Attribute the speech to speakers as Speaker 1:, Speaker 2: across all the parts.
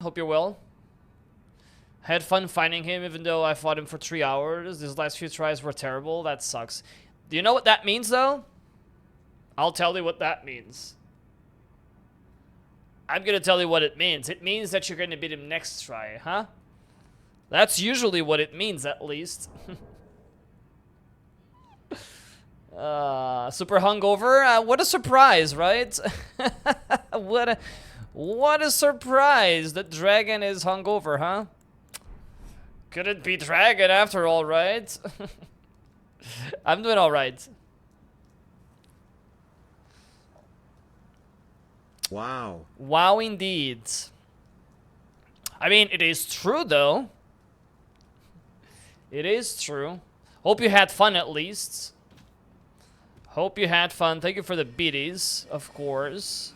Speaker 1: Hope you're well. Had fun finding him, even though I fought him for 3 hours. These last few tries were terrible. That sucks. Do you know what that means, though? I'll tell you what that means. I'm gonna tell you what it means. It means that you're gonna beat him next try, huh? That's usually what it means, at least. Super hungover? What a surprise, right? What a surprise that Dragon is hungover, huh? Could it be Dragon after all, right? I'm doing alright.
Speaker 2: Wow.
Speaker 1: Wow, indeed. I mean, it is true, though. It is true. Hope you had fun, at least. Hope you had fun. Thank you for the biddies, of course.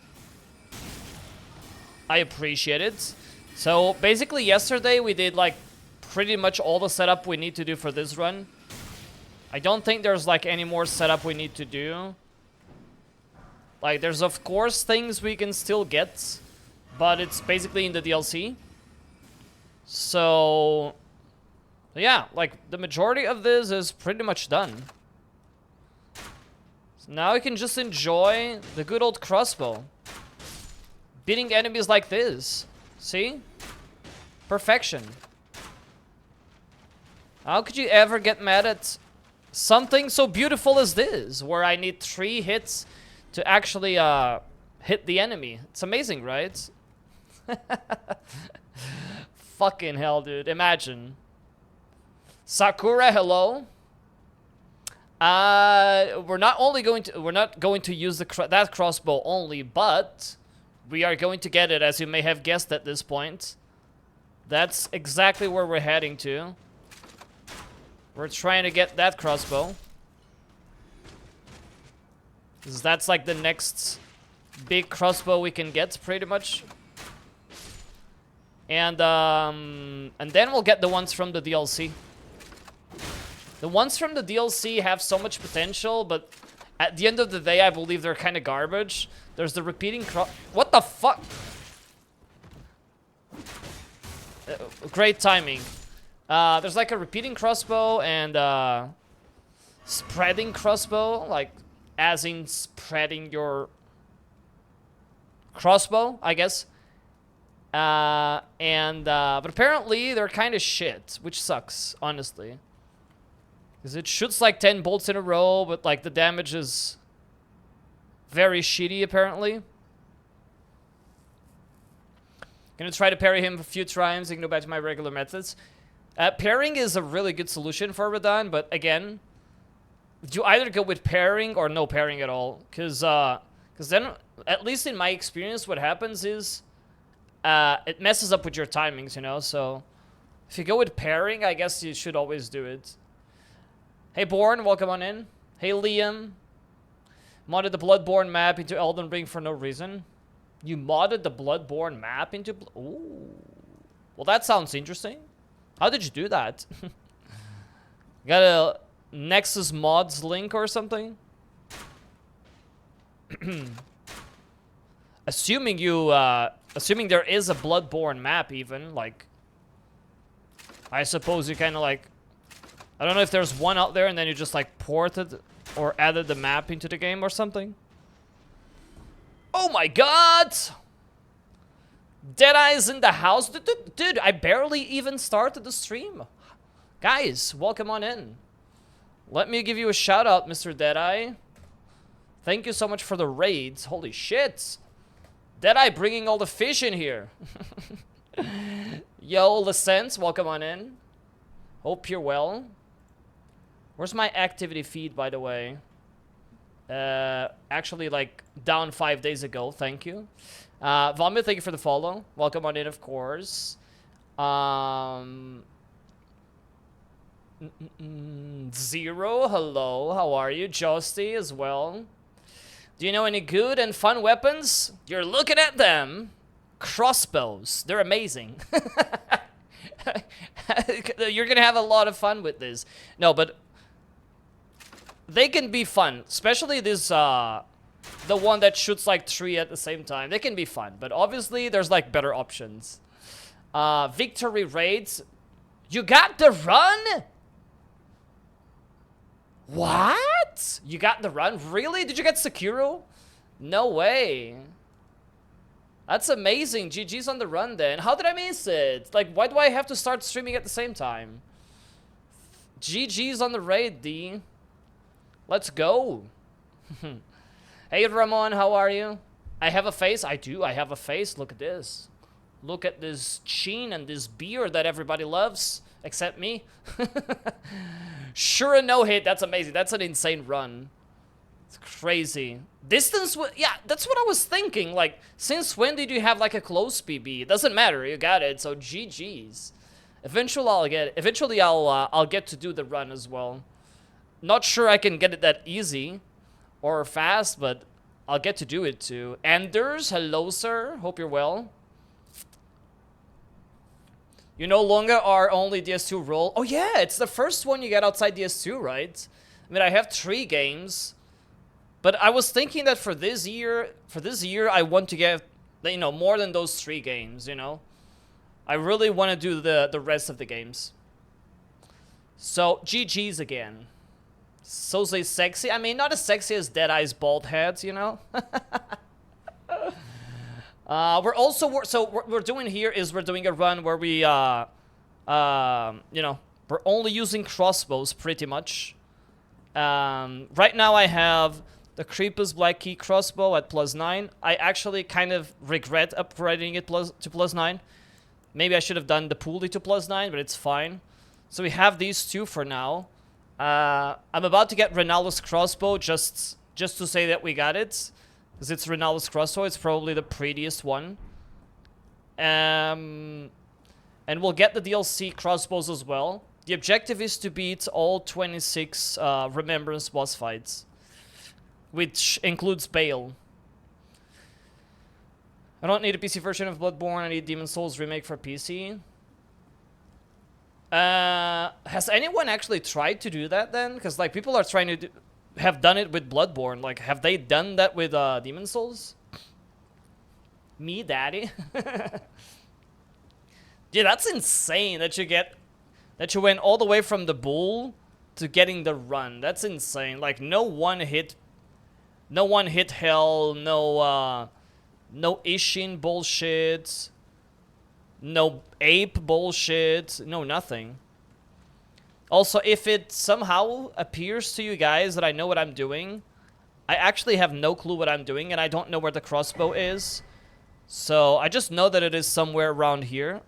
Speaker 1: I appreciate it. So, basically, yesterday we did, like, pretty much all the setup we need to do for this run. I don't think there's, like, any more setup we need to do. Like, there's, of course, things we can still get, but it's basically in the DLC. So, yeah, like, the majority of this is pretty much done. So now we can just enjoy the good old crossbow. Beating enemies like this. See? Perfection. How could you ever get mad at something so beautiful as this, where I need 3 hits to actually hit the enemy? It's amazing, right? Fucking hell, dude. Imagine. Sakura, hello. We're not going to use that crossbow only, but we are going to get it, as you may have guessed at this point. That's exactly where we're heading to. We're trying to get that crossbow. Because that's like the next big crossbow we can get, pretty much. And then we'll get the ones from the DLC. The ones from the DLC have so much potential, but at the end of the day, I believe they're kind of garbage. There's the repeating what the fuck? Great timing. There's like a repeating crossbow and spreading crossbow, like as in spreading your crossbow, I guess. But apparently they're kind of shit, which sucks, honestly. Because it shoots like 10 bolts in a row, but like the damage is very shitty, apparently. Gonna try to parry him a few times and go back to my regular methods. Parrying is a really good solution for Radahn, but again, you either go with parrying or no parrying at all. Because then, at least in my experience, what happens is it messes up with your timings, you know? So if you go with parrying, I guess you should always do it. Hey, Born, welcome on in. Hey, Liam. Modded the Bloodborne map into Elden Ring for no reason. You modded the Bloodborne map into... Ooh. Well, that sounds interesting. How did you do that? Got a Nexus mods link or something? Assuming there is a Bloodborne map even, like... I suppose you kind of like... I don't know if there's one out there and then you just like ported or added the map into the game or something. Oh my god! Deadeye's in the house. Dude, I barely even started the stream. Guys, welcome on in. Let me give you a shout out, Mr. Deadeye. Thank you so much for the raids. Holy shit. Deadeye bringing all the fish in here. Yo, Lessence, welcome on in. Hope you're well. Where's my activity feed, by the way? Actually, like, down 5 days ago. Thank you. Vomit, thank you for the follow. Welcome on in, of course. Zero, hello. How are you? Josty as well. Do you know any good and fun weapons? You're looking at them. Crossbows. They're amazing. You're gonna have a lot of fun with this. No, but they can be fun, especially this the one that shoots like 3 at the same time. They can be fun, but obviously there's like better options. Victory raids. You got the run? What? You got the run? Really? Did you get Sekiro? No way. That's amazing. GG's on the run then. How did I miss it? Like, why do I have to start streaming at the same time? GG's on the raid, D. Let's go. Hey, Ramon, how are you? I have a face. I do. I have a face. Look at this. Look at this chin and this beard that everybody loves, except me. Sure, a no-hit. That's amazing. That's an insane run. It's crazy. Distance, yeah, that's what I was thinking. Like, since when did you have like a close PB? It doesn't matter. You got it. So GG's. Eventually, I'll get to do the run as well. Not sure I can get it that easy or fast, but I'll get to do it too. Anders, hello, sir. Hope you're well. You no longer are only DS2 role. Oh yeah, it's the first one you get outside DS2, right? I mean, I have 3 games, but I was thinking that for this year, I want to get, you know, more than those 3 games. You know, I really want to do the rest of the games. So GG's again. So say sexy. I mean, not as sexy as Deadeye's bald heads, you know. What we're doing here is we're doing a run where we, you know, we're only using crossbows pretty much. Right now I have the Creepus Black Key crossbow at +9. I actually kind of regret upgrading it to +9. Maybe I should have done the Pulley to +9, but it's fine. So we have these 2 for now. I'm about to get Ronaldo's crossbow just to say that we got it. Because it's Ronaldo's crossbow, it's probably the prettiest one. And we'll get the DLC crossbows as well. The objective is to beat all 26 Remembrance boss fights, which includes Bale. I don't need a PC version of Bloodborne, I need Demon Souls remake for PC. Has anyone actually tried to do that then? Because like people are trying to have done it with Bloodborne. Like, have they done that with Demon Souls? Me, daddy. Yeah, that's insane that you went all the way from the bull to getting the run. That's insane. Like, no one hit hell, no Ishin bullshit, no ape bullshit, no nothing. Also, if it somehow appears to you guys that I know what I'm doing, I actually have no clue what I'm doing, and I don't know where the crossbow is. So, I just know that it is somewhere around here.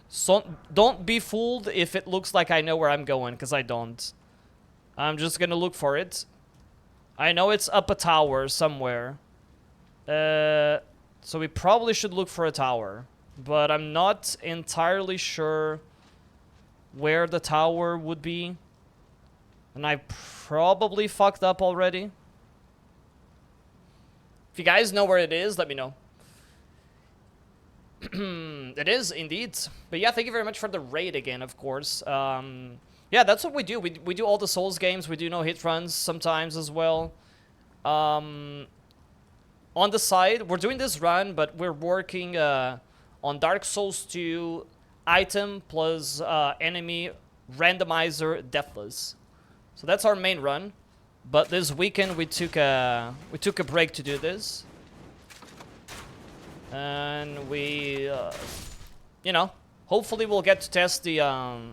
Speaker 1: So, don't be fooled if it looks like I know where I'm going, because I don't. I'm just gonna look for it. I know it's up a tower somewhere. So we probably should look for a tower. But I'm not entirely sure where the tower would be. And I probably fucked up already. If you guys know where it is, let me know. It is indeed. But yeah, thank you very much for the raid again, of course. Yeah, that's what we do. We do all the Souls games. We do no-hit runs sometimes as well. On the side, we're doing this run, but we're working on Dark Souls 2 item plus enemy randomizer deathless. So that's our main run. But this weekend we took a break to do this. And we, you know, hopefully we'll get to test the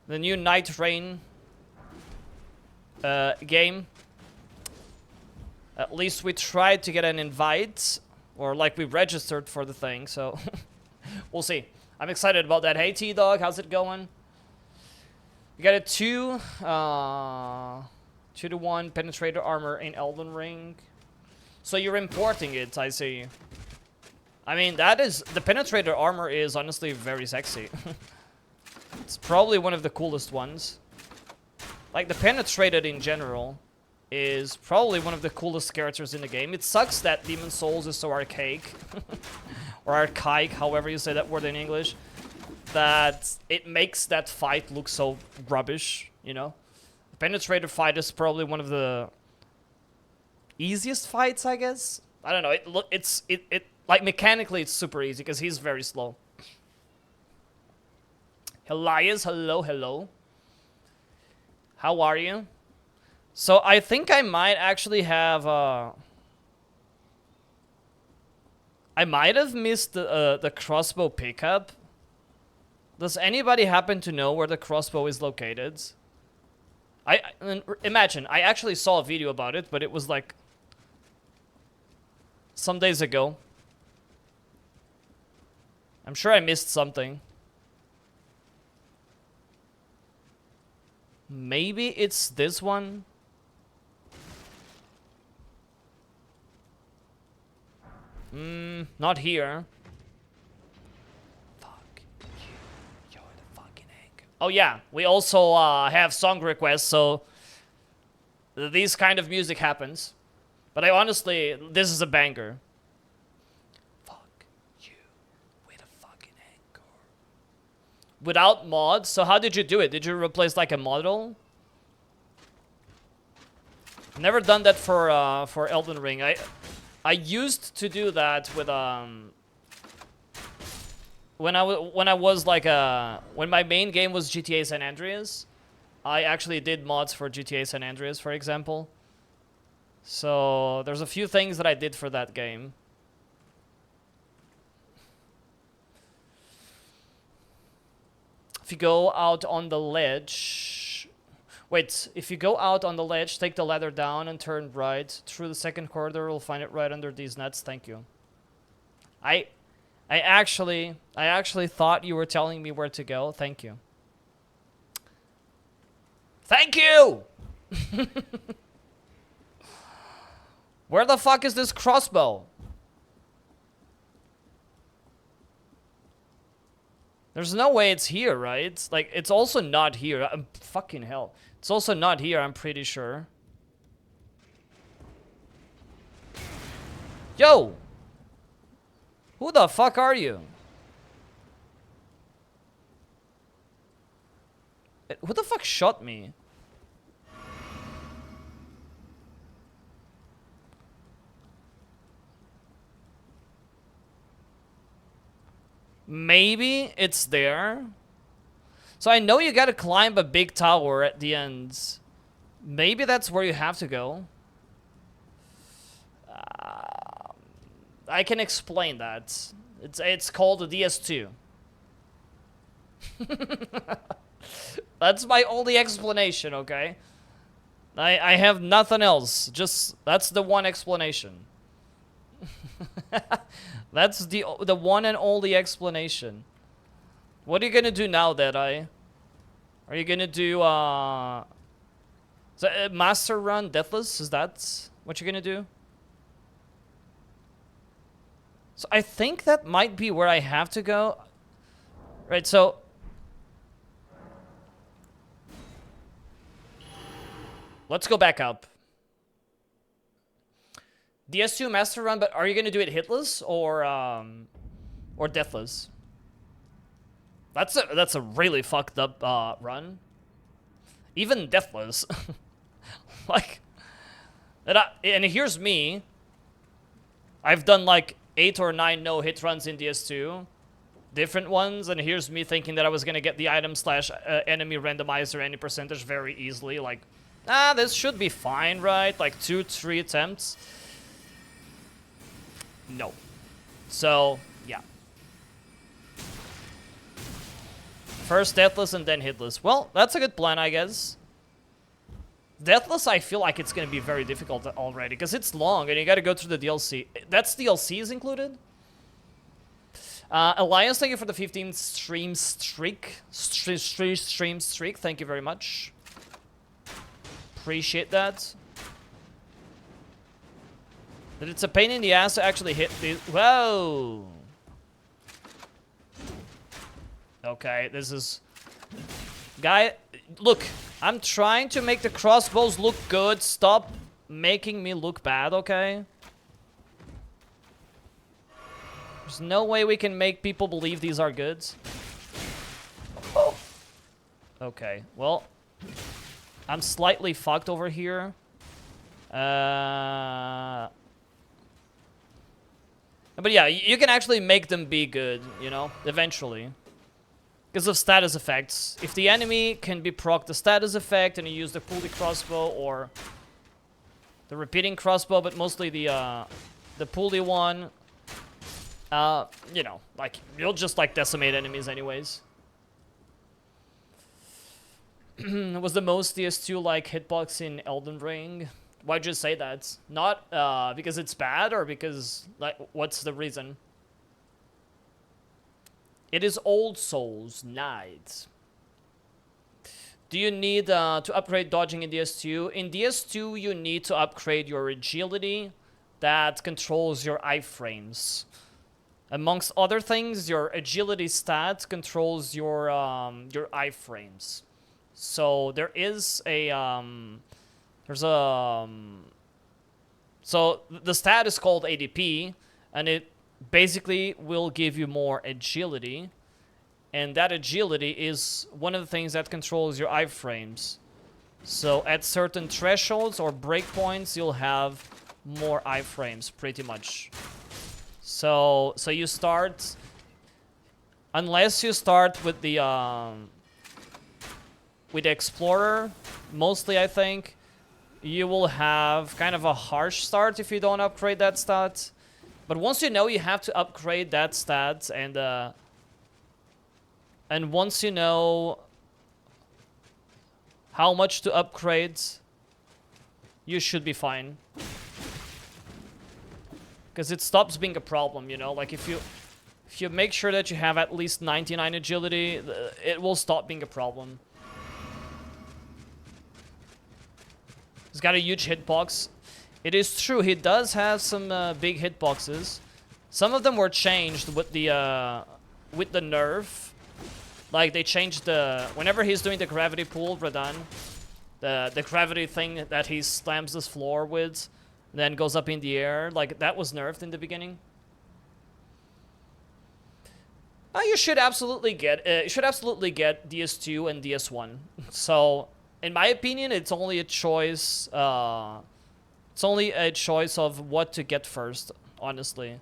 Speaker 1: new Night Rain game. At least we tried to get an invite, or like we registered for the thing, so we'll see. I'm excited about that. Hey T-Dog, how's it going? We got a 2-to-1 penetrator armor in Elden Ring. So you're importing it, I see. I mean, that is... The penetrator armor is honestly very sexy. It's probably one of the coolest ones. Like, the penetrated in general is probably one of the coolest characters in the game. It sucks that Demon Souls is so archaic. Or archaic, however you say that word in English. That it makes that fight look so rubbish, you know? The penetrator fight is probably one of the easiest fights, I guess. I don't know. It Like, mechanically, it's super easy, because he's very slow. Elias, hello, hello. How are you? So, I think I might actually have, I might have missed the crossbow pickup. Does anybody happen to know where the crossbow is located? Imagine, I actually saw a video about it, but it was like some days ago. I'm sure I missed something. Maybe it's this one? Not here. Fuck you. You're the fucking egg. Oh yeah, we also have song requests, so these kind of music happens. But I honestly, this is a banger. Fuck you with a fucking anchor. Without mods? So how did you do it? Did you replace like a model? Never done that for Elden Ring. I used to do that with when I was like when my main game was GTA San Andreas, I actually did mods for GTA San Andreas, for example. So there's a few things that I did for that game. If you go out on the ledge... Wait, if you go out on the ledge, take the ladder down and turn right. Through the second corridor, we'll find it right under these nuts. Thank you. I actually thought you were telling me where to go. Thank you. Thank you! Where the fuck is this crossbow? There's no way it's here, right? Like, it's also not here. Fucking hell. It's also not here, I'm pretty sure. Yo! Who the fuck are you? Who the fuck shot me? Maybe it's there. So I know you gotta climb a big tower at the end. Maybe that's where you have to go. I can explain that. It's called a DS2. That's my only explanation, okay? I have nothing else. Just, that's the one explanation. That's the one and only explanation. What are you gonna do now, Deadeye? Are you gonna do, Master Run Deathless? Is that what you're gonna do? So I think that might be where I have to go. Right, so... Let's go back up. DS2 Master Run, but are you gonna do it hitless or deathless? That's a really fucked up run. Even deathless. Like, and here's me. I've done like 8 or 9 no-hit runs in DS2. Different ones, and here's me thinking that I was gonna get the item slash enemy randomizer any percentage very easily. Like, this should be fine, right? Like 2-3 attempts. No. So, yeah. First deathless and then hitless. Well, that's a good plan, I guess. Deathless, I feel like it's going to be very difficult already, because it's long, and you got to go through the DLC. That's DLC is included? Alliance, thank you for the 15 stream streak. Stream streak, thank you very much. Appreciate that. But it's a pain in the ass to actually hit the... Whoa! Okay, this is... Guy, look, I'm trying to make the crossbows look good. Stop making me look bad, okay? There's no way we can make people believe these are goods. Okay, well... I'm slightly fucked over here. But yeah, you can actually make them be good, you know, eventually. Because of status effects. If the enemy can be proc the status effect and you use the pulley crossbow or the repeating crossbow, but mostly the pulley one, you know, like, you'll just, like, decimate enemies anyways. Was the most DS2 like hitbox in Elden Ring? Why'd you say that? Not because it's bad or because, like, what's the reason? It is Old Souls Night. Do you need to upgrade dodging in DS2? In DS2, you need to upgrade your agility that controls your iframes. Amongst other things, your agility stat controls your iframes. So there is a so the stat is called ADP, and it basically will give you more agility, and that agility is one of the things that controls your iframes. So at certain thresholds or breakpoints, you'll have more iframes, pretty much. So you start, unless you start with the Explorer, mostly I think, you will have kind of a harsh start if you don't upgrade that stat. But once you know you have to upgrade that stat, and once you know how much to upgrade, you should be fine. Because it stops being a problem, you know? Like, if you make sure that you have at least 99 agility, it will stop being a problem. He's got a huge hitbox. It is true, he does have some big hitboxes. Some of them were changed with the nerf. Like, they changed the... Whenever he's doing the gravity pull, Radahn, the gravity thing that he slams this floor with, then goes up in the air, like, that was nerfed in the beginning. You should absolutely get DS2 and DS1. So, in my opinion, it's only a choice. It's only a choice of what to get first, honestly.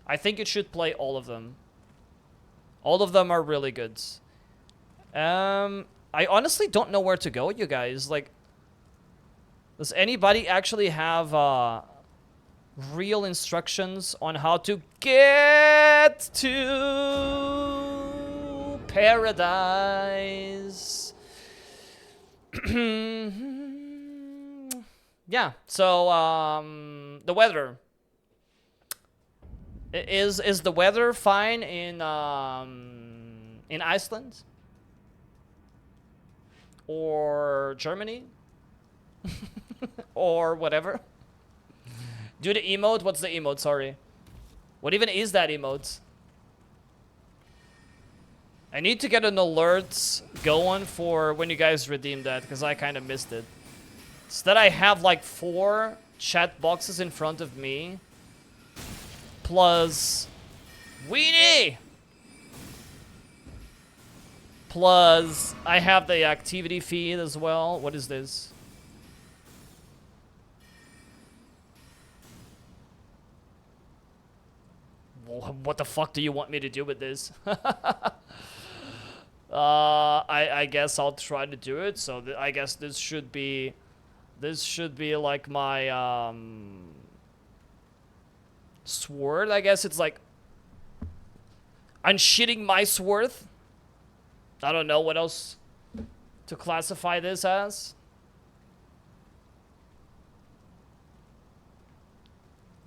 Speaker 1: I think you should play all of them. All of them are really good. I honestly don't know where to go, you guys. Like, does anybody actually have real instructions on how to get to paradise? Yeah, so the weather. Is the weather fine in Iceland? Or Germany? Or whatever? Do the emote? What's the emote? Sorry. What even is that emote? I need to get an alert going for when you guys redeem that, because I kind of missed it. It's that I have like 4 chat boxes in front of me. Plus... Weenie! Plus, I have the activity feed as well. What is this? What the fuck do you want me to do with this? I guess I'll try to do it. So I guess this should be like my sword. I guess it's like unshitting my sword. I don't know what else to classify this as.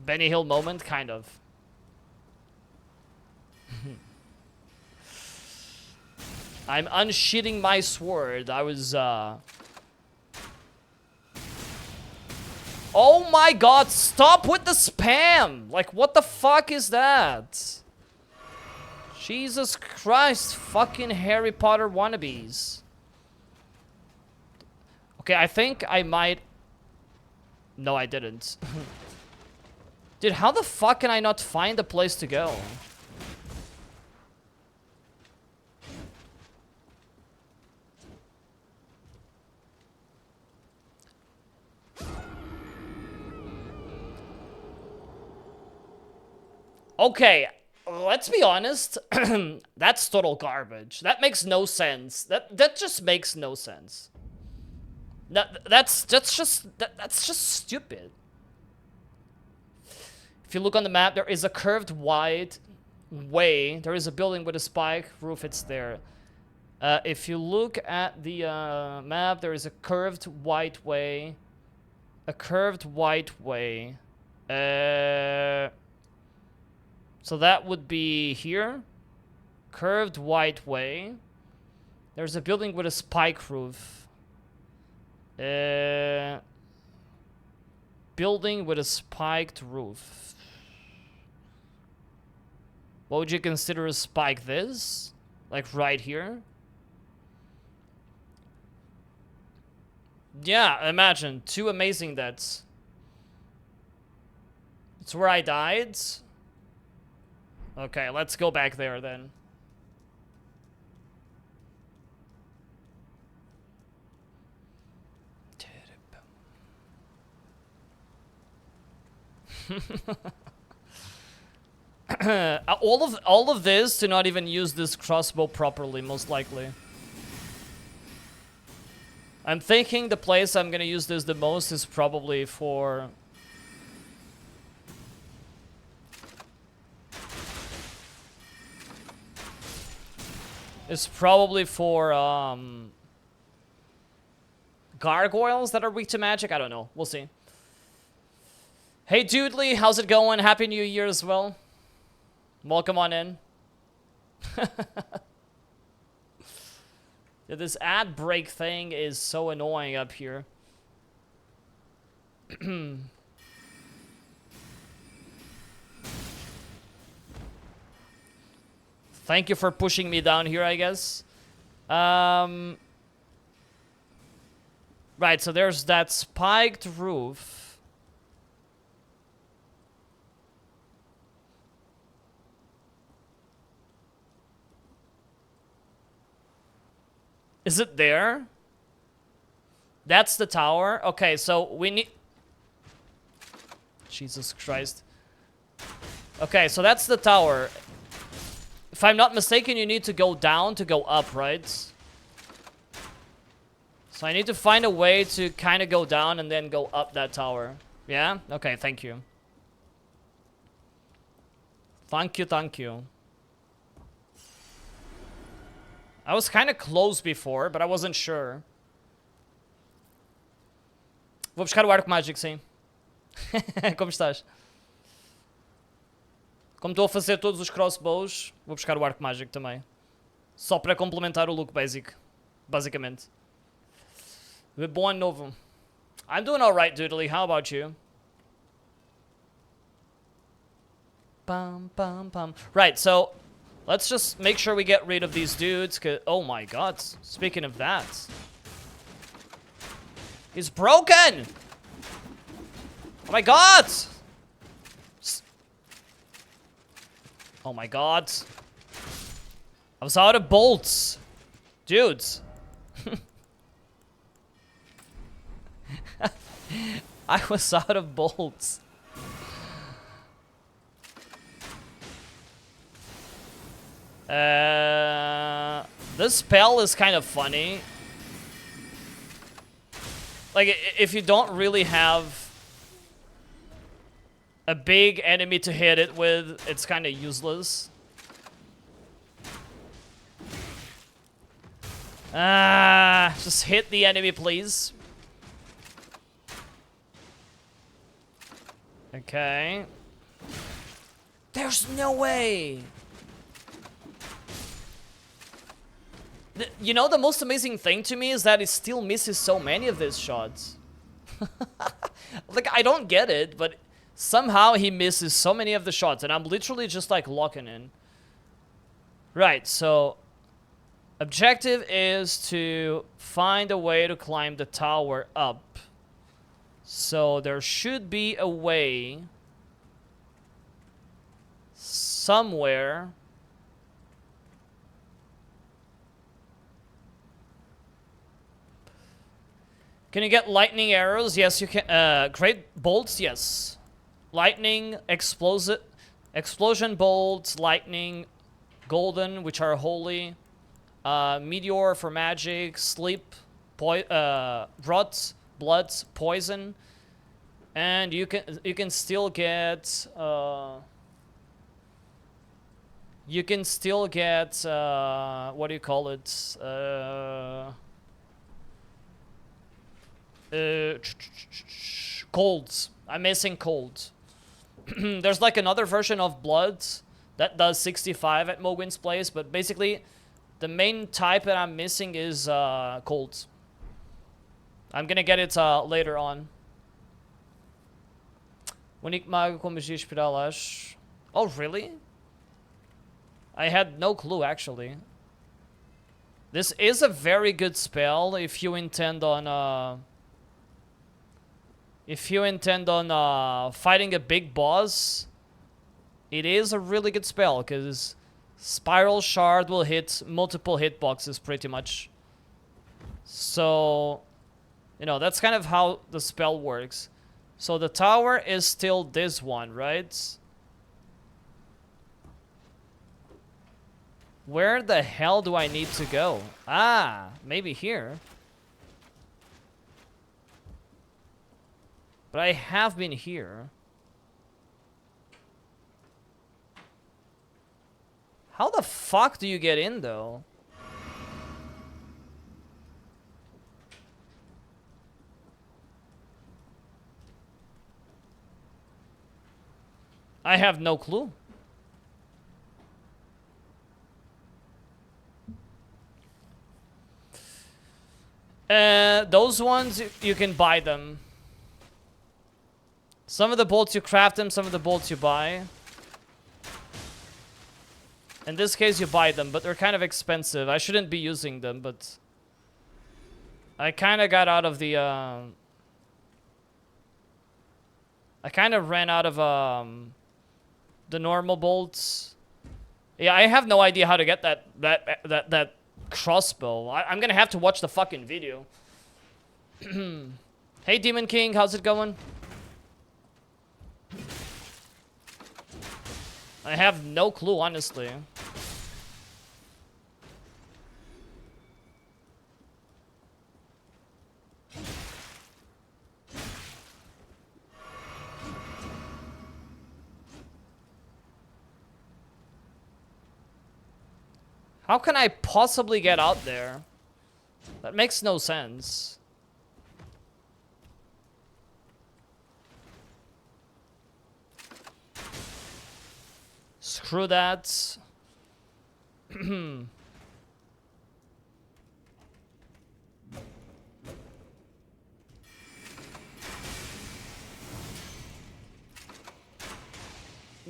Speaker 1: Benny Hill moment, kind of. I'm unshitting my sword. I was, Oh my god, stop with the spam! Like, what the fuck is that? Jesus Christ, fucking Harry Potter wannabes. Okay, I think I might... No, I didn't. Dude, how the fuck can I not find a place to go? Okay, let's be honest. That's total garbage. That makes no sense. That just makes no sense. That's just stupid. If you look on the map, there is a curved wide way. There is a building with a spike roof. It's there. If you look at the map, there is a curved white way. A curved white way. So that would be here. Curved white way. There's a building with a spike roof. Building with a spiked roof. What would you consider a spike? This? Like right here? Yeah, imagine. 2 amazing deaths. It's where I died. Okay, let's go back there then. all of this to not even use this crossbow properly, most likely. I'm thinking the place I'm gonna use this the most is probably for... It's probably for, gargoyles that are weak to magic? I don't know. We'll see. Hey, Dudley, how's it going? Happy New Year as well. Welcome on in. Yeah, this ad break thing is so annoying up here. Thank you for pushing me down here, I guess. Right, so there's that spiked roof. Is it there? That's the tower? Okay, so we need... Jesus Christ. Okay, so that's the tower. If I'm not mistaken, you need to go down to go up, right? So I need to find a way to kind of go down and then go up that tower. Yeah? Okay, thank you. Thank you, thank you. I was kind of close before, but I wasn't sure. Vou buscar o arco mágico, sim. Como estás? Como estou a fazer todos os crossbows, vou buscar o arco mágico também. Só para complementar o look basic. Basicamente. Bom ano novo. I'm doing alright, Doodly. How about you? Bum, bum, bum. Right, so... Let's just make sure we get rid of these dudes, cause... Oh my god. Speaking of that... He's broken! Oh my god! Oh my god. I was out of bolts. Dudes. I was out of bolts. This spell is kind of funny. Like, if you don't really have a big enemy to hit it with, it's kind of useless. Just hit the enemy, please. Okay. There's no way. You know, the most amazing thing to me is that it still misses so many of these shots. Like, I don't get it, but somehow he misses so many of the shots, and I'm literally just, like, locking in. Right, so... Objective is to find a way to climb the tower up. So there should be a way... somewhere... Can you get lightning arrows? Yes, you can. Great bolts? Yes. Lightning, explosive Explosion bolts, lightning, golden, which are holy, meteor for magic, sleep, rot, blood, poison, and you can still get what do you call it? Colds. I'm missing colds. There's like another version of blood that does 65 at Mogwin's place, but basically the main type that I'm missing is colds. I'm gonna get it later on. Único mago com magia espiral, acho. Oh, really? I had no clue, actually. This is a very good spell if you intend on fighting a big boss. It is a really good spell because Spiral Shard will hit multiple hitboxes pretty much. So, you know, that's kind of how the spell works. So the tower is still this one, right? Where the hell do I need to go? Ah, maybe here. But I have been here. How the fuck do you get in, though? I have no clue. Those ones, you can buy them. Some of the bolts you craft them, some of the bolts you buy. In this case, you buy them, but they're kind of expensive. I shouldn't be using them, but I kind of got out of the, I kind of ran out of, the normal bolts. Yeah, I have no idea how to get that crossbow. I'm gonna have to watch the fucking video. Hey, Demon King, how's it going? I have no clue, honestly. How can I possibly get out there? That makes no sense. Screw that.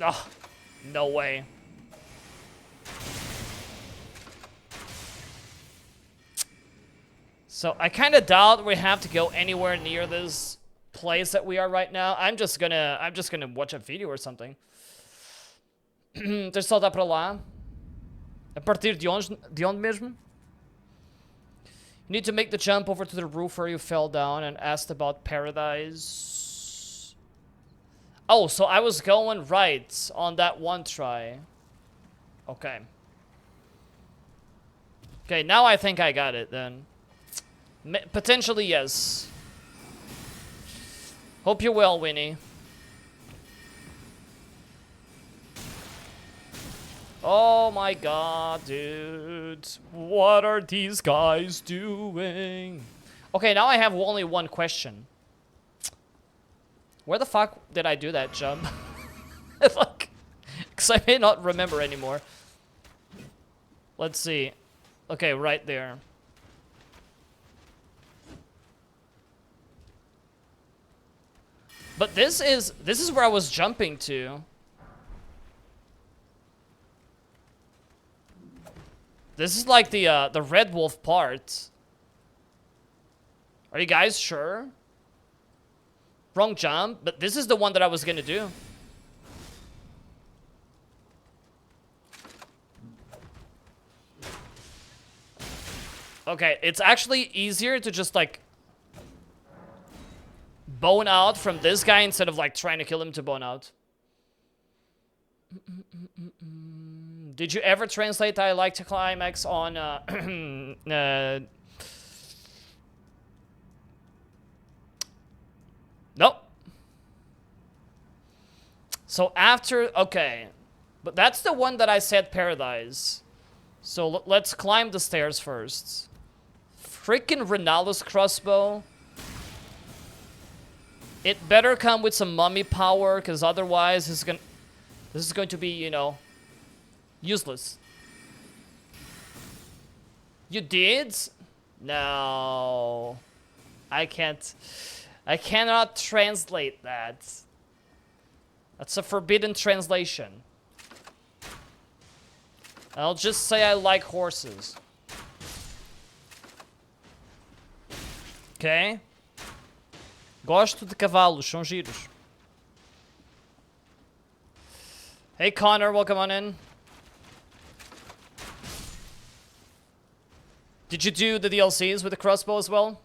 Speaker 1: Oh, no way. So I kind of doubt we have to go anywhere near this place that we are right now. I'm just gonna watch a video or something. Tens de saltar para lá. A partir de onde mesmo? You need to make the jump over to the roof where you fell down and asked about paradise. Oh, so I was going right on that one try. Okay. Okay, now I think I got it then. Potentially, yes. Hope you're well, Winnie. Oh my god, dude. What are these guys doing? Okay, now I have only one question. Where the fuck did I do that jump? Fuck. Because I may not remember anymore. Let's see. Okay, right there. But this is where I was jumping to. This is like the Red Wolf part. Are you guys sure? Wrong jump, but this is the one that I was gonna do. Okay, it's actually easier to just like bone out from this guy instead of like trying to kill him to bone out. Did you ever translate I like to climax on nope. So after, okay. But that's the one that I said paradise. So let's climb the stairs first. Freaking Ronaldo's crossbow. It better come with some mummy power, because otherwise this is going to be, you know, useless. You did? No. I cannot translate that. That's a forbidden translation. I'll just say I like horses. Okay? Gosto de cavalos, são giros. Hey Connor, welcome on in. Did you do the DLCs with the crossbow as well?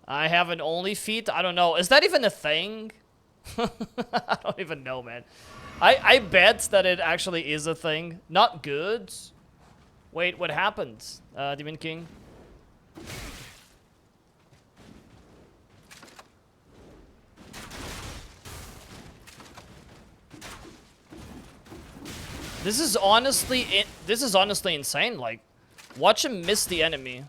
Speaker 1: I have an only feat? I don't know. Is that even a thing? I don't even know, man. I bet that it actually is a thing. Not good. Wait, what happened, Demon King? This is honestly insane. Like, watch him miss the enemy.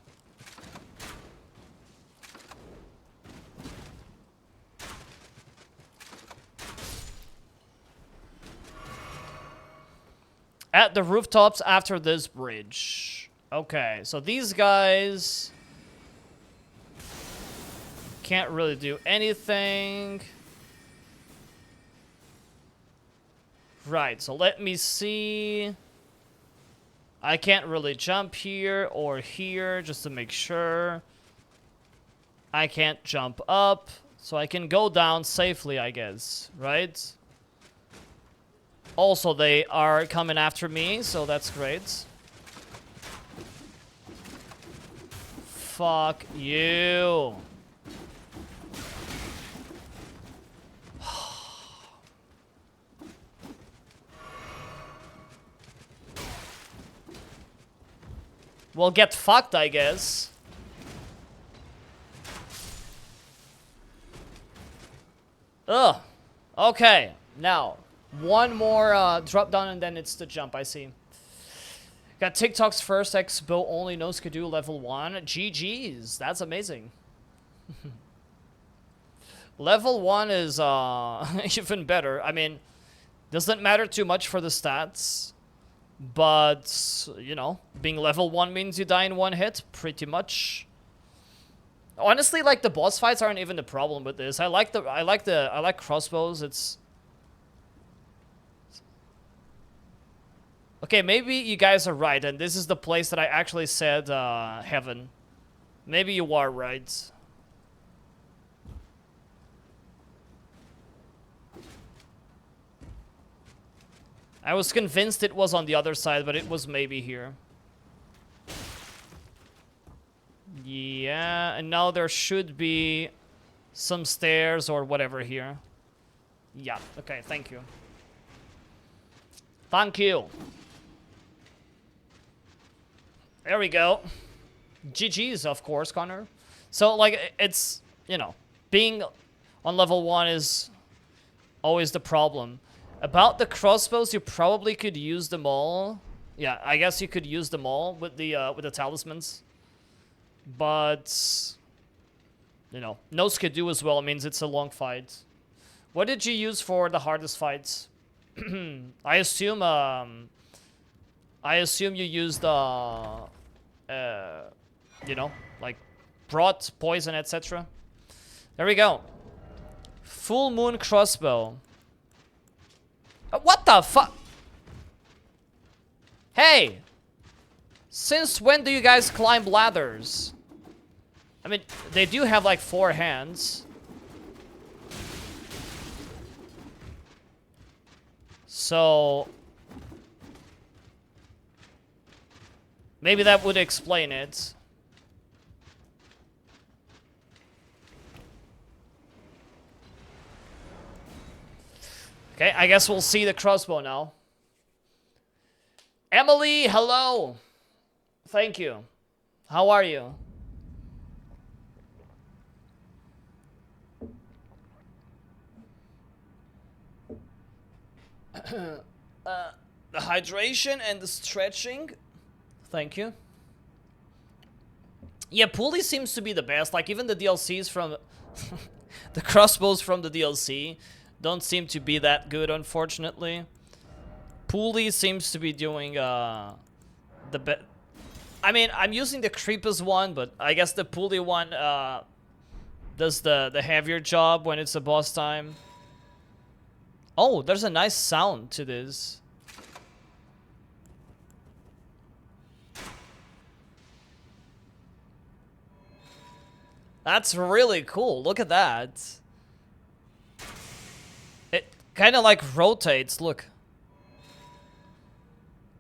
Speaker 1: At the rooftops after this bridge. Okay, so these guys can't really do anything. Right, so let me see. I can't really jump here or here, just to make sure. I can't jump up, so I can go down safely, I guess, right? Also, they are coming after me, so that's great. Fuck you. Well, get fucked, I guess. Ugh. Okay, now. One more drop down and then it's the jump, I see. Got TikTok's first X-Bow only no skidoo level 1. GG's, that's amazing. Level 1 is even better. I mean, doesn't matter too much for the stats. But, you know, being level 1 means you die in one hit, pretty much. Honestly, like, the boss fights aren't even the problem with this. I like crossbows, it's... Okay, maybe you guys are right, and this is the place that I actually said, heaven. Maybe you are right. I was convinced it was on the other side, but it was maybe here. Yeah, and now there should be some stairs or whatever here. Yeah, okay, thank you. Thank you. There we go. GG's, of course, Connor. So, like, it's, you know, being on level 1 is always the problem. About the crossbows, you probably could use them all. Yeah, I guess you could use them all with the talismans. But, you know, no skidoo as well means it's a long fight. What did you use for the hardest fights? I assume you used, you know, like, brought poison, etc. There we go. Full moon crossbow. What the fuck? Hey! Since when do you guys climb ladders? I mean, they do have, like, 4 hands. So... maybe that would explain it. Okay, I guess we'll see the crossbow now. Emily, hello. Thank you. How are you? The hydration and the stretching. Thank you. Yeah, pulley seems to be the best. Like, even the DLCs from... the crossbows from the DLC don't seem to be that good, unfortunately. Pulley seems to be doing, the best. I mean, I'm using the creepest one, but I guess the pulley one, does the heavier job when it's a boss time. Oh, there's a nice sound to this. That's really cool. Look at that. It kind of like rotates. Look.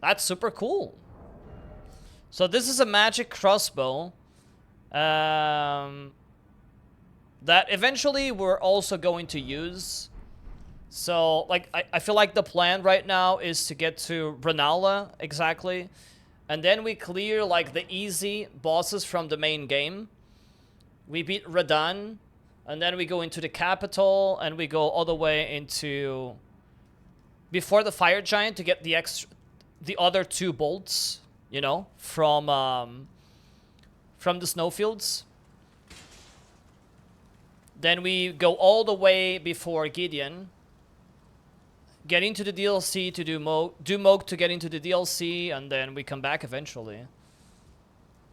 Speaker 1: That's super cool. So this is a magic crossbow. That eventually we're also going to use. So, like, I feel like the plan right now is to get to Renala, exactly. And then we clear, like, the easy bosses from the main game. We beat Radahn, and then we go into the capital, and we go all the way into... before the Fire Giant to get the other 2 bolts, you know, from the snowfields. Then we go all the way before Gideon. Get into the DLC to do Moog to get into the DLC, and then we come back eventually.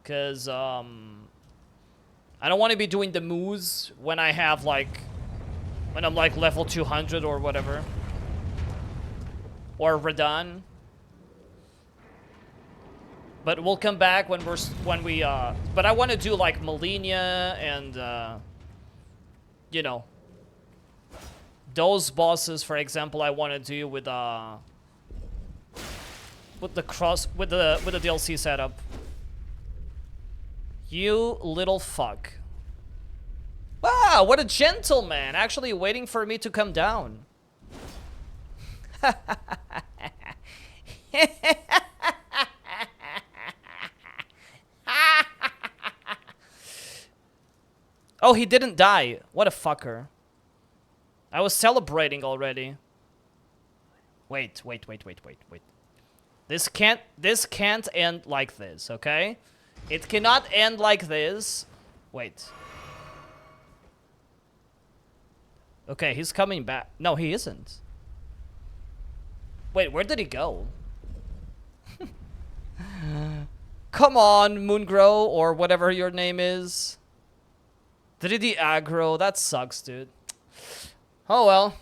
Speaker 1: Because, I don't want to be doing the moves when I have, like... when I'm, like, level 200 or whatever. Or Radahn. But we'll come back when we, but I want to do, like, Malenia and, you know... those bosses, for example, I want to do with the DLC setup. You little fuck. Wow, what a gentleman! Actually waiting for me to come down. Oh, he didn't die. What a fucker. I was celebrating already. Wait. This can't end like this, okay? It cannot end like this. Wait. Okay, he's coming back. No, he isn't. Wait, where did he go? Come on, Moongrow, or whatever your name is. Did he aggro? That sucks, dude. Oh well.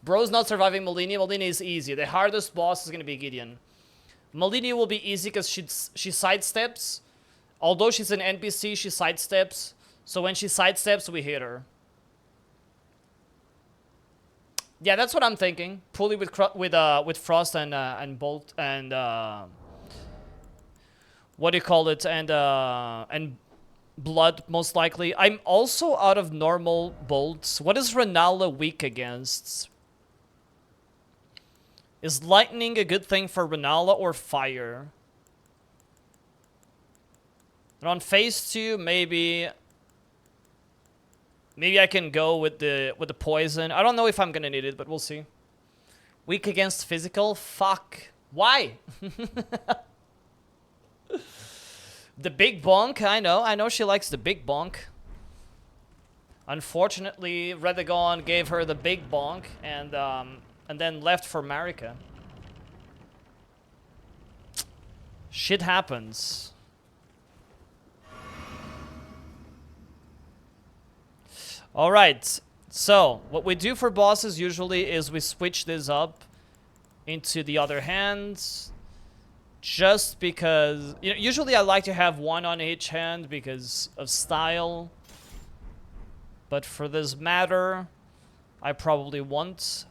Speaker 1: Bro's not surviving Malenia. Malenia is easy. The hardest boss is gonna be Gideon. Malenia will be easy because she sidesteps. Although she's an NPC, she sidesteps. So when she sidesteps, we hit her. Yeah, that's what I'm thinking. Pulley with Frost and Bolt and what do you call it, and Blood, most likely. I'm also out of normal bolts. What is Renala weak against? Is lightning a good thing for Renala or fire? And on phase 2, maybe I can go with the poison. I don't know if I'm gonna need it, but we'll see. Weak against physical? Fuck. Why? The big bonk, I know she likes the big bonk. Unfortunately, Redagon gave her the big bonk and then left for Marika. Shit happens. Alright, so what we do for bosses usually is we switch this up into the other hand. Just because, you know, usually I like to have one on each hand because of style. But for this matter, I probably won't.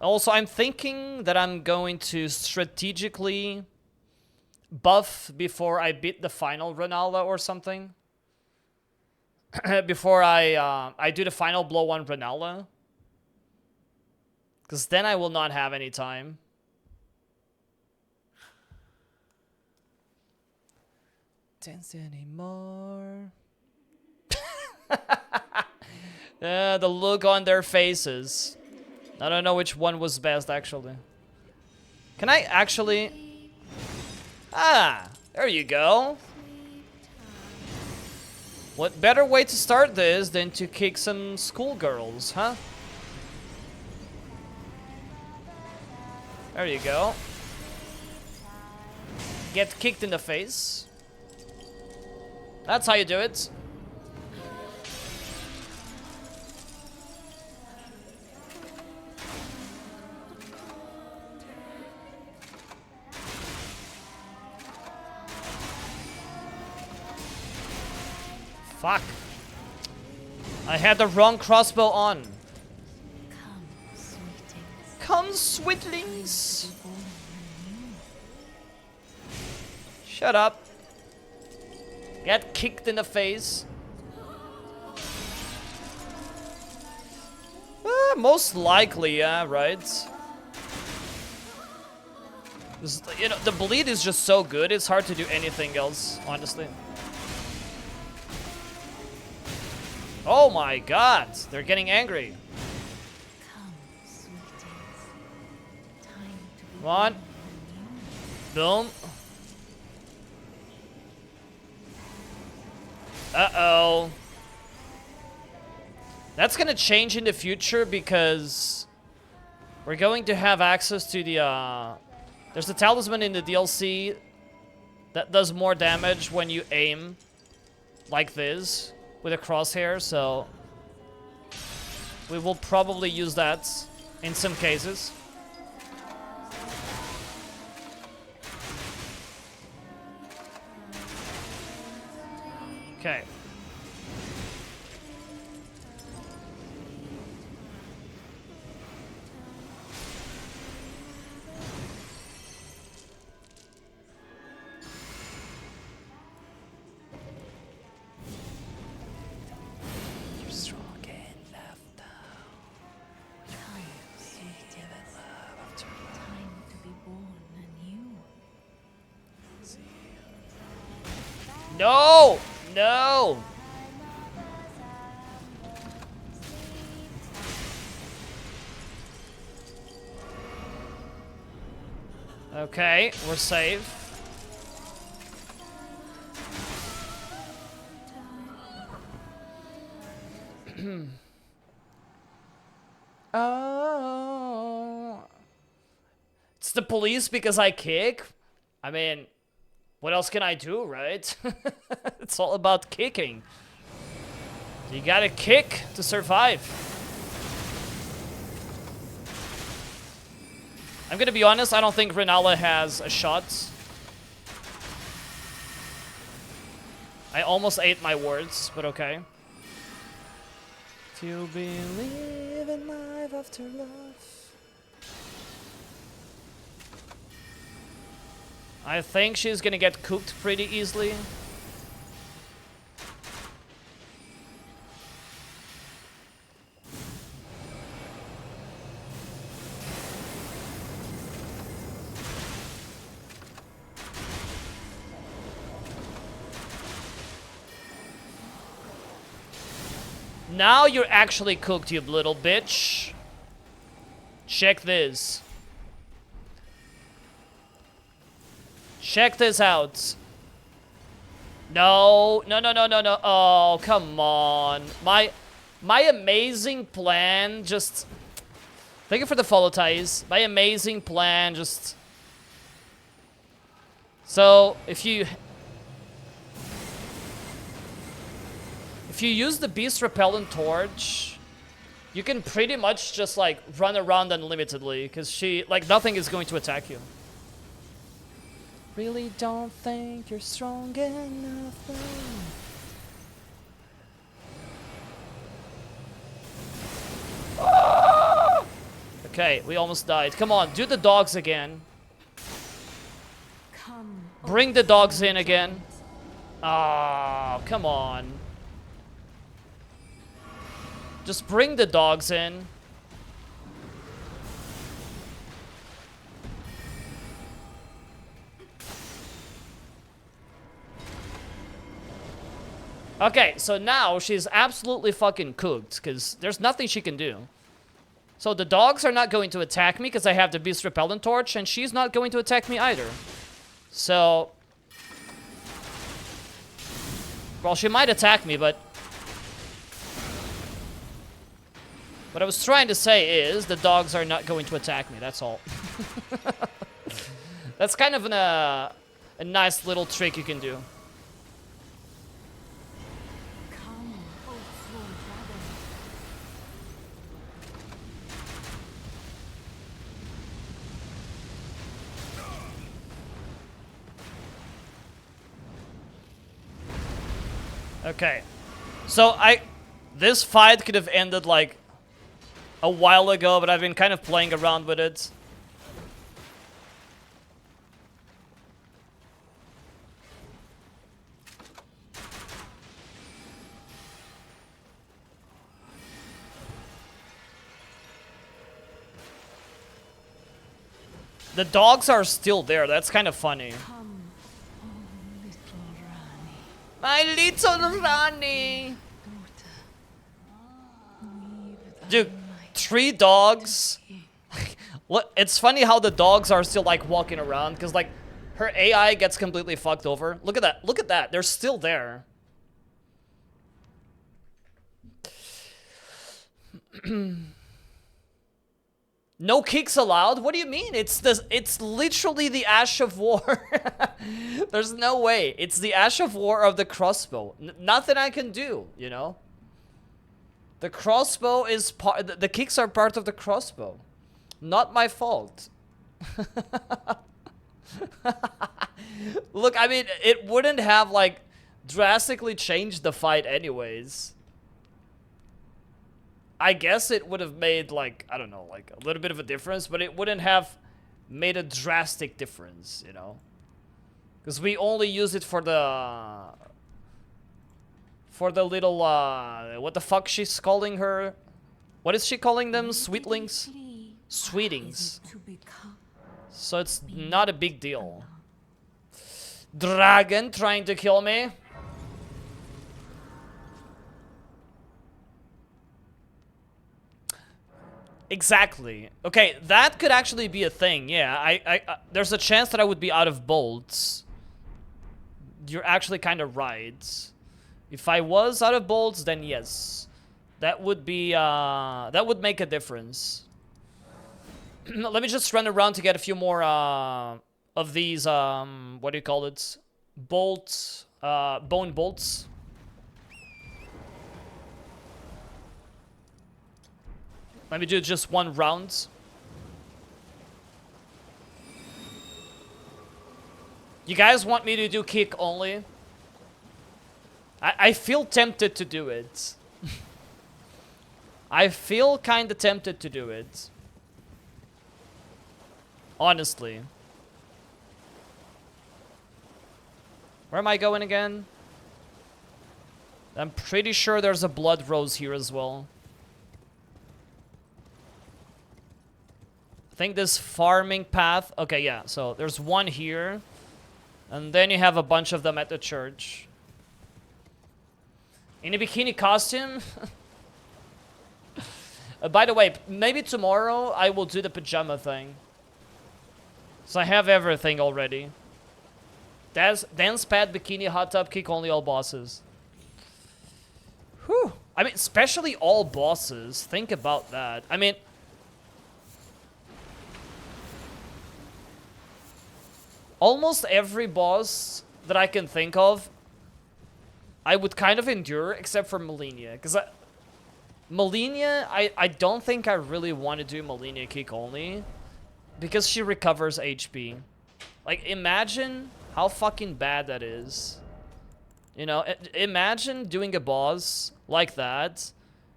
Speaker 1: Also, I'm thinking that I'm going to strategically buff before I beat the final Renala or something. before I do the final blow on Renala. Because then I will not have any time. Dance anymore. The look on their faces. I don't know which one was best, actually. Can I actually... Ah, there you go. What better way to start this than to kick some schoolgirls, huh? There you go. Get kicked in the face. That's how you do it. Fuck. I had the wrong crossbow on. Come, sweetlings. Shut up. Get kicked in the face. Most likely, yeah, right? You know, the bleed is just so good, it's hard to do anything else, honestly. Oh my god, they're getting angry. Come on. Boom. Uh-oh. That's gonna change in the future because we're going to have access to the, there's a talisman in the DLC that does more damage when you aim like this with a crosshair, so we will probably use that in some cases. Okay. You're strong enough now.
Speaker 2: Time to be born anew.
Speaker 1: No! No! Okay, we're safe. Oh. It's the police because I kick? I mean, what else can I do, right? It's all about kicking. You gotta kick to survive. I'm gonna be honest, I don't think Renala has a shot. I almost ate my words, but okay. If you believe in life after love. I think she's gonna get cooked pretty easily. Now you're actually cooked, you little bitch. Check this. Check this out. No, no, no, no, no, no. Oh, come on. My amazing plan just... Thank you for the follow, Thais. My amazing plan just... So, if you use the Beast Repellent Torch, you can pretty much just, like, run around unlimitedly, because like, nothing is going to attack you. Really don't think you're strong enough, though. Ah! Okay, we almost died. Come on, do the dogs again. Bring the dogs in again. Oh, come on. Just bring the dogs in. Okay, so now she's absolutely fucking cooked, because there's nothing she can do. So the dogs are not going to attack me, because I have the Beast Repellent Torch, and she's not going to attack me either. So... well, she might attack me, but... what I was trying to say is, the dogs are not going to attack me, that's all. That's kind of a nice little trick you can do.
Speaker 2: Come, O Sword Dragon.
Speaker 1: Okay. So this fight could have ended like a while ago, but I've been kind of playing around with it. The dogs are still there. That's kind of funny.
Speaker 2: Come, O little Rani,
Speaker 1: My little Rani.
Speaker 2: daughter. Weave the
Speaker 1: Dude,
Speaker 2: night
Speaker 1: 3 dogs.
Speaker 2: in.
Speaker 1: What? It's funny how the dogs are still like walking around, because like her AI gets completely fucked over. Look at that. Look at that. They're still there. No kicks allowed? What do you mean? It's literally the Ash of War. There's no way. It's the Ash of War of the crossbow. Nothing I can do, you know? The crossbow is part, the kicks are part of the crossbow. Not my fault. Look, I mean, it wouldn't have like drastically changed the fight anyways. I guess it would have made, like, I don't know, like, a little bit of a difference, but it wouldn't have made a drastic difference, you know? Because we only use it for the little, what the fuck she's calling her? What is she calling them? Sweetlings? Sweetings.
Speaker 2: To become
Speaker 1: So it's not a big deal. Dragon trying to kill me. Exactly. Okay, that could actually be a thing. Yeah, I there's a chance that I would be out of bolts. You're actually kind of right. If I was out of bolts, then yes. That would be that would make a difference. Let me just run around to get a few more of these what do you call it? Bolts, bone bolts. Let me do just 1 round. You guys want me to do kick only? I feel tempted to do it. I feel kind of tempted to do it. Honestly. Where am I going again? I'm pretty sure there's a blood rose here as well. I think this farming path... okay, yeah, so there's 1 here. And then you have a bunch of them at the church. In a bikini costume? By the way, maybe tomorrow I will do the pajama thing. So I have everything already. Dance pad, bikini, hot tub, kick only all bosses. Whew. I mean, especially all bosses. Think about that. I mean... almost every boss that I can think of, I would kind of endure, except for Malenia. Because Malenia, I don't think I really want to do Malenia kick only. Because she recovers HP. Like, imagine how fucking bad that is. You know, imagine doing a boss like that,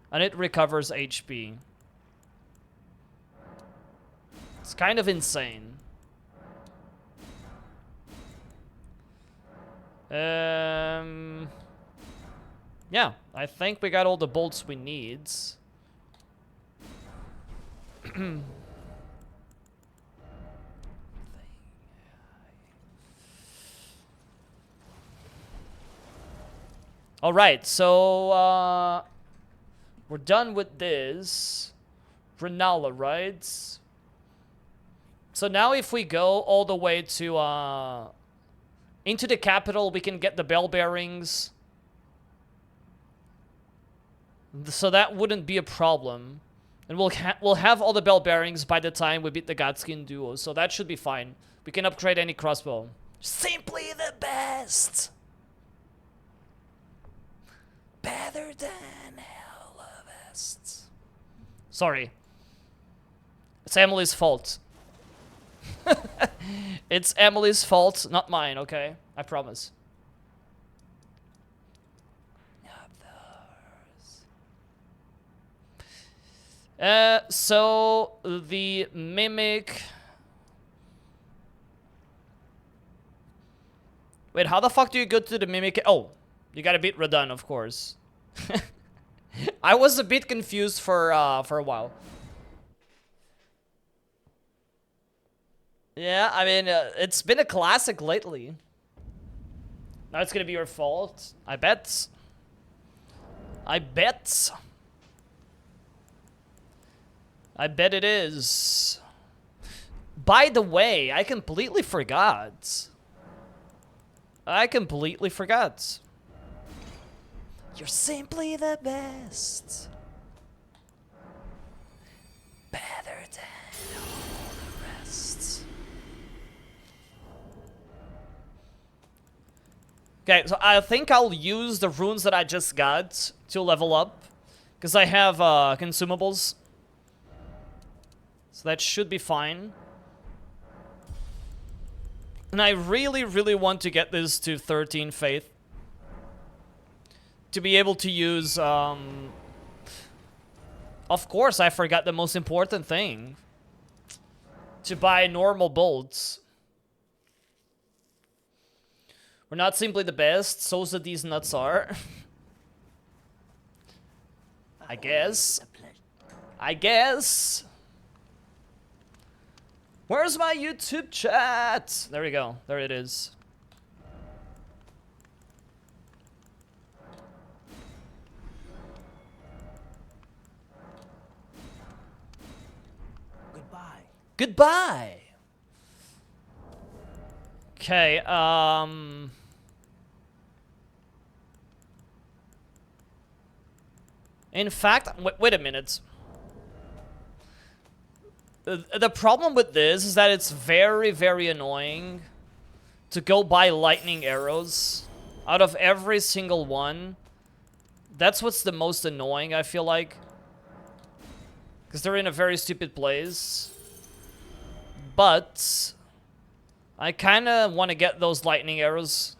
Speaker 1: and it recovers HP. It's kind of insane. Yeah, I think we got all the bolts we need. Alright, so we're done with this. Renala, right? So now if we go all the way to into the capital, we can get the bell bearings. So that wouldn't be a problem. And we'll have all the bell bearings by the time we beat the Godskin duo, so that should be fine. We can upgrade any crossbow. Simply the best! Better than hell the best. Sorry. It's Emily's fault. It's Emily's fault, not mine, okay? I promise. So the mimic. Wait, how the fuck do you go to the mimic? Oh, you gotta beat Radahn, of course. I was a bit confused for a while. Yeah, I mean, it's been a classic lately. Now it's gonna be your fault. I bet. I bet. I bet it is. By the way, I completely forgot. You're simply the best. Better than all the rest. Okay, so I think I'll use the runes that I just got to level up. Because I have consumables. So that should be fine. And I really, really want to get this to 13 faith. To be able to use, of course, I forgot the most important thing. To buy normal bolts. We're not simply the best, so's that these nuts are. I guess. Where's my YouTube chat? There we go. There it is. Goodbye. Okay, in fact, wait a minute. The problem with this is that it's very, very annoying to go buy lightning arrows. Out of every single one, that's what's the most annoying, I feel like. Because they're in a very stupid place. But I kind of want to get those lightning arrows.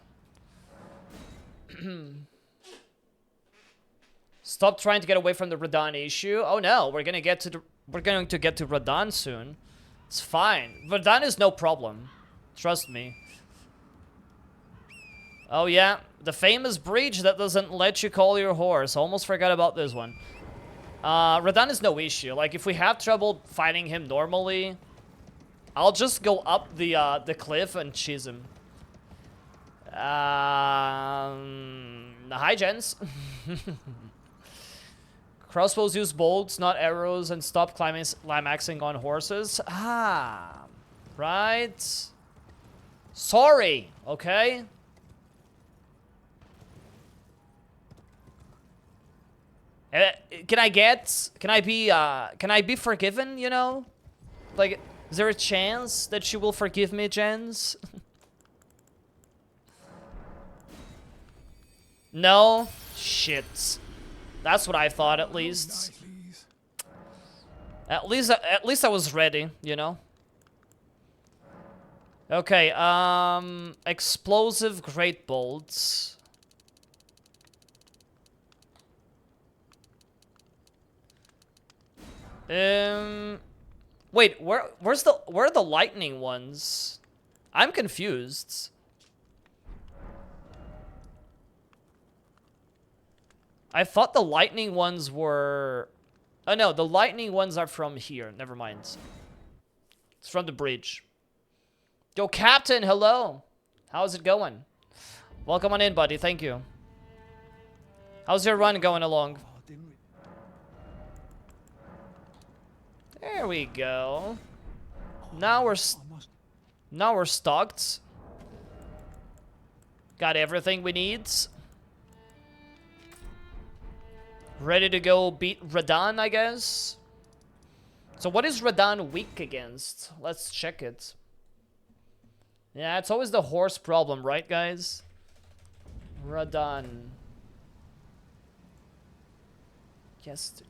Speaker 1: Stop trying to get away from the Radahn issue. Oh no, we're going to get to Radahn soon. It's fine. Radahn is no problem. Trust me. Oh yeah, the famous breach that doesn't let you call your horse. Almost forgot about this one. Radahn is no issue. Like, if we have trouble fighting him normally, I'll just go up the cliff and cheese him. Hi, gents. Crossbows use bolts, not arrows, and stop climaxing on horses. Ah, right. Sorry, okay? Can I be forgiven, you know? Like, is there a chance that she will forgive me, Jens? No? Shit. That's what I thought, at least. At least I was ready, you know? Okay, explosive great bolts. Wait, where are the lightning ones? I'm confused. I thought the lightning ones were... Oh no, the lightning ones are from here. Never mind. It's from the bridge. Yo, Captain, hello. How's it going? Welcome on in, buddy. Thank you. How's your run going along? There we go. Now we're stocked. Got everything we need. Ready to go beat Radahn, I guess. So what is Radahn weak against? Let's check it. Yeah, it's always the horse problem, right, guys? Radahn. Yesterday.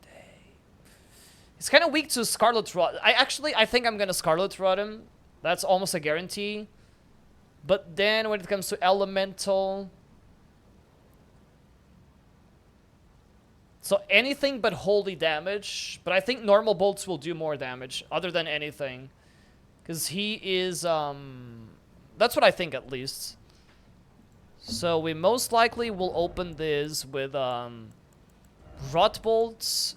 Speaker 1: He's kind of weak to Scarlet Rot. I think I'm gonna Scarlet Rot him. That's almost a guarantee. But then when it comes to Elemental... So anything but holy damage. But I think normal bolts will do more damage, other than anything. Because he is, that's what I think, at least. So we most likely will open this with, Rot Bolts.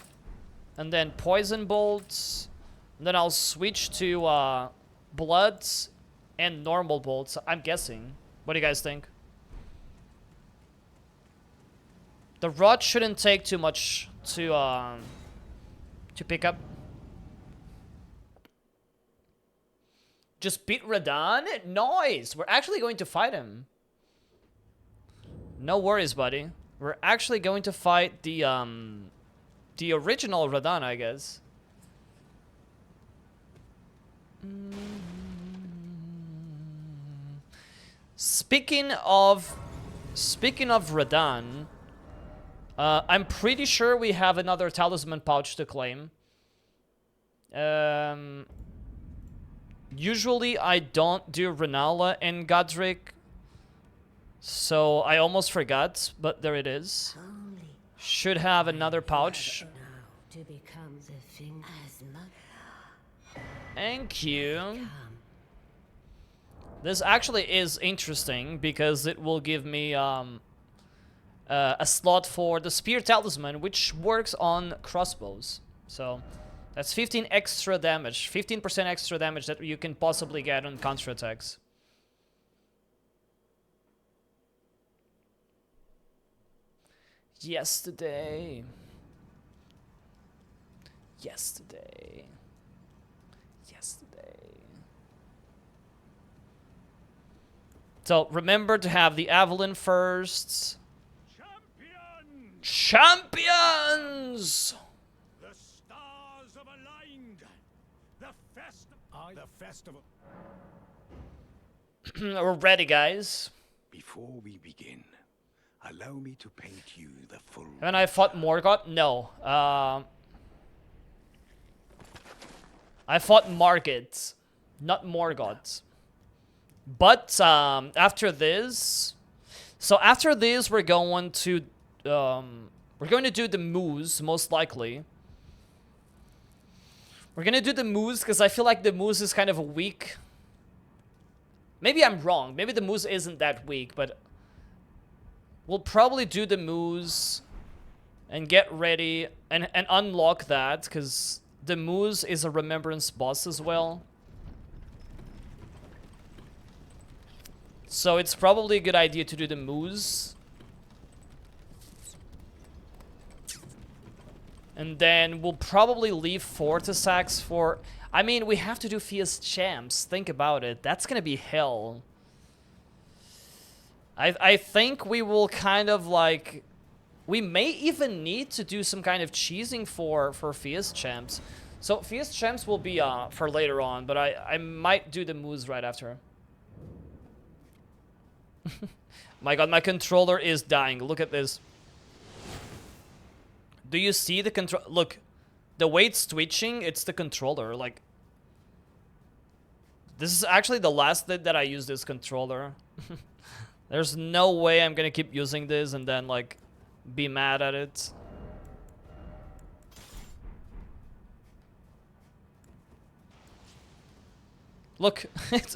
Speaker 1: And then Poison Bolts. And then I'll switch to, Bloods and normal bolts, I'm guessing. What do you guys think? The Rot shouldn't take too much to pick up. Just beat Radahn? Nice! We're actually going to fight him. No worries, buddy. We're actually going to fight the original Radahn, I guess. Speaking of Radahn, I'm pretty sure we have another talisman pouch to claim. Usually I don't do Renala and Godric, so I almost forgot, but there it is. Should have another pouch. Thank you. This actually is interesting because it will give me a slot for the Spear Talisman, which works on crossbows. So that's 15 extra damage, 15% extra damage that you can possibly get on counterattacks. Yesterday. So remember to have the Avalon first. Champions!
Speaker 3: The stars have aligned. The festival.
Speaker 1: We're ready, guys.
Speaker 3: Before we begin, allow me to paint you the full.
Speaker 1: Haven't I fought Morgoth? No. I fought Margit, not Morgoth. But after this, so after this, we're going to do the Moose, most likely. We're gonna do the Moose because I feel like the Moose is kind of weak. Maybe I'm wrong. Maybe the Moose isn't that weak, but we'll probably do the Moose and get ready and unlock that because the Moose is a Remembrance boss as well. So it's probably a good idea to do the Moose. And then we'll probably leave Fortisax for... I mean, we have to do Fierce Champs. Think about it. That's gonna be hell. I think we will kind of like... We may even need to do some kind of cheesing for Fierce Champs. So Fierce Champs will be for later on, but I might do the Moose right after. My god, my controller is dying. Look at this. Do you see the control? Look, the way it's twitching, it's the controller. Like, this is actually the last that I use this controller. There's no way I'm gonna keep using this and then like be mad at it. Look,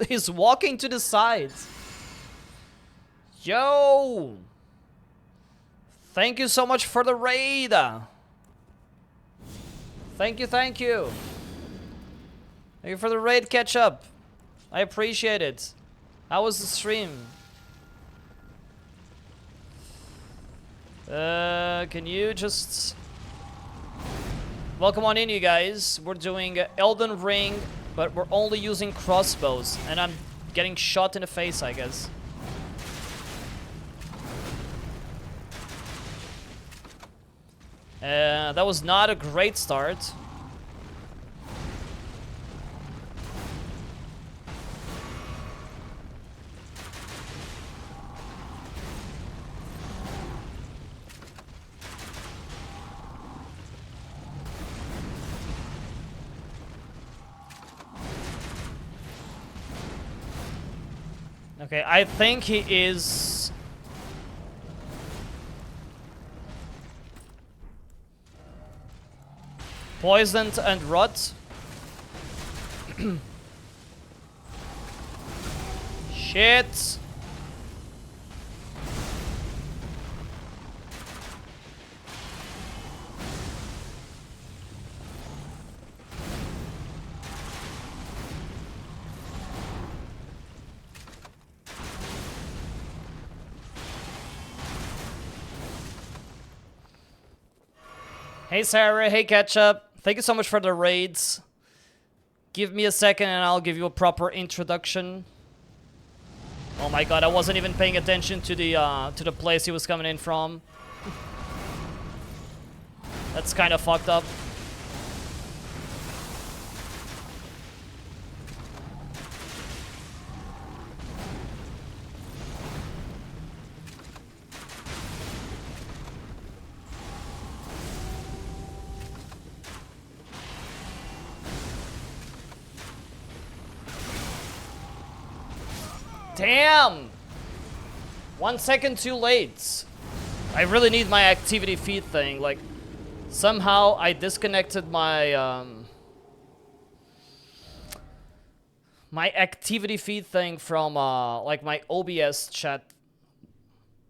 Speaker 1: he's walking to the side. Yo! Thank you so much for the raid. Thank you, thank you. Thank you for the raid catch up. I appreciate it. How was the stream? Can you just... Welcome on in, you guys. We're doing Elden Ring, but we're only using crossbows. And I'm getting shot in the face, I guess. That was not a great start. Okay, I think he is... poisoned and rot. Shit. Hey Sarah, hey Ketchup. Thank you so much for the raids. Give me a second and I'll give you a proper introduction. Oh my god, I wasn't even paying attention to the place he was coming in from. That's kind of fucked up. Damn! 1 second too late. I really need my activity feed thing. Like, somehow I disconnected my my activity feed thing from like my OBS chat,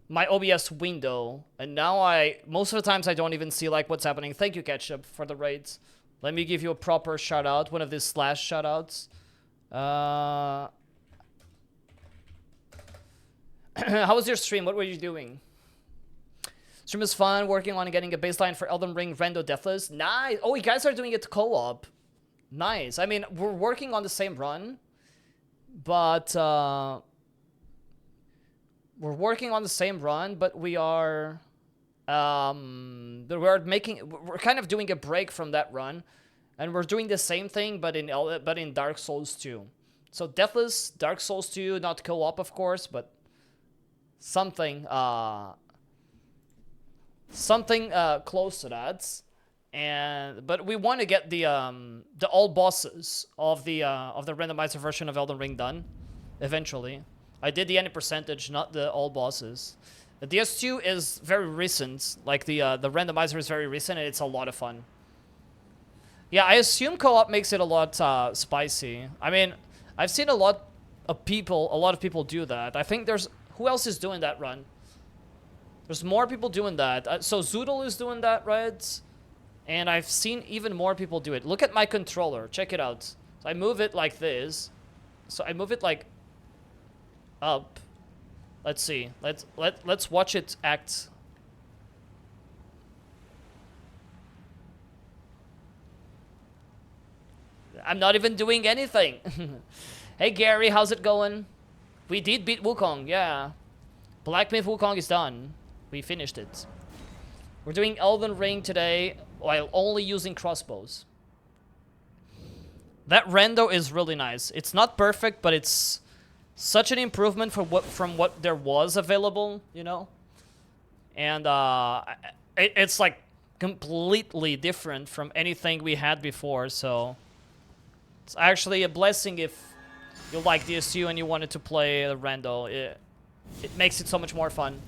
Speaker 1: my OBS window, and now most of the times I don't even see like what's happening. Thank you, Ketchup, for the raids. Let me give you a proper shout out, one of these slash shout outs. How was your stream? What were you doing? Stream was fun, working on getting a baseline for Elden Ring Rando Deathless. Nice! Oh, you guys are doing it co-op. Nice. I mean, we're working on the same run, but we're working on the same run, but we are we're kind of doing a break from that run, and we're doing the same thing, but in Dark Souls 2. So Deathless, Dark Souls 2, not co-op, of course, but something close to that. But we want to get the all bosses of the randomizer version of Elden Ring done eventually. I did the any percentage, not the all bosses. The DS2 is very recent, like the randomizer is very recent, and it's a lot of fun. Yeah, I assume co-op makes it a lot spicy. I mean, I've seen a lot of people do that. I think there's... Who else is doing that run? There's more people doing that. So Zoodle is doing that, right? And I've seen even more people do it. Look at my controller. Check it out. So I move it like this. So I move it like up. Let's see. Let's watch it act. I'm not even doing anything. Hey Gary, how's it going? We did beat Wukong, yeah. Black Myth Wukong is done. We finished it. We're doing Elden Ring today while only using crossbows. That rando is really nice. It's not perfect, but it's such an improvement from what there was available, you know? And it's like completely different from anything we had before, so it's actually a blessing if you like DSU and you wanted to play the rando. It makes it so much more fun.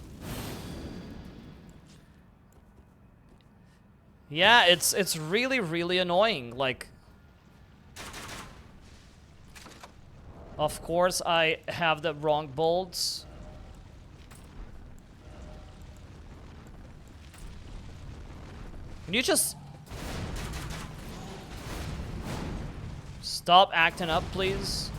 Speaker 1: Yeah, it's really, really annoying. Like, of course I have the wrong bolts. Can you just stop acting up, please?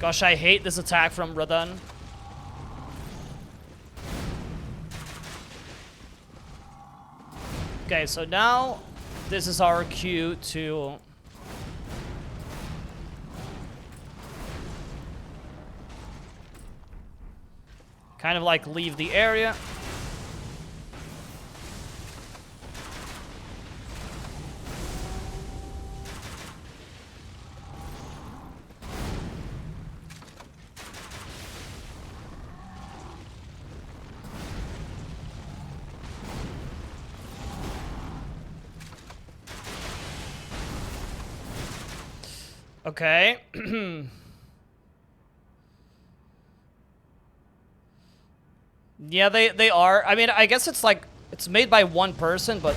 Speaker 1: Gosh, I hate this attack from Radon. Okay, so now this is our cue to kind of like leave the area. Okay. Yeah, they are. I mean, I guess it's like, it's made by one person, but...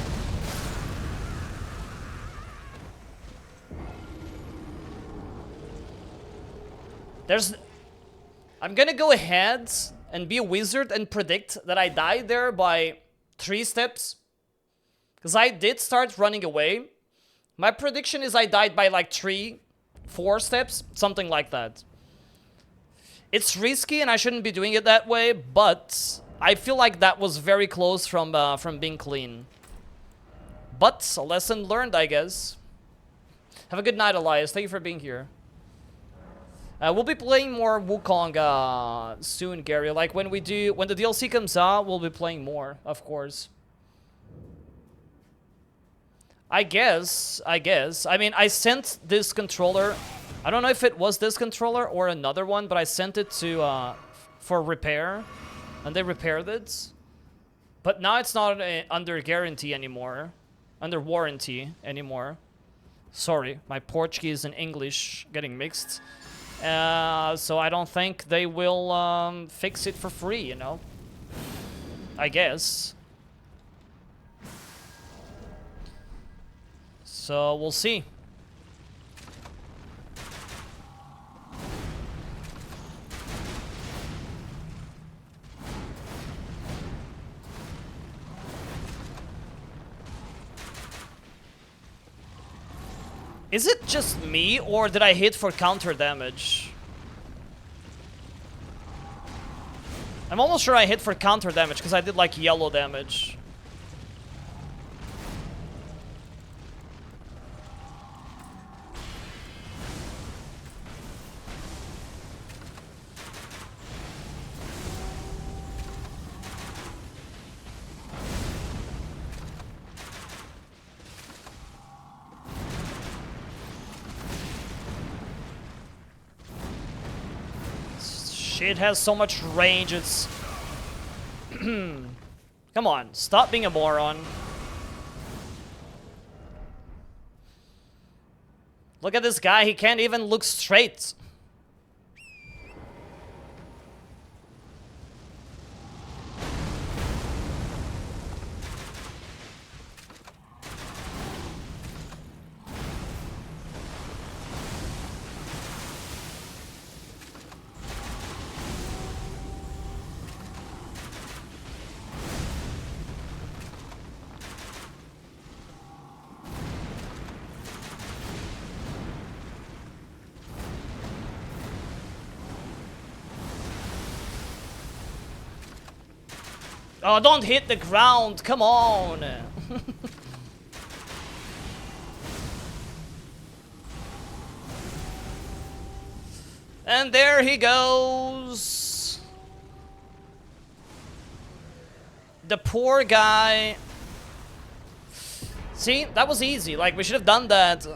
Speaker 1: I'm gonna go ahead and be a wizard and predict that I died there by 3 steps. Because I did start running away. My prediction is I died by like 3-4 steps, something like that. It's risky and I shouldn't be doing it that way, but I feel like that was very close from being clean. But a lesson learned, I guess. Have a good night, Elias. Thank you for being here. We'll be playing more Wukong soon, Gary. Like when the DLC comes out, we'll be playing more, of course. I guess. I mean, I sent this controller. I don't know if it was this controller or another one, but I sent it to for repair, and they repaired it. But now it's not under guarantee anymore, under warranty anymore. Sorry, my Portuguese and English getting mixed. So I don't think they will fix it for free, you know. I guess. So we'll see. Is it just me, or did I hit for counter damage? I'm almost sure I hit for counter damage, because I did like yellow damage. It has so much range, it's... Come on, stop being a moron. Look at this guy, he can't even look straight. Oh, don't hit the ground, come on! And there he goes! The poor guy. See, that was easy. Like, we should have done that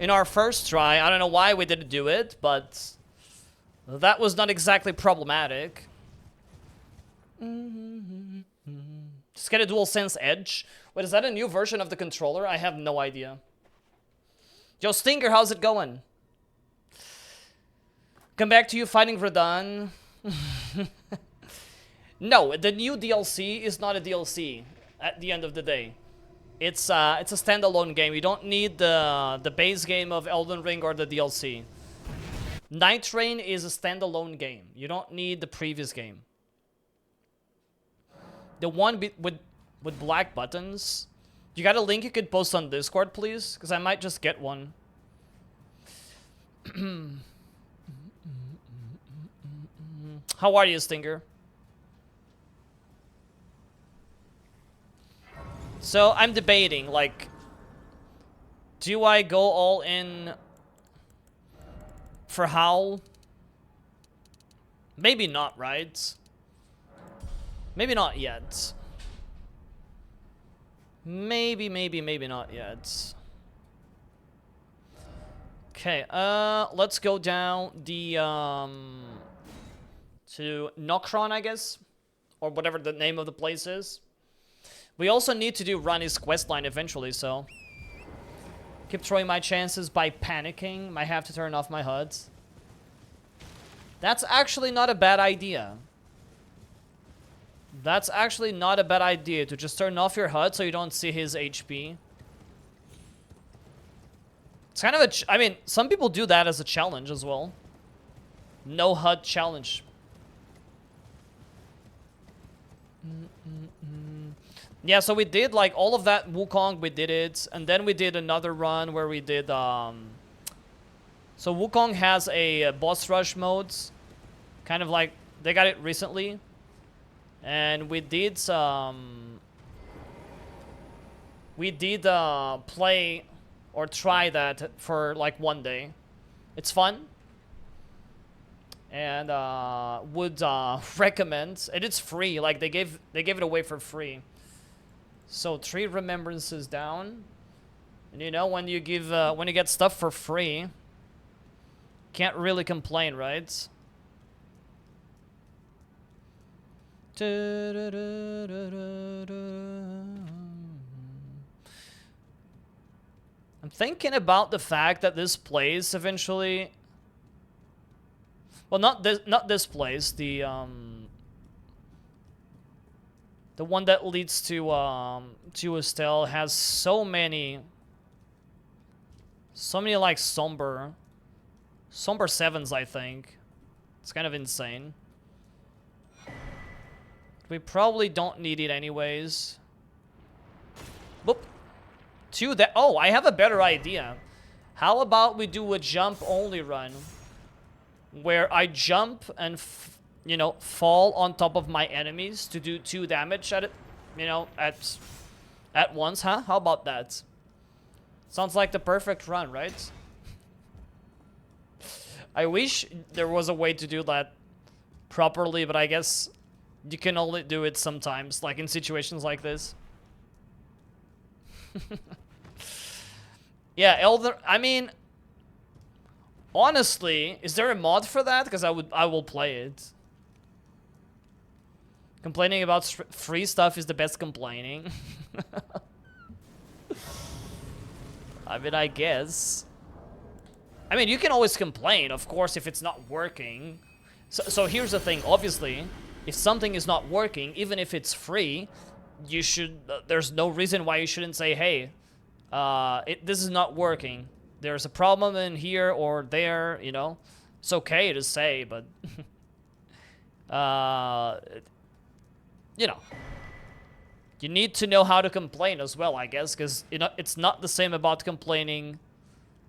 Speaker 1: in our first try. I don't know why we didn't do it, but that was not exactly problematic. Just get a DualSense Edge. Wait, is that a new version of the controller? I have no idea. Yo, Stinker, how's it going? Come back to you fighting Radon. No, the new DLC is not a DLC at the end of the day. It's a standalone game. You don't need the base game of Elden Ring or the DLC. Night Train is a standalone game. You don't need the previous game. The one with black buttons. You got a link you could post on Discord, please? Because I might just get one. How are you, Stinger? So I'm debating, like, do I go all in for Howl? Maybe not, right? Maybe not yet. Maybe not yet. Okay, let's go down the, to Nokron, I guess? Or whatever the name of the place is. We also need to do Ronnie's questline eventually, so... Keep throwing my chances by panicking. Might have to turn off my HUDs. That's actually not a bad idea. That's actually not a bad idea, to just turn off your HUD so you don't see his HP. It's kind of a... I mean, some people do that as a challenge as well. No HUD challenge. Yeah, so we did, like, all of that Wukong, we did it. And then we did another run where we did, So Wukong has a boss rush modes. Kind of like, they got it recently. And we did some... We did, play or try that for, like, one day. It's fun. And, would, recommend. And it's free, like, they gave it away for free. So 3 remembrances down, and you know, when you give when you get stuff for free, can't really complain, right? I'm thinking about the fact that this place eventually, well, not this place, the one that leads to Estelle has so many like somber 7s, I think. It's kind of insane. We probably don't need it anyways. Boop. 2 that... Oh, I have a better idea. How about we do a jump only run? Where I jump and... you know, fall on top of my enemies to do 2 damage at it, you know, at once, huh? How about that? Sounds like the perfect run, right? I wish there was a way to do that properly, but I guess you can only do it sometimes, like in situations like this. Yeah, I mean, honestly, is there a mod for that? Because I will play it. Complaining about free stuff is the best complaining. I mean, I guess. I mean, you can always complain, of course, if it's not working. So here's the thing, obviously, if something is not working, even if it's free, you should, there's no reason why you shouldn't say, hey, this is not working. There's a problem in here or there, you know. It's okay to say, but... you know, you need to know how to complain as well, I guess, because, you know, it's not the same about complaining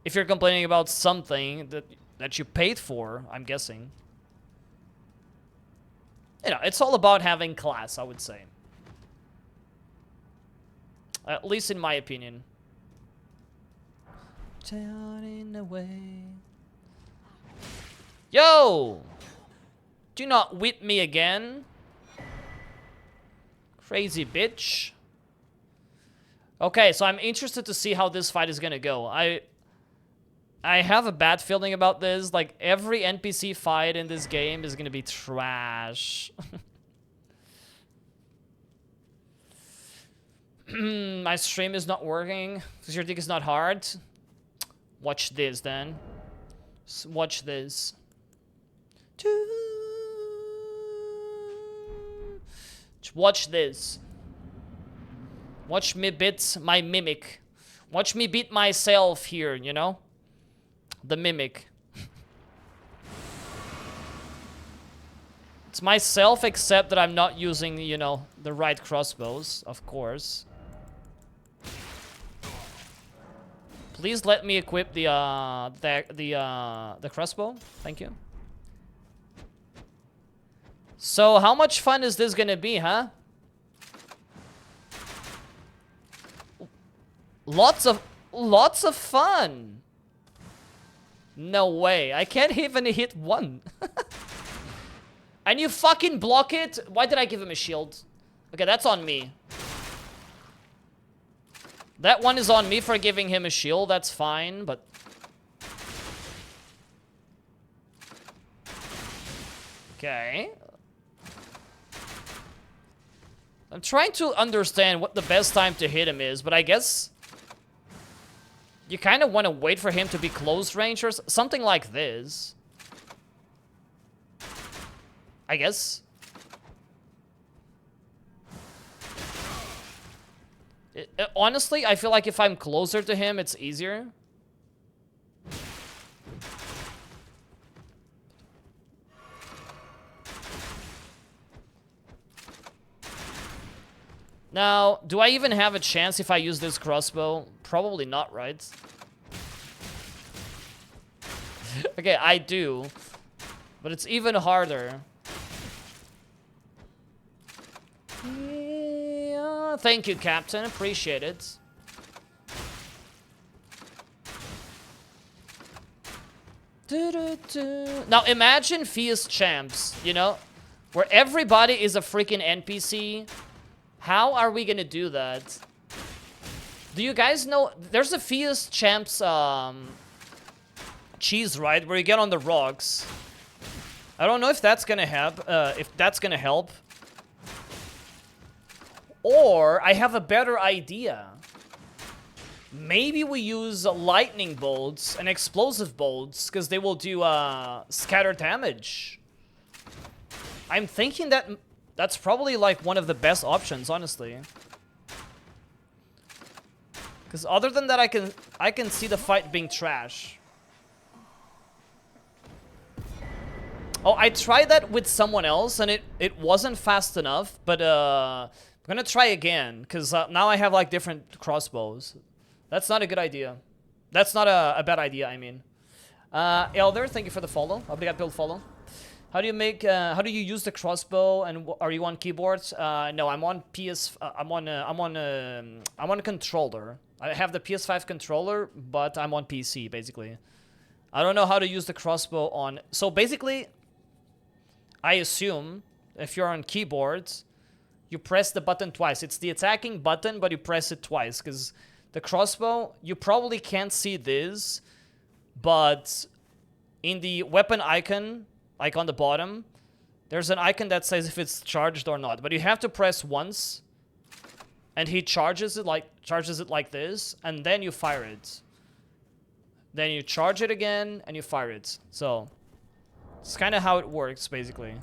Speaker 1: if you're complaining about something that you paid for, I'm guessing. You know, it's all about having class, I would say. At least in my opinion. Yo! Do not whip me again. Crazy bitch. Okay, so I'm interested to see how this fight is gonna go. I have a bad feeling about this. Like, every NPC fight in this game is gonna be trash. My stream is not working because your dick is not hard. Watch this, then. Watch this. Watch this. Watch me beat my mimic. Watch me beat myself here, you know? The mimic. It's myself, except that I'm not using, you know, the right crossbows, of course. Please let me equip the crossbow. Thank you. So, how much fun is this gonna be, huh? Lots of fun. No way. I can't even hit one. And you fucking block it? Why did I give him a shield? Okay, that's on me. That one is on me for giving him a shield. That's fine, but... Okay. I'm trying to understand what the best time to hit him is, but I guess... You kind of want to wait for him to be close range or something like this. I guess. Honestly, I feel like if I'm closer to him, it's easier. Now, do I even have a chance if I use this crossbow? Probably not, right? Okay, I do. But it's even harder. Yeah, thank you, Captain. Appreciate it. Now, imagine Fierce Champs, you know? Where everybody is a freaking NPC. How are we gonna do that? Do you guys know... There's a Fierce Champs cheese, right? Where you get on the rocks. I don't know if that's gonna help. Or I have a better idea. Maybe we use lightning bolts and explosive bolts because they will do scatter damage. I'm thinking that that's probably like one of the best options, honestly. Because other than that, I can see the fight being trash. Oh, I tried that with someone else, and it wasn't fast enough, but I'm gonna try again, because now I have, like, different crossbows. That's not a good idea. That's not a bad idea, I mean. Elder, thank you for the follow. Obrigado pelo follow. How do you use the crossbow, and are you on keyboards? No, I'm on I'm on a controller. I have the PS5 controller, but I'm on PC, basically. I don't know how to use the crossbow on... So, basically... I assume, if you're on keyboards, you press the button twice. It's the attacking button, but you press it twice. Because the crossbow, you probably can't see this, but in the weapon icon, like on the bottom, there's an icon that says if it's charged or not. But you have to press once, and he charges it like this, and then you fire it. Then you charge it again, and you fire it. So... It's kind of how it works, basically.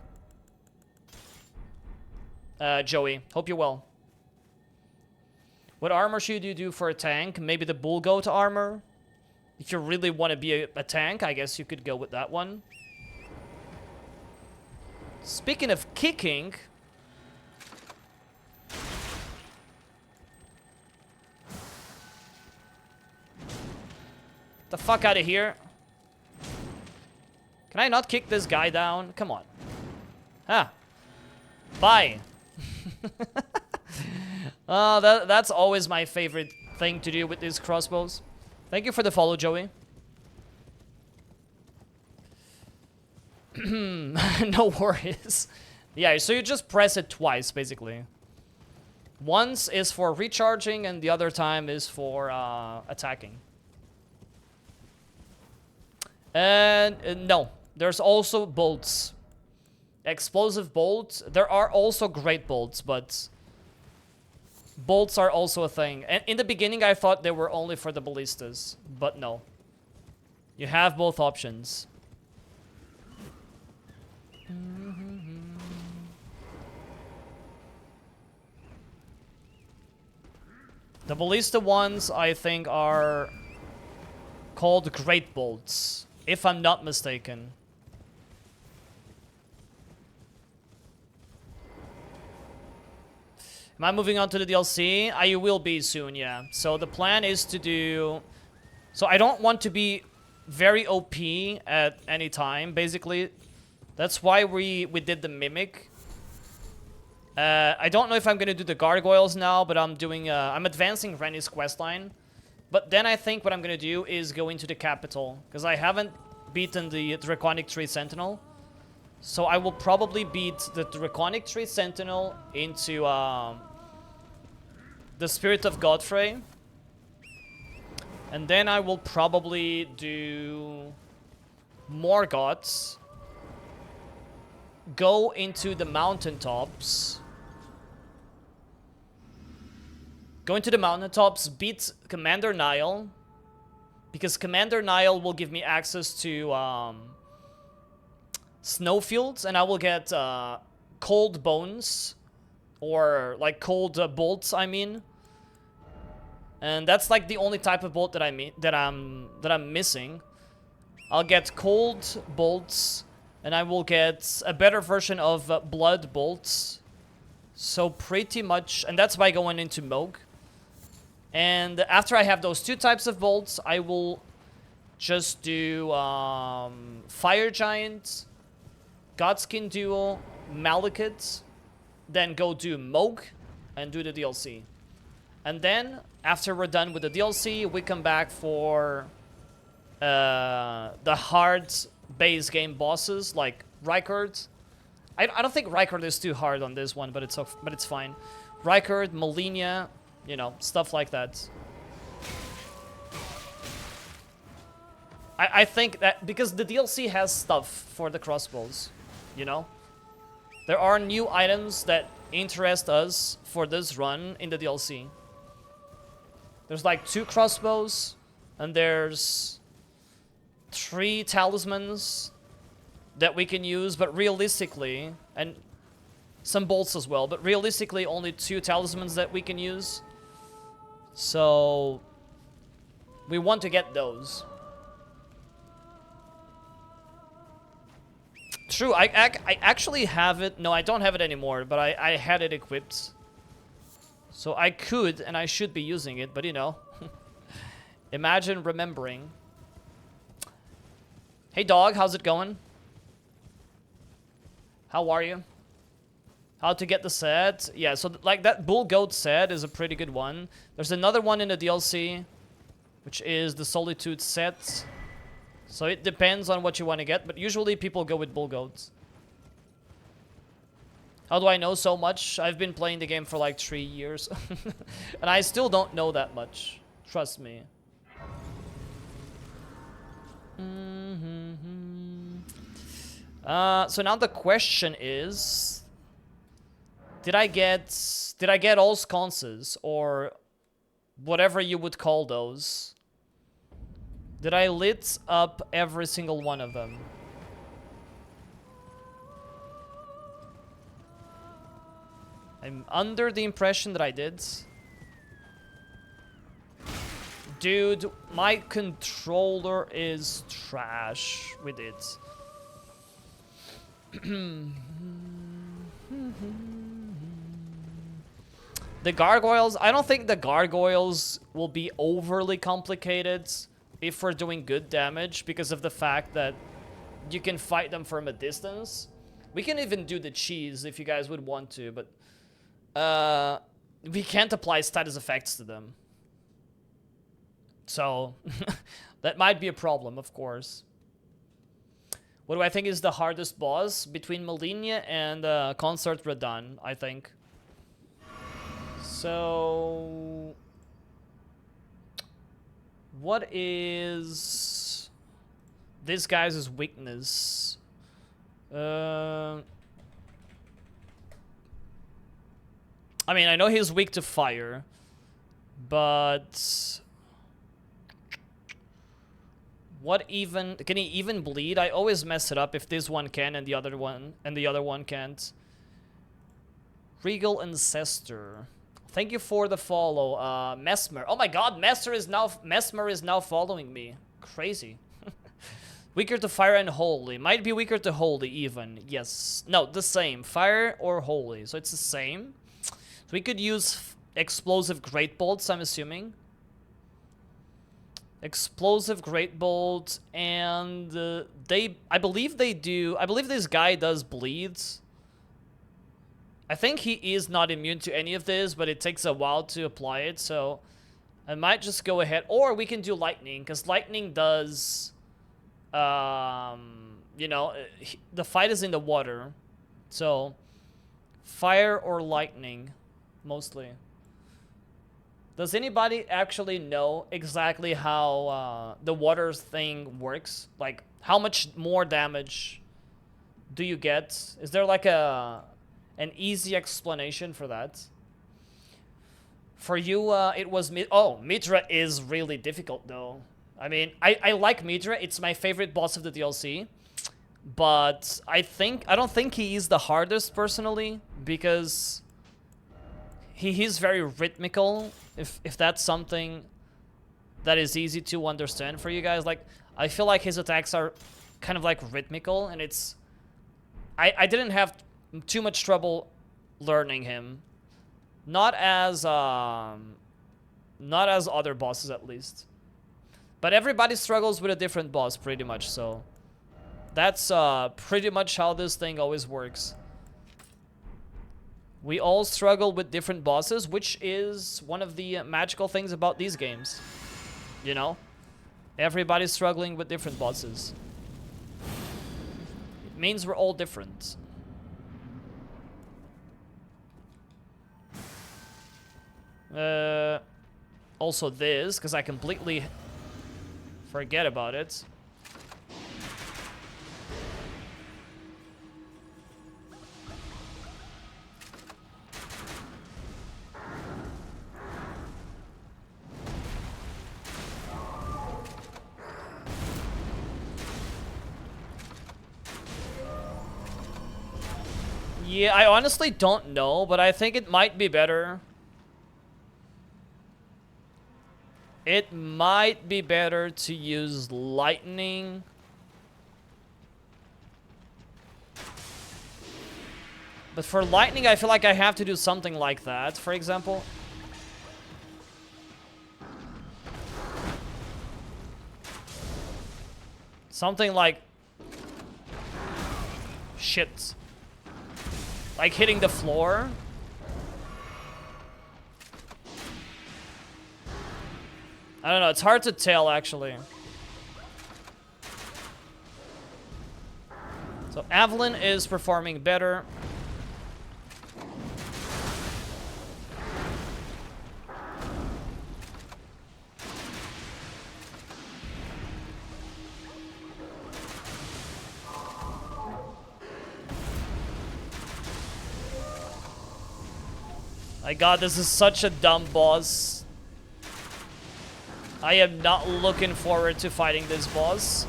Speaker 1: Joey, hope you're well. What armor should you do for a tank? Maybe the bull goat armor? If you really want to be a tank, I guess you could go with that one. Speaking of kicking... Get the fuck out of here. Can I not kick this guy down? Come on. Ah. Bye. That's always my favorite thing to do with these crossbows. Thank you for the follow, Joey. No worries. Yeah, so you just press it twice, basically. Once is for recharging, and the other time is for attacking. And no. There's also bolts. Explosive bolts. There are also great bolts, but... Bolts are also a thing. And in the beginning, I thought they were only for the ballistas. But no. You have both options. The ballista ones, I think, are called Great Bolts, if I'm not mistaken. Am I moving on to the DLC? I will be soon, yeah. So the plan is to do... So I don't want to be very OP at any time, basically. That's why we did the Mimic. I don't know if I'm gonna do the Gargoyles now, but I'm doing... I'm advancing Rennie's questline. But then I think what I'm gonna do is go into the capital, because I haven't beaten the Draconic Tree Sentinel. So I will probably beat the Draconic Tree Sentinel into the Spirit of Godfrey. And then I will probably do more gods. Go into the mountaintops. Go into the mountaintops, beat Commander Nile. Because Commander Nile will give me access to snowfields, and I will get cold bones, or like cold bolts, I mean. And that's like the only type of bolt that I'm missing. I'll get cold bolts, and I will get a better version of blood bolts. So pretty much, and that's by going into Moog. And after I have those two types of bolts, I will just do Fire Giant, Godskin Duel, Malekith, then go do Moog, and do the DLC. And then, after we're done with the DLC, we come back for the hard base game bosses, like Rykard. I don't think Rykard is too hard on this one, but it's fine. Rykard, Malenia, you know, stuff like that. I think that because the DLC has stuff for the crossbows, you know? There are new items that interest us for this run in the DLC. There's like 2 crossbows, and there's 3 talismans that we can use, but realistically, and some bolts as well, but realistically only 2 talismans that we can use. So we want to get those. True, I actually have it. No, I don't have it anymore, but I had it equipped. So I could, and I should be using it, but you know. Imagine remembering. Hey dog, how's it going? How are you? How to get the set? Yeah, so like that Bull Goat set is a pretty good one. There's another one in the DLC, which is the Solitude set. So it depends on what you want to get, but usually people go with Bull Goats. How do I know so much? I've been playing the game for like 3 years. And I still don't know that much. Trust me. So now the question is... Did I get all sconces, or whatever you would call those? Did I lit up every single one of them? I'm under the impression that I did. Dude, my controller is trash with it. The gargoyles, I don't think the gargoyles will be overly complicated if we're doing good damage, because of the fact that you can fight them from a distance. We can even do the cheese if you guys would want to, but we can't apply status effects to them. So that might be a problem, of course. What do I think is the hardest boss? Between Malenia and Consort Radahn, I think. So what is this guy's weakness? I mean, I know he's weak to fire, but what even can he even bleed? I always mess it up if this one can and the other one can't. Regal Ancestor. Thank you for the follow, Mesmer. Oh my god, Mesmer is now following me. Crazy. Weaker to fire and holy. Might be weaker to holy even. Yes. No, the same. Fire or holy. So it's the same. So we could use explosive great bolts, I'm assuming. Explosive great bolt, and I believe this guy does bleeds. I think he is not immune to any of this, but it takes a while to apply it, so I might just go ahead, or we can do lightning, because lightning does, you know, the fight is in the water, so fire or lightning, mostly. Does anybody actually know exactly how the water thing works? Like, how much more damage do you get? Is there like an easy explanation for that? For you, it was Midra is really difficult though. I mean, I like Midra. It's my favorite boss of the DLC. But I don't think he is the hardest personally, because he's very rhythmical. If that's something that is easy to understand for you guys, like, I feel like his attacks are kind of like rhythmical, and it's I didn't have too much trouble learning him, not as other bosses at least, but everybody struggles with a different boss pretty much, so that's pretty much how this thing always works. We all struggle with different bosses, which is one of the magical things about these games. You know? Everybody's struggling with different bosses. It means we're all different. Also this, because I completely forget about it. Yeah, I honestly don't know, but I think it might be better. It might be better to use lightning. But for lightning, I feel like I have to do something like that, for example. Something like... shit. Like hitting the floor. I don't know, it's hard to tell actually. So Evelyn is performing better. My god, this is such a dumb boss. I am not looking forward to fighting this boss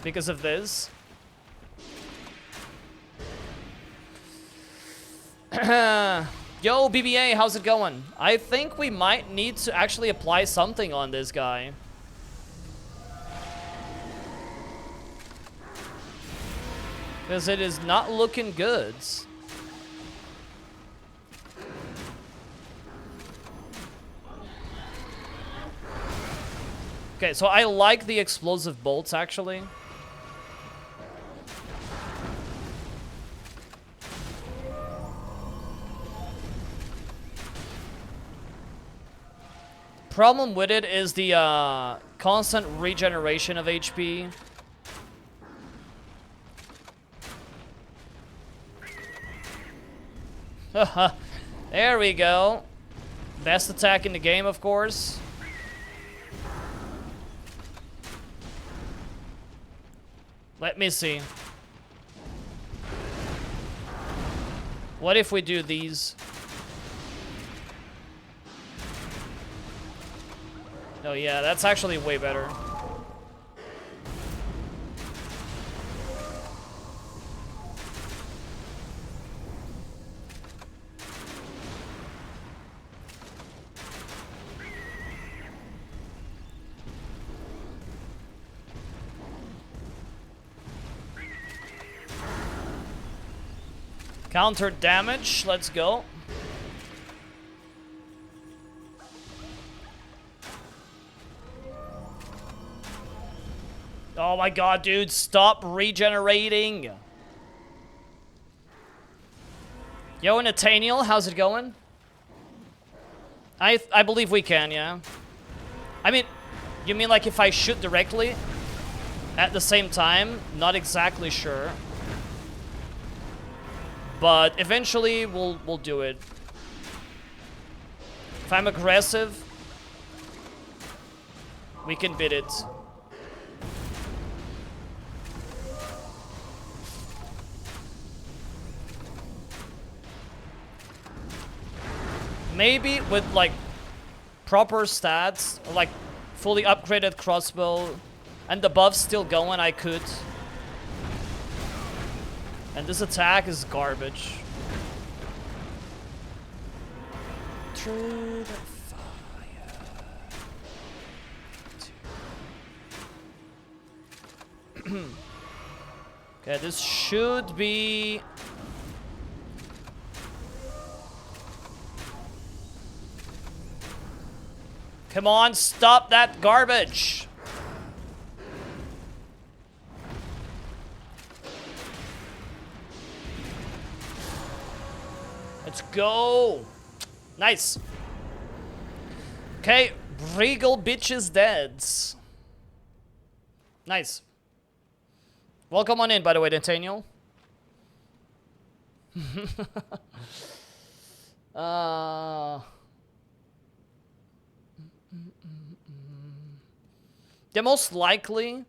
Speaker 1: because of this. Yo, BBA, how's it going? I think we might need to actually apply something on this guy. Because it is not looking good. Okay, so I like the explosive bolts, actually. Problem with it is the constant regeneration of HP. There we go. Best attack in the game, of course. Let me see. What if we do these? Oh yeah, that's actually way better. Counter damage, let's go. Oh my god, dude, stop regenerating. Yo, Nathaniel, how's it going? I believe we can, yeah. I mean, you mean like if I shoot directly at the same time? Not exactly sure. But eventually we'll do it. If I'm aggressive, we can beat it. Maybe with like proper stats, or like fully upgraded crossbow, and the buff's still going, I could. And this attack is garbage. Through the fire. Okay, this should be... Come on, stop that garbage! Let's go! Nice. Okay, Regal bitch is dead. Nice. Welcome on in, by the way, Nathaniel. Yeah, most likely.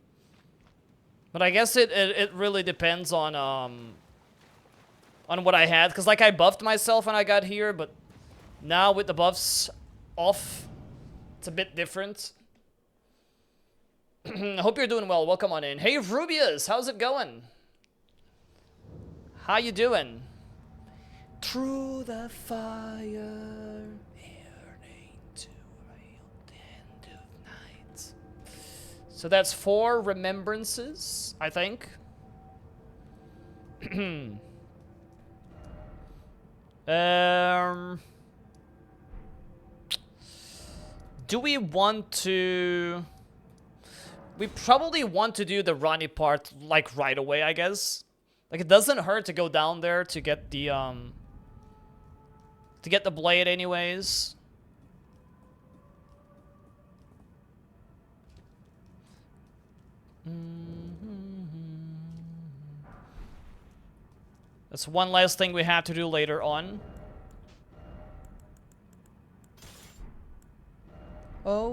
Speaker 1: But I guess it really depends on what I had, because like I buffed myself when I got here, but now with the buffs off, it's a bit different. I hope you're doing well. Welcome on in. Hey Rubius, how's it going? How you doing? Through the fire, yearning to the end of night. So that's 4 remembrances, I think. Do we want to... We probably want to do the Ronnie part, like, right away, I guess. Like, it doesn't hurt to go down there to get the blade anyways. That's one last thing we have to do later on. Oh,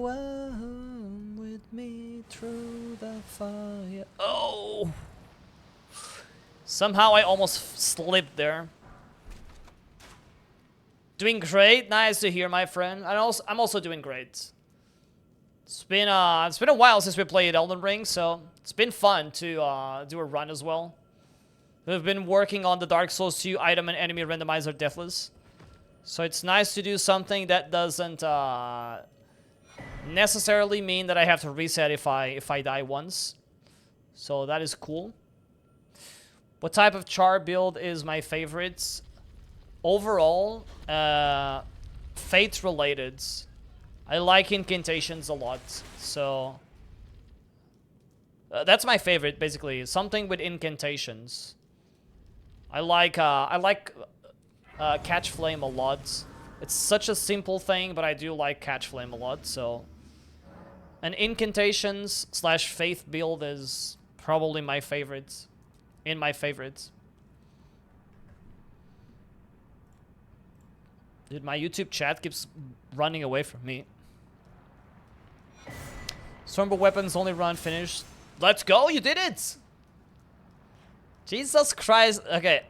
Speaker 1: with me through the fire. Oh! Somehow I almost slipped there. Doing great. Nice to hear, my friend. I'm also doing great. It's been a while since we played Elden Ring, so it's been fun to do a run as well. We've been working on the Dark Souls 2 item and enemy randomizer deathless. So it's nice to do something that doesn't necessarily mean that I have to reset if I die once. So that is cool. What type of char build is my favorite? Overall, fate related. I like incantations a lot, so that's my favorite basically. Something with incantations. I like catch flame a lot. It's such a simple thing, but I do like catch flame a lot. So, an incantations / faith build is probably my favorite. In my favorites. Dude, my YouTube chat keeps running away from me. Stormbow weapons only run finished. Let's go, you did it! Jesus Christ. Okay.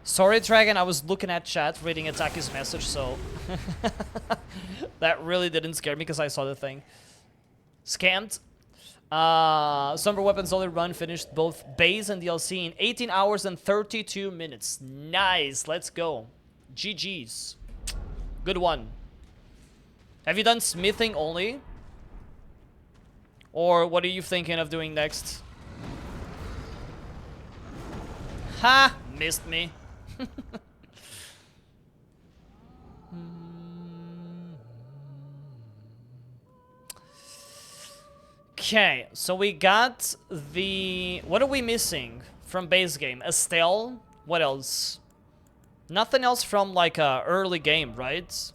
Speaker 1: Sorry, Dragon, I was looking at chat, reading Ataki's message, so... that really didn't scare me because I saw the thing. Scammed. Somber Weapons only run finished both base and DLC in 18 hours and 32 minutes. Nice, let's go. GG's. Good one. Have you done smithing only? Or what are you thinking of doing next? Ha! Missed me. Okay, so we got the... What are we missing from base game? Estelle? What else? Nothing else from, like, early game, right?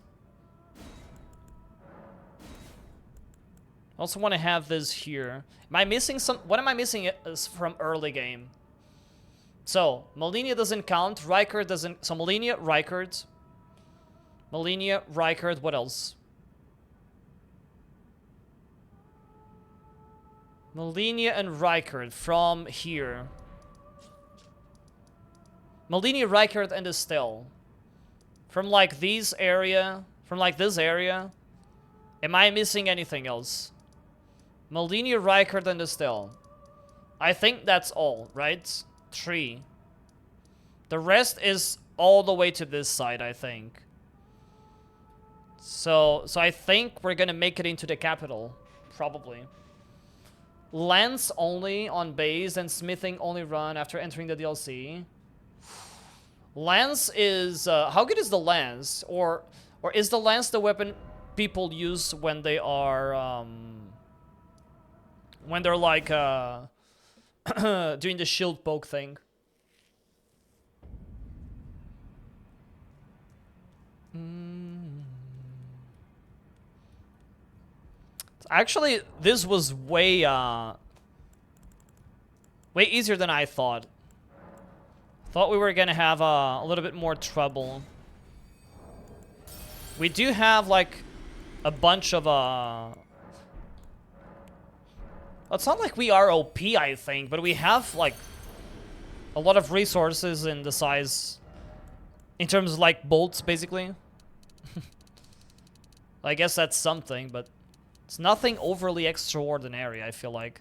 Speaker 1: I also want to have this here. Am I missing some... What am I missing from early game? So, Malenia doesn't count. Rykard doesn't... So, Malenia, Rykard. Malenia, Rykard, what else? Malenia and Rykard from here. Malenia, Rykard, and Estelle. From like these area, from like this area. Am I missing anything else? Malenia, Rykard, and Estelle. I think that's all, right? 3. The rest is all the way to this side, I think. So I think we're gonna make it into the capital, probably. Lance only on base and smithing only run after entering the DLC. Lance is... how good is the lance? Or is the lance the weapon people use when they are... when they're like... doing the shield poke thing? Actually, this was way, way easier than I thought. Thought we were gonna have a little bit more trouble. We do have, like, a bunch of, it's not like we are OP, I think, but we have, like, a lot of resources in the size... In terms of, like, bolts, basically. I guess that's something, but... It's nothing overly extraordinary, I feel like.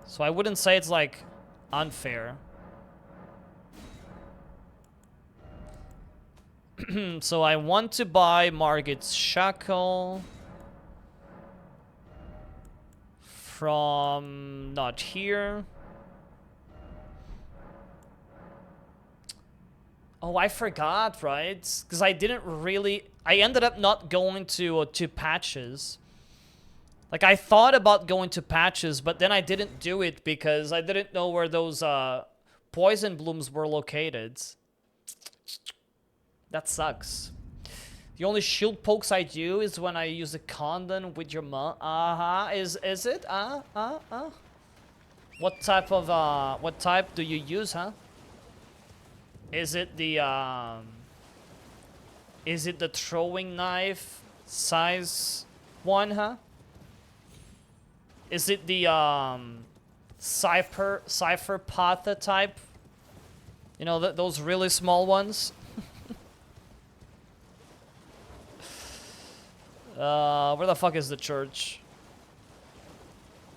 Speaker 1: So I wouldn't say it's, like, unfair. So I want to buy Margit's Shackle. From... not here. Oh, I forgot, right? Because I didn't really... I ended up not going to patches. Like, I thought about going to patches, but then I didn't do it because I didn't know where those poison blooms were located. That sucks. The only shield pokes I do is when I use a condom with your mom. Is it? What type of, what type do you use, huh? Is it the throwing knife size one, huh? Is it the, Cypher Patha type? You know, those really small ones? Where the fuck is the church?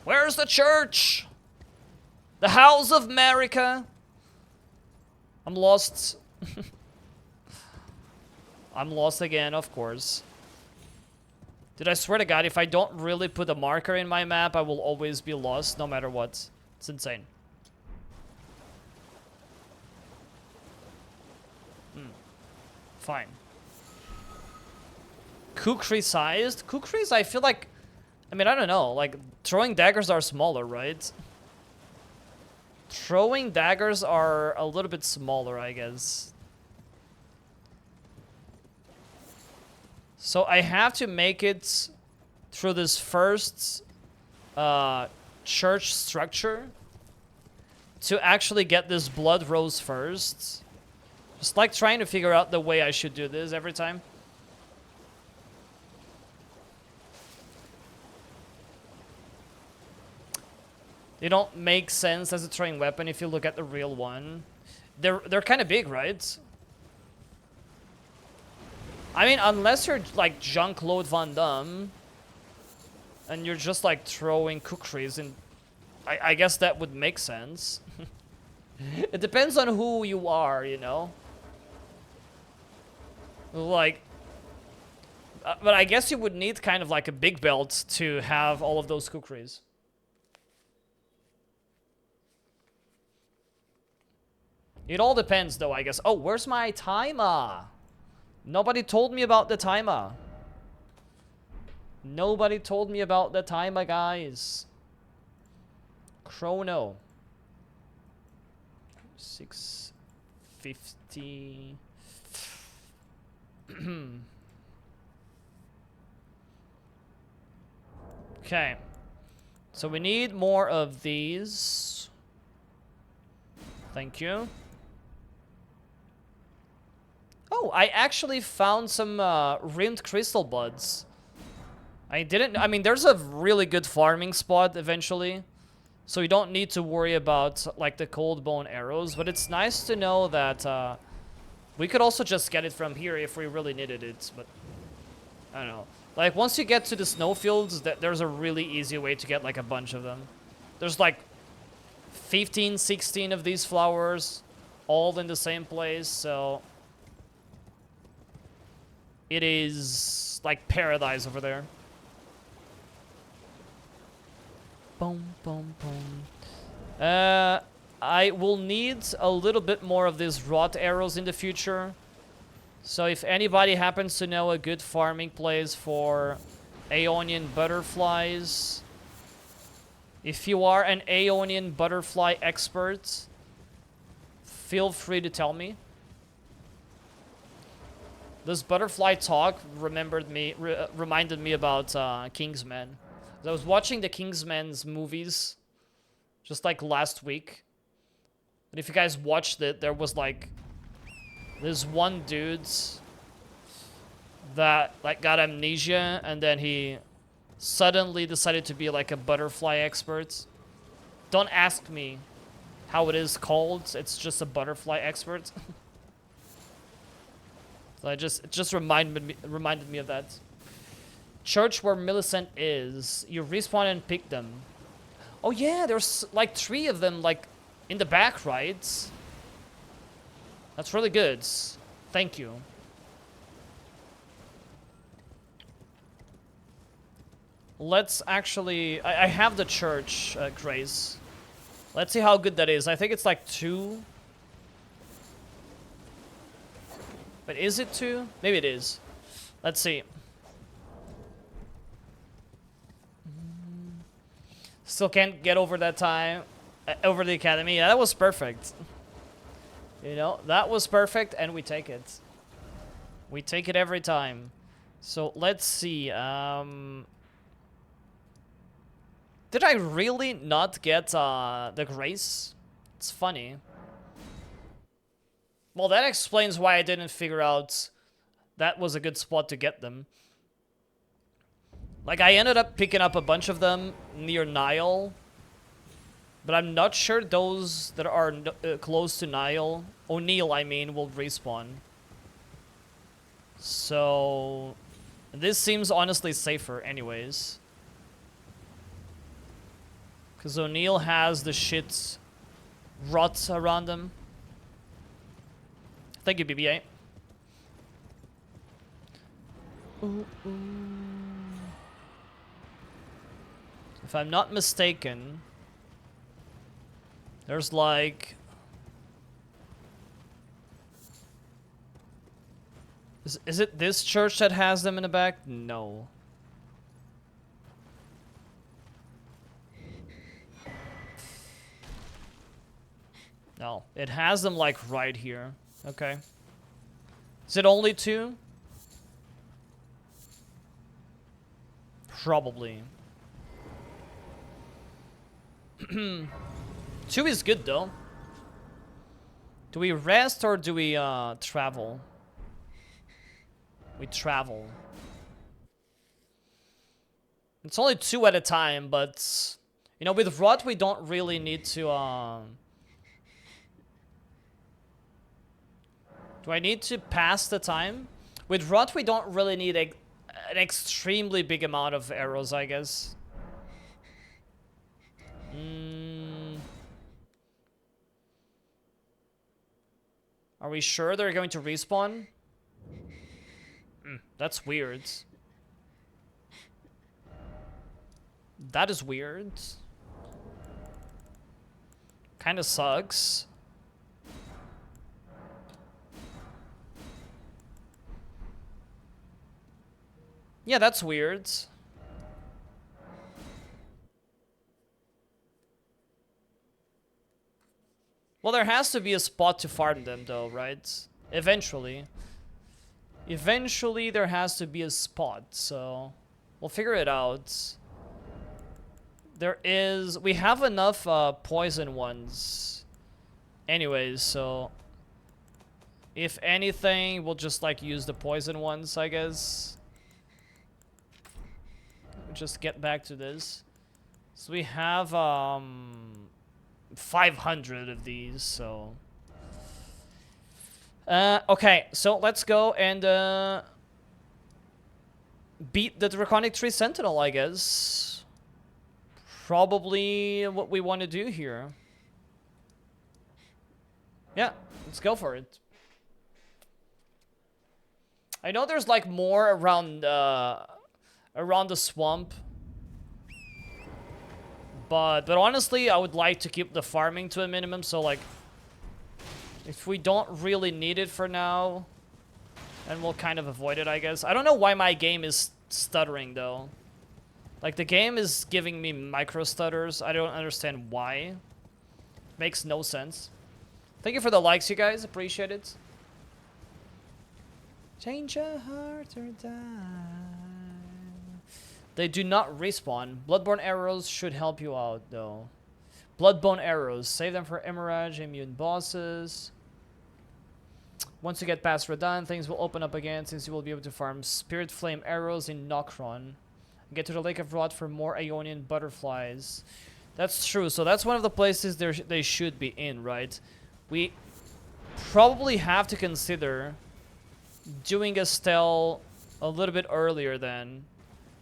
Speaker 1: Where's the church? The House of America? I'm lost. I'm lost again, of course. Dude, I swear to God, if I don't really put a marker in my map, I will always be lost, no matter what. It's insane. Fine. Kukri-sized? Kukris, I feel like... I mean, I don't know. Like, throwing daggers are smaller, right? Throwing daggers are a little bit smaller, I guess. So I have to make it through this first church structure to actually get this blood rose first. Just like trying to figure out the way I should do this every time. They don't make sense as a throwing weapon if you look at the real one. They're kind of big, right? I mean, unless you're like Jean-Claude Van Damme and you're just like throwing kukris, and I guess that would make sense. It depends on who you are, you know? Like, but I guess you would need kind of like a big belt to have all of those kukris. It all depends, though, I guess. Oh, where's my timer? Nobody told me about the timer. Nobody told me about the timer, guys. Chrono. 6:50. Okay. So we need more of these. Thank you. Oh, I actually found some rimmed crystal buds. I mean, there's a really good farming spot eventually. So you don't need to worry about, like, the cold bone arrows. But it's nice to know that we could also just get it from here if we really needed it. But, I don't know. Like, once you get to the snowfields, there's a really easy way to get, like, a bunch of them. There's, like, 15, 16 of these flowers, all in the same place, so... It is, like, paradise over there. Boom, boom, boom. I will need a little bit more of these rot arrows in the future. So if anybody happens to know a good farming place for Aeonian butterflies, if you are an Aeonian butterfly expert, feel free to tell me. This butterfly talk reminded me about Kingsman. I was watching the Kingsman's movies just like last week. And if you guys watched it, there was like this one dude that like got amnesia and then he suddenly decided to be like a butterfly expert. Don't ask me how it is called. It's just a butterfly expert. So it just reminded me of that. Church where Millicent is. You respawn and pick them. Oh yeah, there's like 3 of them like in the back, right? That's really good. Thank you. Let's actually... I have the church, Grace. Let's see how good that is. I think it's like 2. But is it 2? Maybe it is. Let's see. Still can't get over that time. Over the academy. Yeah, that was perfect. You know, that was perfect and we take it. We take it every time. So, let's see. Did I really not get the grace? It's funny. Well, that explains why I didn't figure out that was a good spot to get them. Like, I ended up picking up a bunch of them near Nile. But I'm not sure those that are close to Nile, O'Neill I mean, will respawn. So, this seems honestly safer anyways. Because O'Neill has the shit rot around them. Thank you, BB-8. Ooh, ooh. If I'm not mistaken, there's like... Is it this church that has them in the back? No. No, it has them like right here. Okay. Is it only 2? Probably. 2 is good though. Do we rest or do we travel? We travel. It's only 2 at a time, but you know, with rot we don't really need to do I need to pass the time? With rot we don't really need an extremely big amount of arrows, I guess. Are we sure they're going to respawn? That's weird. That is weird. Kinda sucks. Yeah, that's weird. Well, there has to be a spot to farm them, though, right? Eventually. Eventually, there has to be a spot, so we'll figure it out. There is... We have enough poison ones. Anyways, so... If anything, we'll just, like, use the poison ones, I guess. Just get back to this. So we have, 500 of these, so... okay, so let's go and, beat the Draconic Tree Sentinel, I guess. Probably what we want to do here. Yeah, let's go for it. I know there's, like, more around, around the swamp. But honestly, I would like to keep the farming to a minimum, so, like... If we don't really need it for now, then we'll kind of avoid it, I guess. I don't know why my game is stuttering, though. Like, the game is giving me micro stutters. I don't understand why. Makes no sense. Thank you for the likes, you guys. Appreciate it. Change your heart or die. They do not respawn. Bloodborne arrows should help you out, though. Bloodbone arrows. Save them for Emerald immune bosses. Once you get past Radahn, things will open up again since you will be able to farm Spirit Flame arrows in Nokron. Get to the Lake of Rot for more Ionian butterflies. That's true. So that's one of the places they should be in, right? We probably have to consider doing a stealth a little bit earlier then,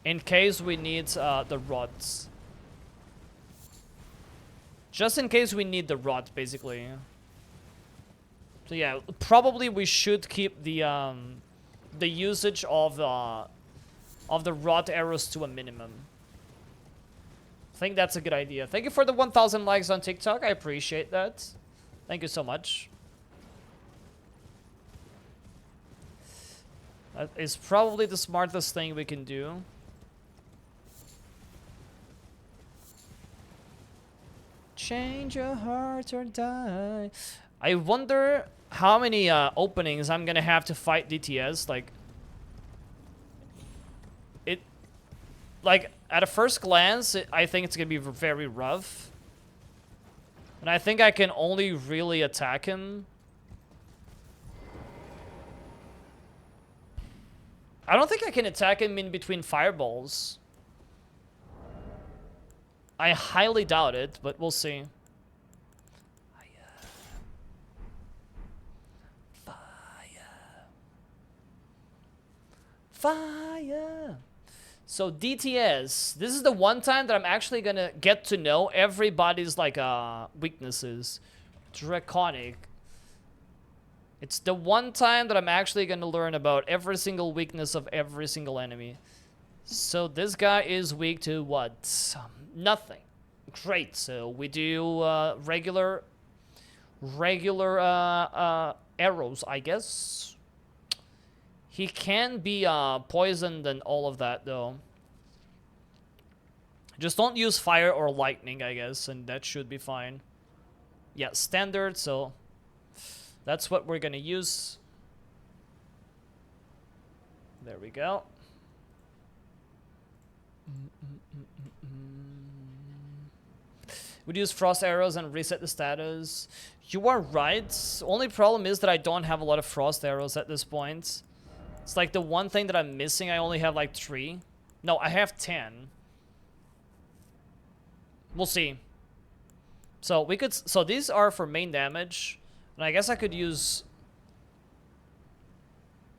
Speaker 1: in case we need the rods. Just in case we need the rod, basically. So yeah, probably we should keep the usage of the rod arrows to a minimum. I think that's a good idea. Thank you for the 1,000 likes on TikTok. I appreciate that. Thank you so much. That is probably the smartest thing we can do. Change your heart or die. I wonder how many openings I'm gonna have to fight DTS. Like at a first glance, I think it's gonna be very rough. And I think I can only really attack him. I don't think I can attack him in between fireballs. I highly doubt it, but we'll see. Fire. So DTS, this is the one time that I'm actually gonna get to know everybody's like weaknesses. Draconic. It's the one time that I'm actually gonna learn about every single weakness of every single enemy. So this guy is weak to what? Nothing. Great. So we do regular arrows, I guess. He can be poisoned and all of that, though. Just don't use fire or lightning, I guess, and that should be fine. Yeah, standard, so that's what we're gonna use. There we go. We'd use frost arrows and reset the status. You are right. Only problem is that I don't have a lot of frost arrows at this point. It's like the one thing that I'm missing. I only have like 3. No, I have 10. We'll see. So we could. So these are for main damage, and I guess I could use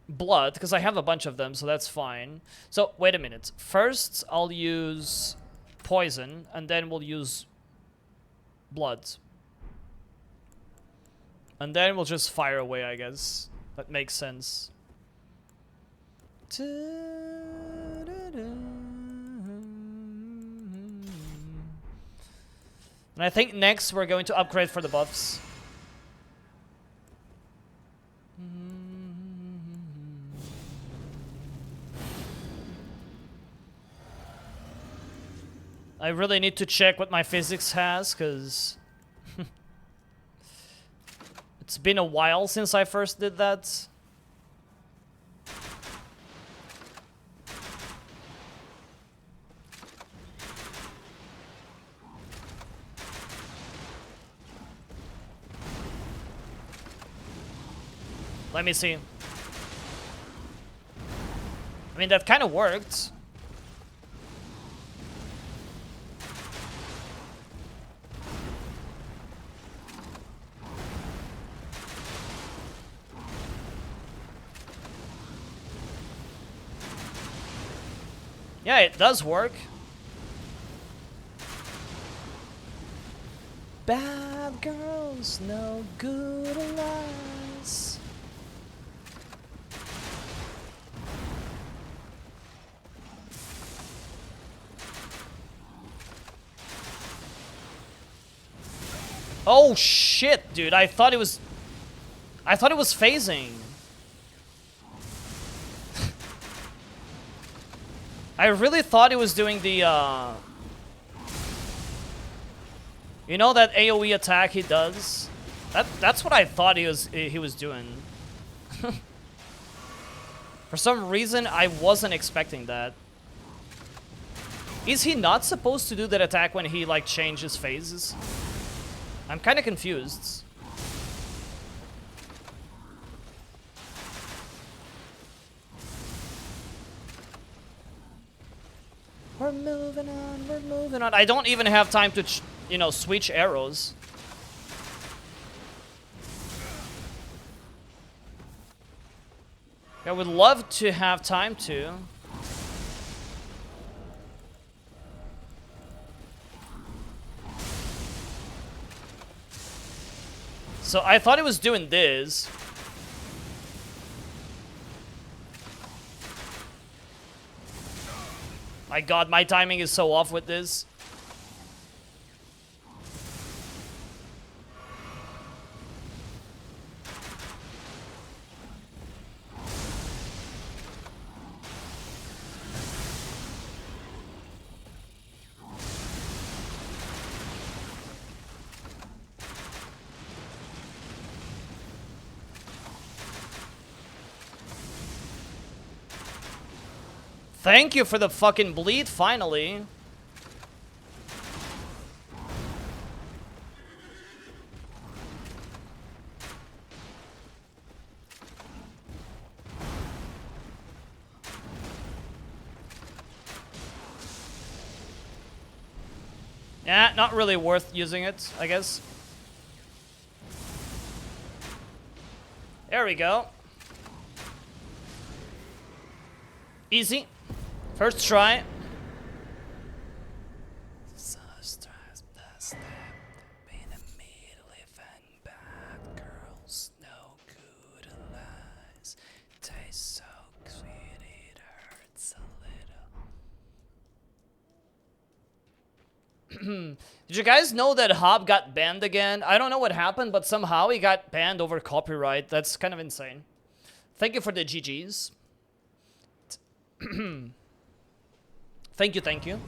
Speaker 1: blood because I have a bunch of them, so that's fine. So wait a minute. First, I'll use poison, and then we'll use blood, and then we'll just fire away. I guess that makes sense. And I think next we're going to upgrade for the buffs. I really need to check what my physics has, because it's been a while since I first did that. Let me see. I mean, that kind of worked. Yeah, it does work. Bad girls, no good allies. Oh shit, dude! I thought it was phasing. I really thought it was doing the, you know that AoE attack he does? That's what I thought he was doing. For some reason, I wasn't expecting that. Is he not supposed to do that attack when he, like, changes phases? I'm kind of confused. We're moving on, we're moving on. I don't even have time to, you know, switch arrows. I would love to have time to. So I thought it was doing this. My god, my timing is so off with this. Thank you for the fucking bleed, finally. Yeah, not really worth using it, I guess. There we go. Easy. First try. Did you guys know that Hob got banned again? I don't know what happened, but somehow he got banned over copyright. That's kind of insane. Thank you for the GGs. Thank you, thank you.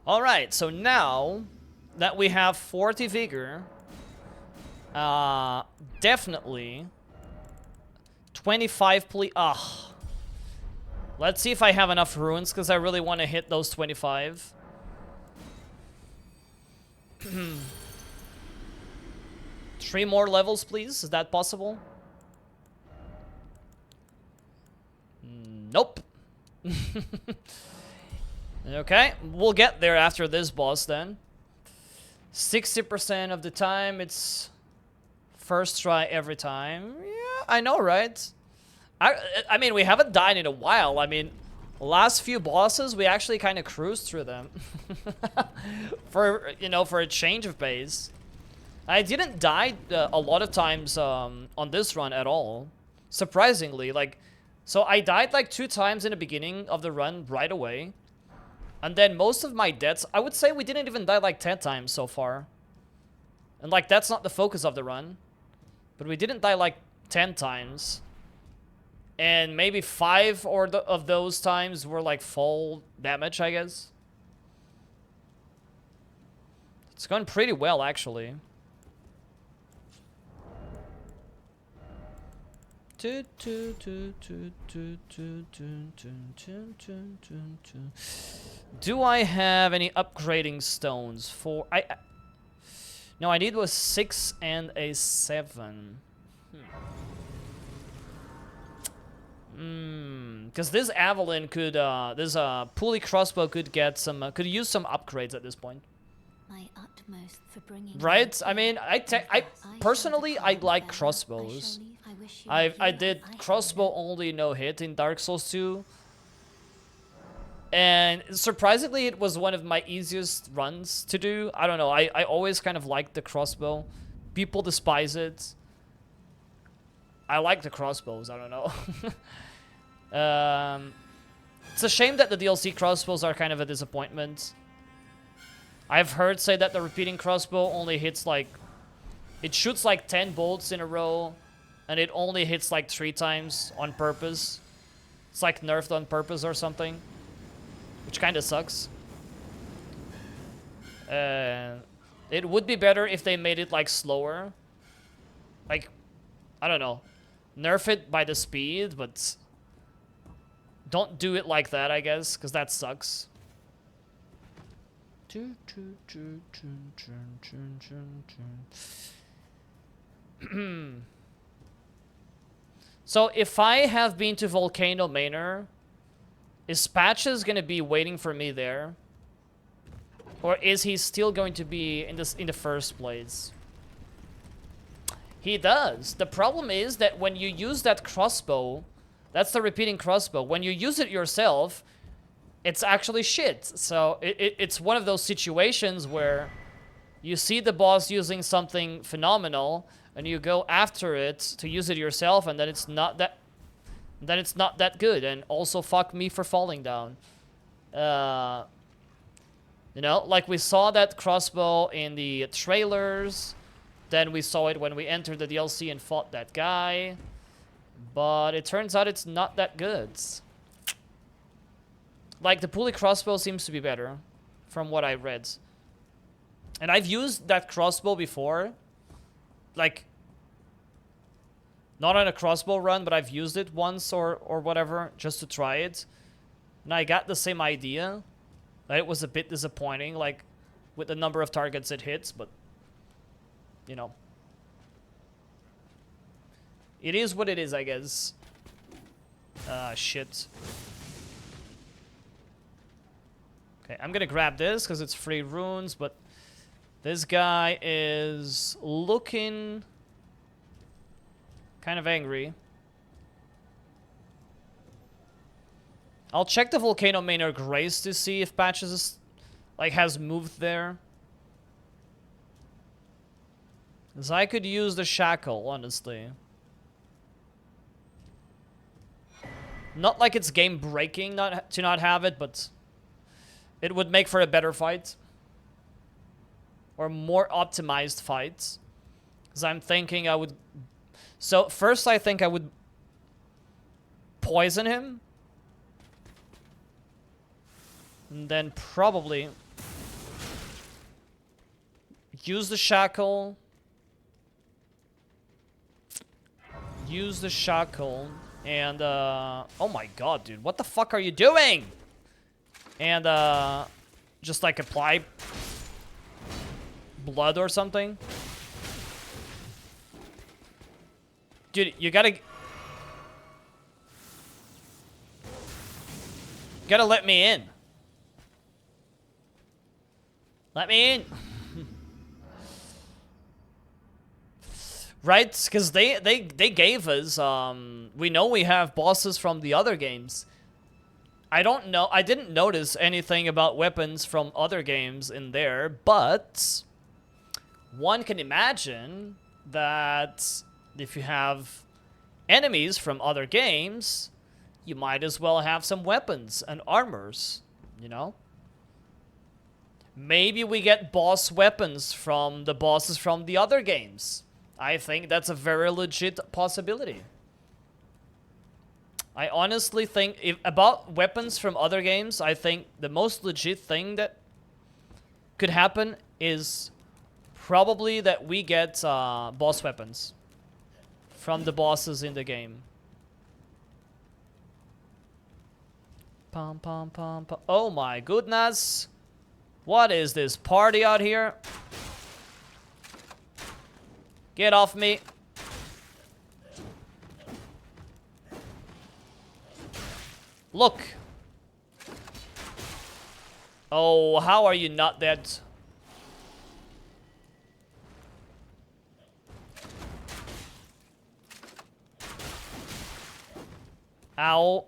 Speaker 1: Alright, so now that we have 40 vigor, definitely 25 please. Let's see if I have enough runes, because I really want to hit those 25. 3 more levels, please. Is that possible? Nope. Okay, we'll get there after this boss then. 60% of the time, it's first try every time. Yeah, I know, right? I mean, we haven't died in a while. I mean, last few bosses, we actually kind of cruised through them. For, you know, for a change of pace. I didn't die a lot of times on this run at all. Surprisingly, like, so I died like 2 times in the beginning of the run right away. And then most of my deaths, I would say we didn't even die like 10 times so far. And like, that's not the focus of the run. But we didn't die like 10 times. And maybe 5 of those times were like full damage, I guess. It's gone pretty well, actually. Do I have any upgrading stones for... No, I need was 6 and a 7. Because this Avalon could, this pulley crossbow could get some, could use some upgrades at this point.
Speaker 2: My utmost for bringing
Speaker 1: Right? I mean, I personally, I like crossbows. I did crossbow only no hit in Dark Souls 2. And surprisingly, it was one of my easiest runs to do. I don't know, I always kind of liked the crossbow. People despise it. I like the crossbows, I don't know. It's a shame that the DLC crossbows are kind of a disappointment. I've heard say that the repeating crossbow only hits like... It shoots like 10 bolts in a row, and it only hits like 3 times on purpose. It's like nerfed on purpose or something. Which kind of sucks. It would be better if they made it like slower. Like, I don't know. Nerf it by the speed, but... Don't do it like that, I guess, because that sucks. So if I have been to Volcano Manor, is Patches gonna be waiting for me there? Or is he still going to be in the first place? He does. The problem is that when you use that crossbow, that's the repeating crossbow, when you use it yourself, it's actually shit. So it's one of those situations where you see the boss using something phenomenal and you go after it to use it yourself, and then it's not that good. And also fuck me for falling down. You know, like we saw that crossbow in the trailers, then we saw it when we entered the DLC and fought that guy, but it turns out it's not that good. Like, the pulley crossbow seems to be better, from what I read. And I've used that crossbow before. Like, not on a crossbow run, but I've used it once or whatever, just to try it. And I got the same idea. It was a bit disappointing, like, with the number of targets it hits, but, you know. It is what it is, I guess. Shit. Okay, I'm gonna grab this because it's free runes, but this guy is looking kind of angry. I'll check the Volcano Manor Grace to see if Patches is, like, has moved there. Because I could use the shackle, honestly. Not like it's game breaking to not have it, but it would make for a better fight. Or more optimized fight. Because I'm thinking I would... So, first I think I would poison him. And then probably use the shackle. Use the shackle. And, oh my god, dude. What the fuck are you doing? And, just, like, apply blood or something. Dude, you gotta let me in. Let me in. Right? Because they gave us, we know we have bosses from the other games. I don't know, I didn't notice anything about weapons from other games in there, but one can imagine that if you have enemies from other games, you might as well have some weapons and armors, you know? Maybe we get boss weapons from the bosses from the other games. I think that's a very legit possibility. I honestly think, about weapons from other games, I think the most legit thing that could happen is probably that we get boss weapons from the bosses in the game. Pom pom pom pom. Oh my goodness. What is this party out here? Get off me. Look. Oh, how are you not dead? Ow.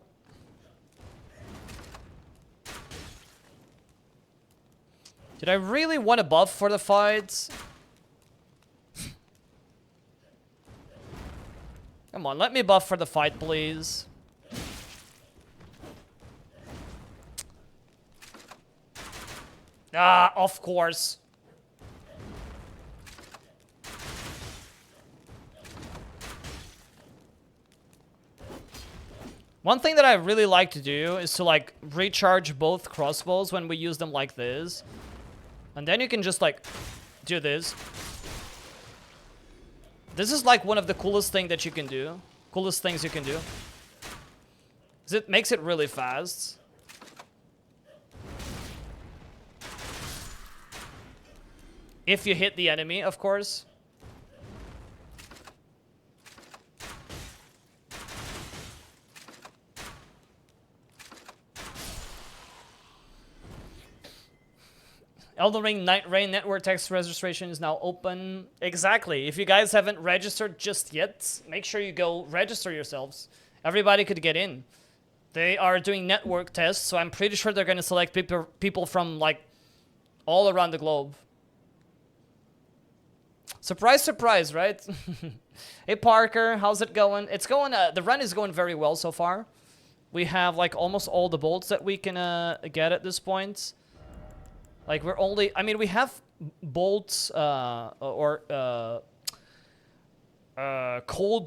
Speaker 1: Did I really want a buff for the fights? Come on, let me buff for the fight, please. Ah, of course. One thing that I really like to do is to like recharge both crossbows when we use them like this. And then you can just like do this. This is like one of the coolest things that you can do. Coolest things you can do. 'Cause it makes it really fast. If you hit the enemy, of course. Elden Ring Night Rain network text registration is now open. Exactly. If you guys haven't registered just yet, make sure you go register yourselves. Everybody could get in. They are doing network tests, so I'm pretty sure they're going to select people from like all around the globe. Surprise, surprise, right? Hey Parker, how's it going? It's going, the run is going very well so far. We have like almost all the bolts that we can get at this point. Like we're only, I mean, we have bolts cold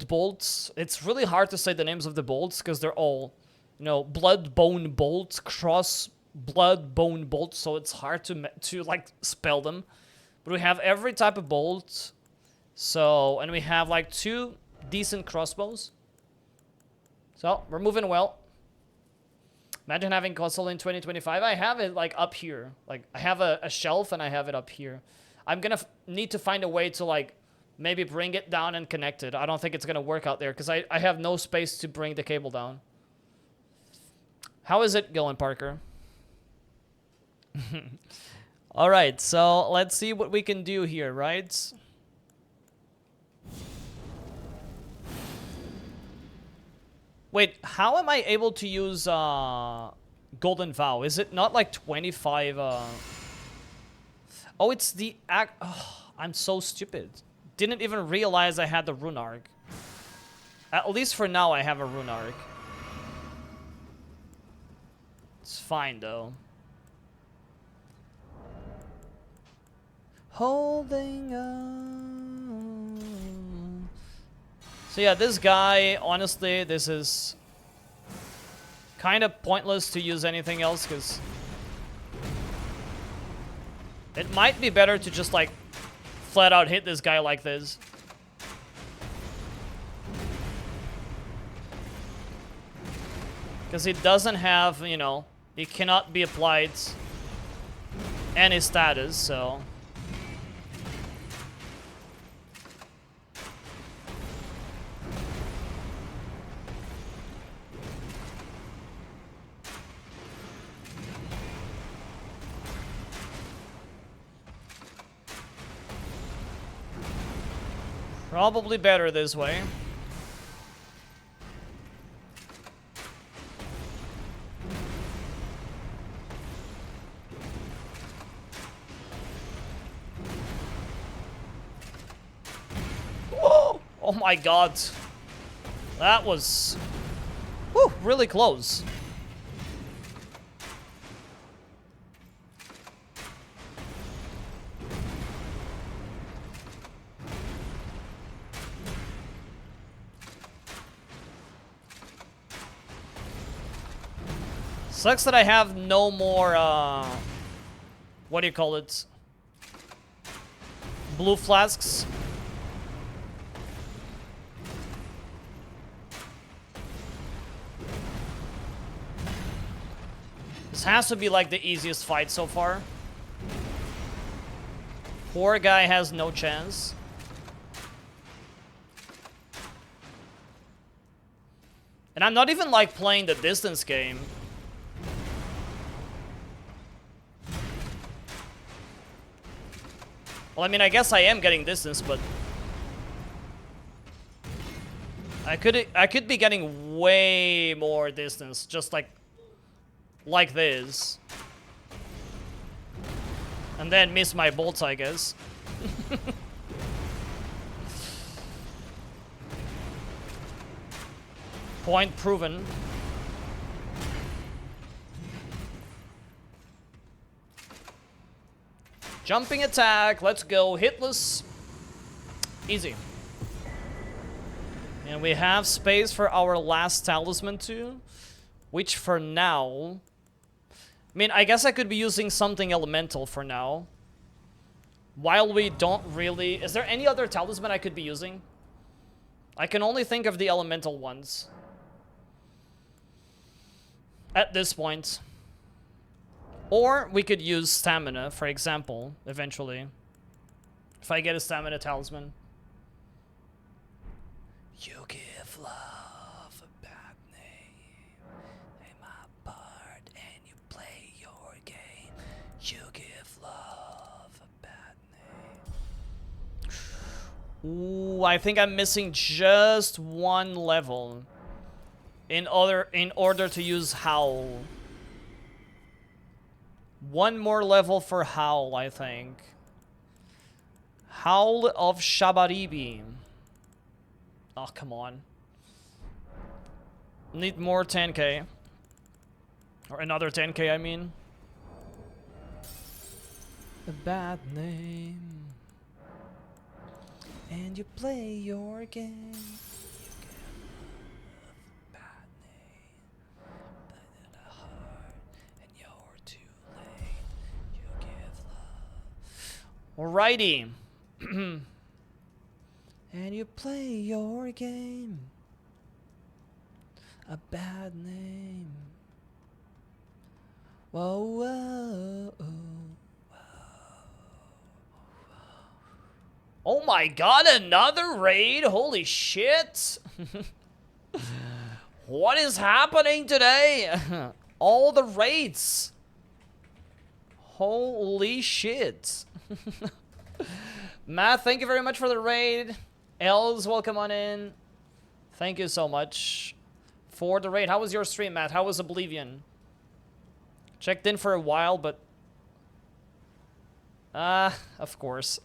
Speaker 1: bolts. It's really hard to say the names of the bolts because they're all, you know, blood bone bolts, cross blood bone bolts. So it's hard to like spell them. But we have every type of bolt. So, and we have like 2 decent crossbows. So, we're moving well. Imagine having console in 2025. I have it like up here. Like, I have a shelf and I have it up here. I'm gonna need to find a way to like maybe bring it down and connect it. I don't think it's gonna work out there because I have no space to bring the cable down. How is it going, Parker? Alright, so let's see what we can do here, right? Wait, how am I able to use Golden Vow? Is it not like 25? Oh, it's the act. Oh, I'm so stupid. Didn't even realize I had the rune arc. At least for now, I have a rune arc. It's fine though. Holding on. So yeah, this guy, honestly, this is kind of pointless to use anything else because it might be better to just like flat out hit this guy like this. Because he doesn't have, you know, he cannot be applied any status, so. Probably better this way. Whoa! Oh my god. That was really close. Sucks that I have no more, what do you call it? Blue flasks. This has to be like the easiest fight so far. Poor guy has no chance. And I'm not even like playing the distance game. Well, I mean, I guess I am getting distance, but I could be getting way more distance, just like this. And then miss my bolts, I guess. Point proven. Jumping attack, let's go. Hitless. Easy. And we have space for our last talisman too. Which for now... I mean, I guess I could be using something elemental for now. While we don't really... Is there any other talisman I could be using? I can only think of the elemental ones. At this point. Or we could use stamina, for example, eventually. If I get a stamina talisman. You give love a bad name. In my part, and you play your game. You give love a bad name. Ooh, I think I'm missing just one level. In order to use Howl. One more level for Howl, I think. Howl of Shabaribi. Oh, come on. Need more 10k. Or another 10k, I mean. A bad name. And you play your game. Alrighty. And you play your game. A bad name. Whoa, whoa, whoa. Oh my god, another raid? Holy shit. What is happening today? All the raids. Holy shit. Matt, thank you very much for the raid. Els, welcome on in. Thank you so much for the raid. How was your stream, Matt? How was Oblivion? Checked in for a while, but... of course.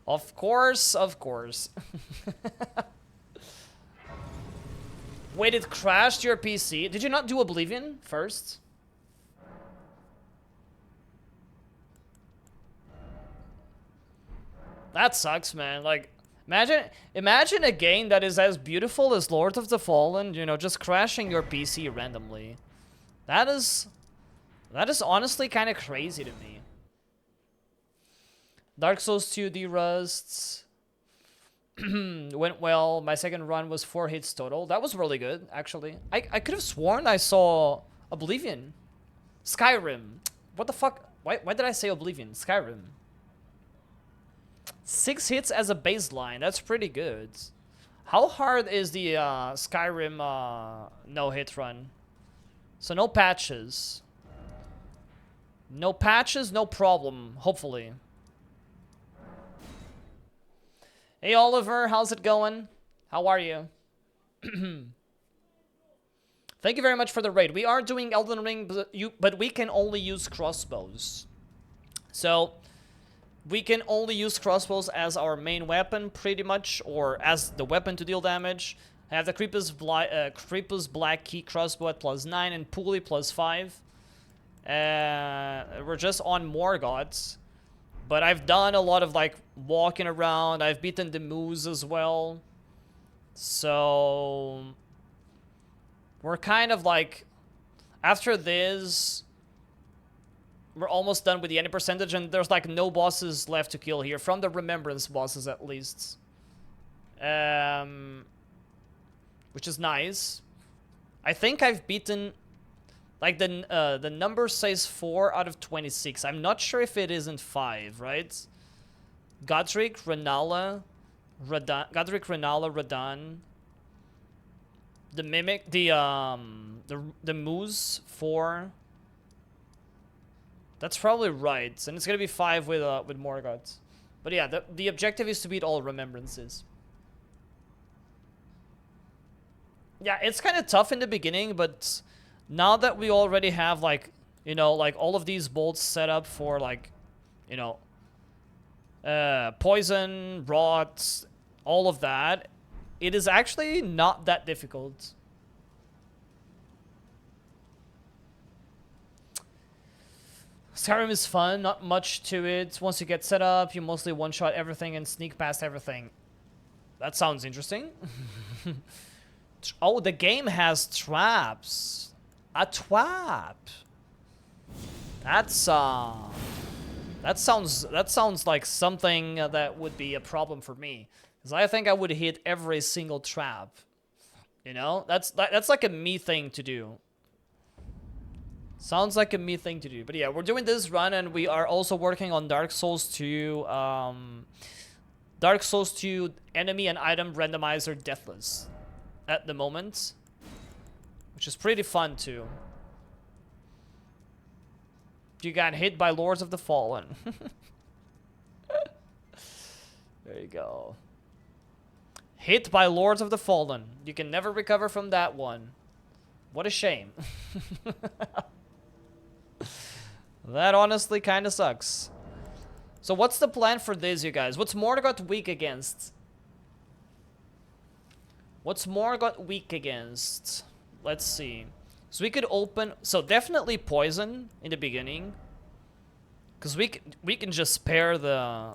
Speaker 1: Of course, of course. Wait, it crashed your PC? Did you not do Oblivion first? That sucks, man. Like, imagine a game that is as beautiful as Lord of the Fallen, you know, just crashing your PC randomly. That is honestly kind of crazy to me. Dark Souls 2 de-rusts. Went well. My second run was 4 hits total. That was really good, actually. I could have sworn I saw Oblivion. Skyrim. What the fuck? Why did I say Oblivion? Skyrim. 6 hits as a baseline. That's pretty good. How hard is the Skyrim no-hit run? So no patches. No patches, no problem. Hopefully. Hey Oliver, how's it going? How are you? Thank you very much for the raid. We are doing Elden Ring, but we can only use crossbows. So... we can only use crossbows as our main weapon, pretty much, or as the weapon to deal damage. I have the Creepus Black Key crossbow at +9 and Pulley +5. We're just on more gods. But I've done a lot of, like, walking around. I've beaten the Moose as well. So... we're kind of like, after this, we're almost done with the ending percentage, and there's like no bosses left to kill here, from the Remembrance bosses at least. Which is nice. I think I've beaten, like the number says 4 out of 26. I'm not sure if it isn't 5, right? Godric, Renala, Radan, the Mimic, the Moose, 4. That's probably right, and it's gonna be 5 with Morgoth. But yeah, the objective is to beat all Remembrances. Yeah, it's kind of tough in the beginning, but now that we already have, like, you know, like all of these bolts set up for, like, you know, poison, rot, all of that, it is actually not that difficult. Skyrim is fun, not much to it. Once you get set up, you mostly one-shot everything and sneak past everything. That sounds interesting. Oh, the game has traps. A trap. That sounds like something that would be a problem for me, because I think I would hit every single trap. You know, that's like a me thing to do. Sounds like a me thing to do. But yeah, we're doing this run, and we are also working on Dark Souls 2. Dark Souls 2 enemy and item randomizer deathless at the moment, which is pretty fun too. You got hit by Lords of the Fallen. There you go. Hit by Lords of the Fallen. You can never recover from that one. What a shame. That honestly kind of sucks. So what's the plan for this, you guys? What's Morgoth weak against? What's Morgoth weak against? Let's see. So we could open... So definitely poison in the beginning. Because we can just spare the...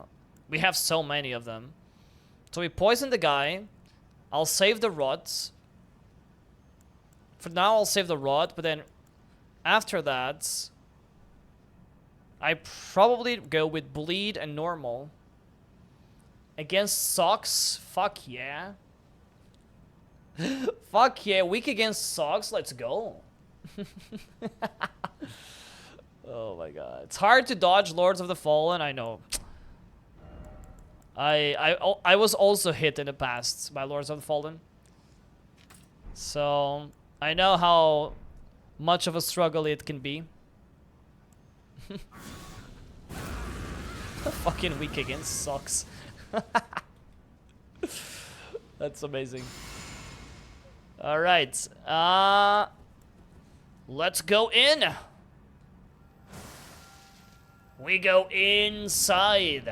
Speaker 1: We have so many of them. So we poison the guy. I'll save the rot. For now, I'll save the rot. But then after that, I probably go with bleed and normal. Against socks? Fuck yeah. Fuck yeah, weak against socks, let's go. Oh my god. It's hard to dodge Lords of the Fallen, I know. I was also hit in the past by Lords of the Fallen. So, I know how much of a struggle it can be. Fucking weak against socks. That's amazing. Alright, let's go in. We go inside.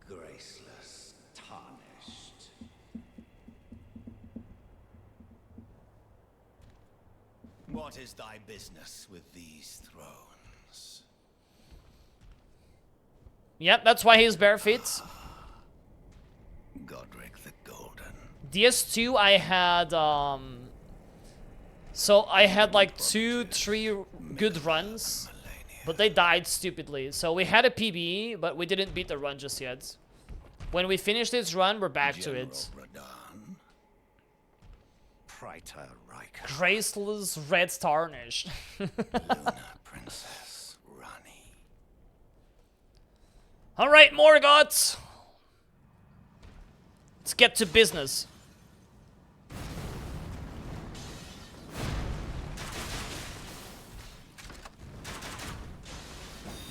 Speaker 3: Graceless, tarnished. What is thy business with these thrones?
Speaker 1: Yep, that's why he's bare feet.
Speaker 3: Godric the Golden.
Speaker 1: DS2 I had, so I had like 2-3 good runs, but they died stupidly. So we had a PB, but we didn't beat the run just yet. When we finish this run, we're back to it.
Speaker 3: Radan. Praetor Riker.
Speaker 1: Graceless Red Tarnished.
Speaker 3: Luna Princess Rani.
Speaker 1: Alright, Morgoth! Let's get to business.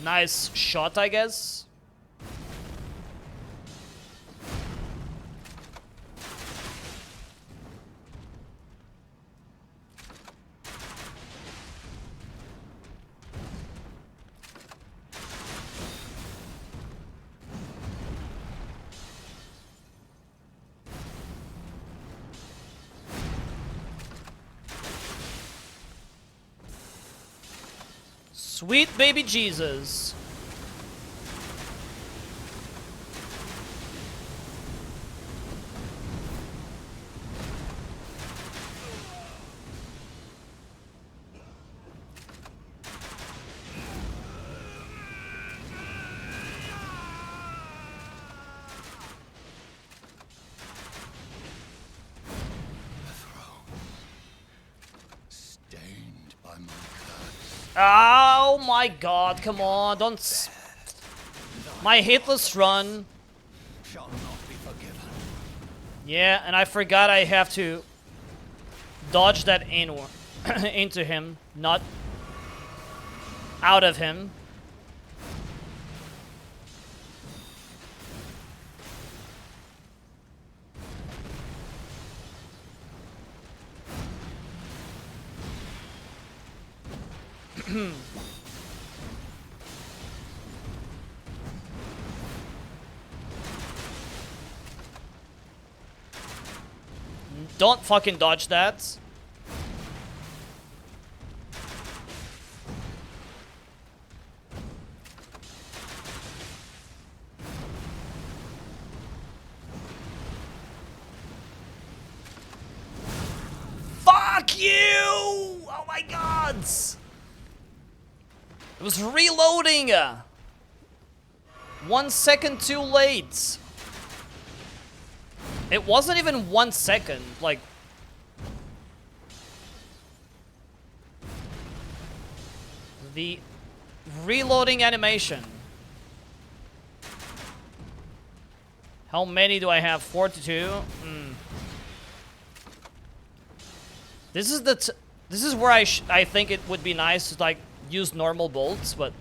Speaker 1: Nice shot, I guess. Sweet baby Jesus. Oh my god, come on, don't... My hitless run.
Speaker 3: Shall not be forgiven.
Speaker 1: Yeah, and I forgot I have to dodge that into him, not out of him. Don't fucking dodge that. Fuck you! Oh my god! It was reloading! 1 second too late. It wasn't even 1 second, like... The reloading animation. How many do I have? 42? This is the... This is where I think it would be nice to, like, use normal bolts, but...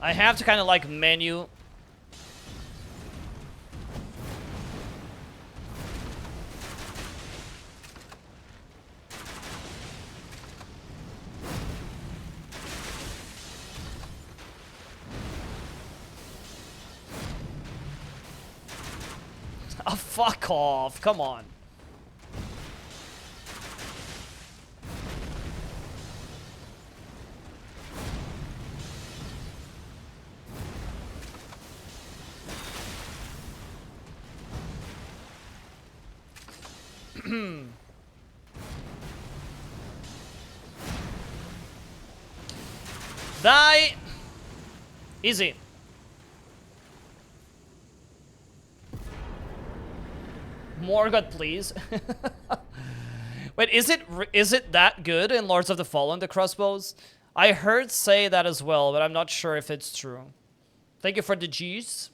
Speaker 1: I have to kind of, like, menu... Oh, fuck off. Come on. Die. Easy. More god, please. Wait, is it that good in Lords of the Fallen, the crossbows? I heard say that as well, but I'm not sure if it's true. Thank you for the G's.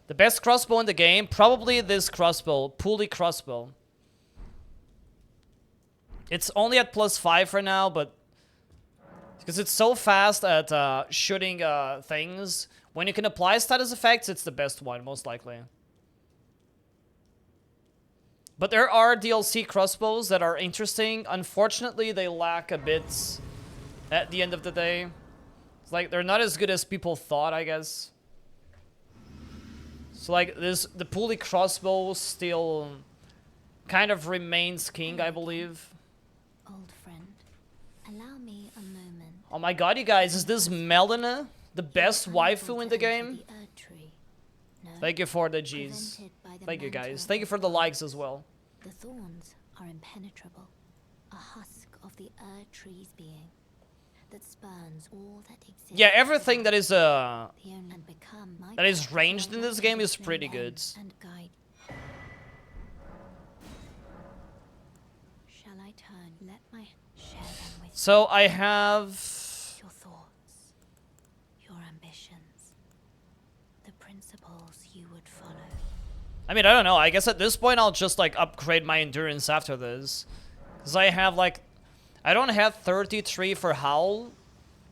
Speaker 1: The best crossbow in the game, probably this crossbow, pulley crossbow. It's only at +5 for now, but because it's so fast at shooting things, when you can apply status effects, it's the best one, most likely. But there are DLC crossbows that are interesting. Unfortunately, they lack a bit at the end of the day. It's like, they're not as good as people thought, I guess. So like, the pulley crossbow still kind of remains king, I believe.
Speaker 2: Old friend, allow me a moment.
Speaker 1: Oh my god, you guys, is this Melina the best waifu in the game?
Speaker 2: No,
Speaker 1: Thank you for the G's. Thank you guys. Thank you for the likes as well.
Speaker 2: The thorns are impenetrable, a husk of the Erd tree's being that spurns all that exists.
Speaker 1: Yeah, everything that is
Speaker 2: The only and become my
Speaker 1: that is
Speaker 2: guide
Speaker 1: ranged
Speaker 2: shall
Speaker 1: in this
Speaker 2: guide
Speaker 1: game
Speaker 2: me
Speaker 1: is
Speaker 2: to
Speaker 1: pretty
Speaker 2: an
Speaker 1: good.
Speaker 2: end and guide. Shall I turn? Let my share them with
Speaker 1: So I have
Speaker 2: your thoughts, your ambitions, the principles you would follow.
Speaker 1: I mean, I don't know. I guess at this point I'll just like upgrade my endurance after this. Cuz I have like I don't have 33 for Howl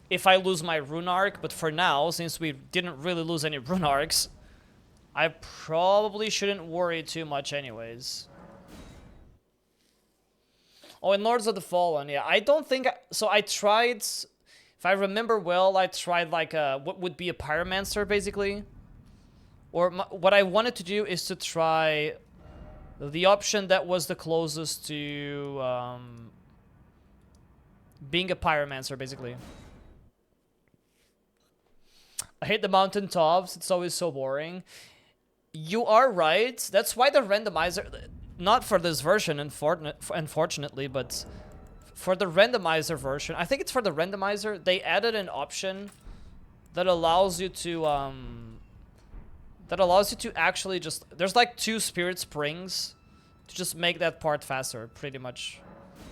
Speaker 1: if I lose my rune arc, but for now, since we didn't really lose any rune arcs, I probably shouldn't worry too much anyways. Oh, and Lords of the Fallen, yeah. I don't think... So I tried... If I remember well, I tried like what would be a Pyromancer, basically. Or what I wanted to do is to try the option that was the closest to being a Pyromancer, basically. I hate the mountain tops. It's always so boring. You are right. That's why the randomizer... Not for this version, unfortunately, but for the randomizer version, I think it's for the randomizer, they added an option that allows you to actually just, there's like 2 spirit springs to just make that part faster, pretty much.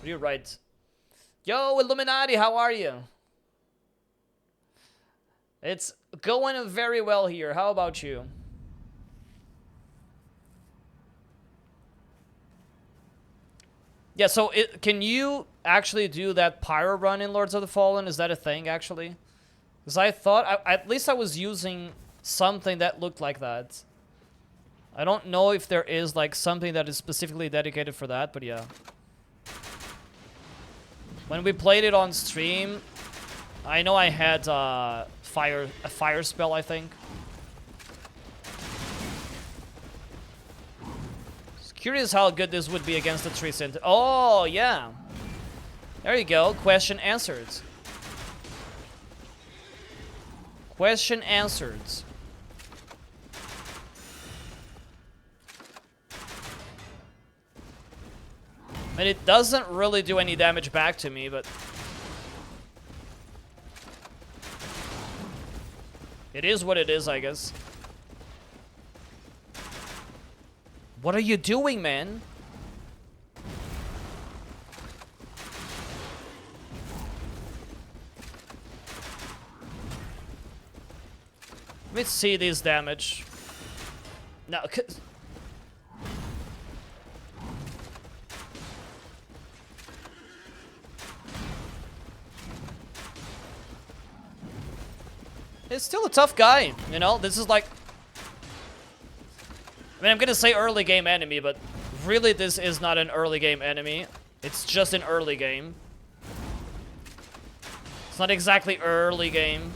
Speaker 1: You're right. Yo, Illuminati, how are you? It's going very well here. How about you? Yeah, so can you actually do that pyro run in Lords of the Fallen? Is that a thing, actually? Because I thought, at least I was using something that looked like that. I don't know if there is, like, something that is specifically dedicated for that, but yeah. When we played it on stream, I know I had a fire spell, I think. Curious how good this would be against the tree center. Oh, yeah. There you go. Question answered. Question answered. I mean, it doesn't really do any damage back to me, but... it is what it is, I guess. What are you doing, man? Let me see this damage. No, it's still a tough guy, you know? This is like... I mean, I'm gonna say early game enemy, but really this is not an early game enemy. It's just an early game. It's not exactly early game.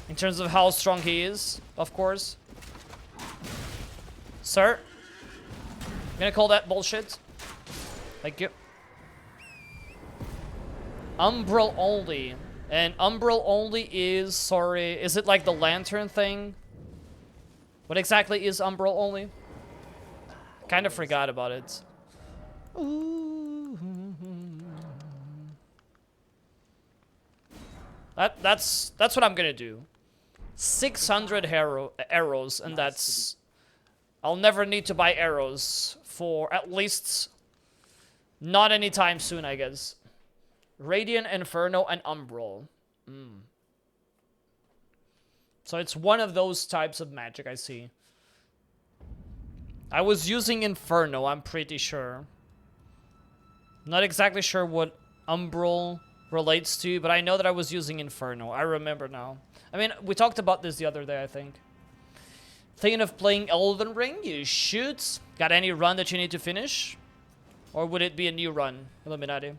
Speaker 1: In terms of how strong he is, of course. Sir? I'm gonna call that bullshit. Thank you. Umbral only. And Umbral only is, sorry, is it like the lantern thing? What exactly is Umbral only? Kind of forgot about it. That's what I'm gonna do. 600 arrows, and that's... I'll never need to buy arrows for at least not anytime soon, I guess. Radiant, Inferno, and Umbral. So it's one of those types of magic, I see. I was using Inferno, I'm pretty sure. Not exactly sure what Umbral relates to, but I know that I was using Inferno. I remember now. I mean, we talked about this the other day, I think. Thinking of playing Elden Ring? You should. Got any run that you need to finish? Or would it be a new run, Illuminati?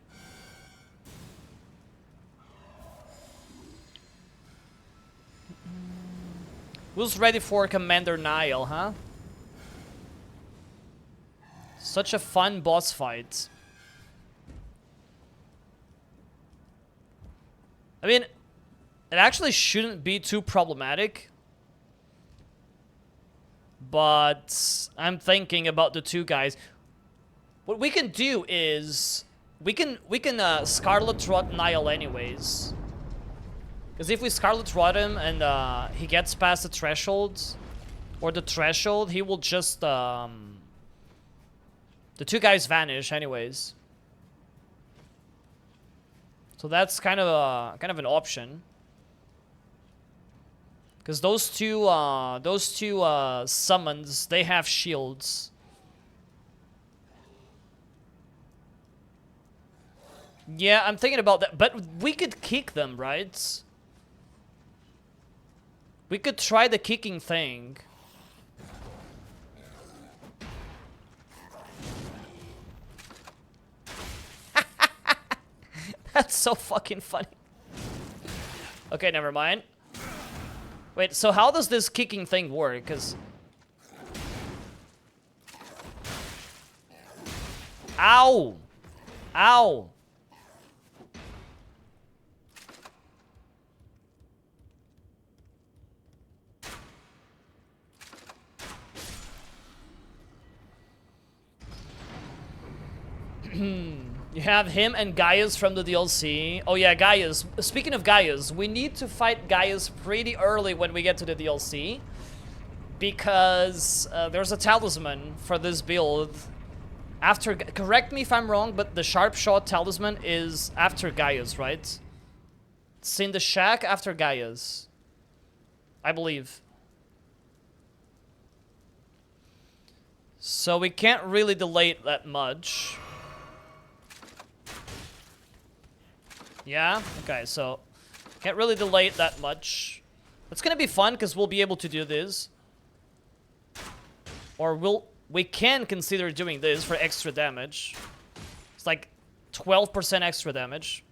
Speaker 1: Who's ready for Commander Nile, huh? Such a fun boss fight. I mean, it actually shouldn't be too problematic. But I'm thinking about the two guys. What we can do is we can Scarlet Rot Nile anyways. Because if we Scarlet Rot him and he gets past the threshold, or the threshold, he will just the two guys vanish anyways. So that's kind of an option. Because those two summons, they have shields. Yeah, I'm thinking about that, but we could kick them, right? We could try the kicking thing. That's so fucking funny. Okay, never mind. Wait, so how does this kicking thing work? Because... Ow! Ow! You have him and Gaius from the DLC. Oh yeah, Gaius. Speaking of Gaius, we need to fight Gaius pretty early when we get to the DLC. Because there's a talisman for this build After, correct me if I'm wrong, but the Sharp Shot Talisman is after Gaia's, right? It's in the shack after Gaia's, I believe. So we can't really delay it that much. Yeah? Okay, so can't really delay it that much. It's gonna be fun because we'll be able to do this. Or we can consider doing this for extra damage. It's like 12% extra damage.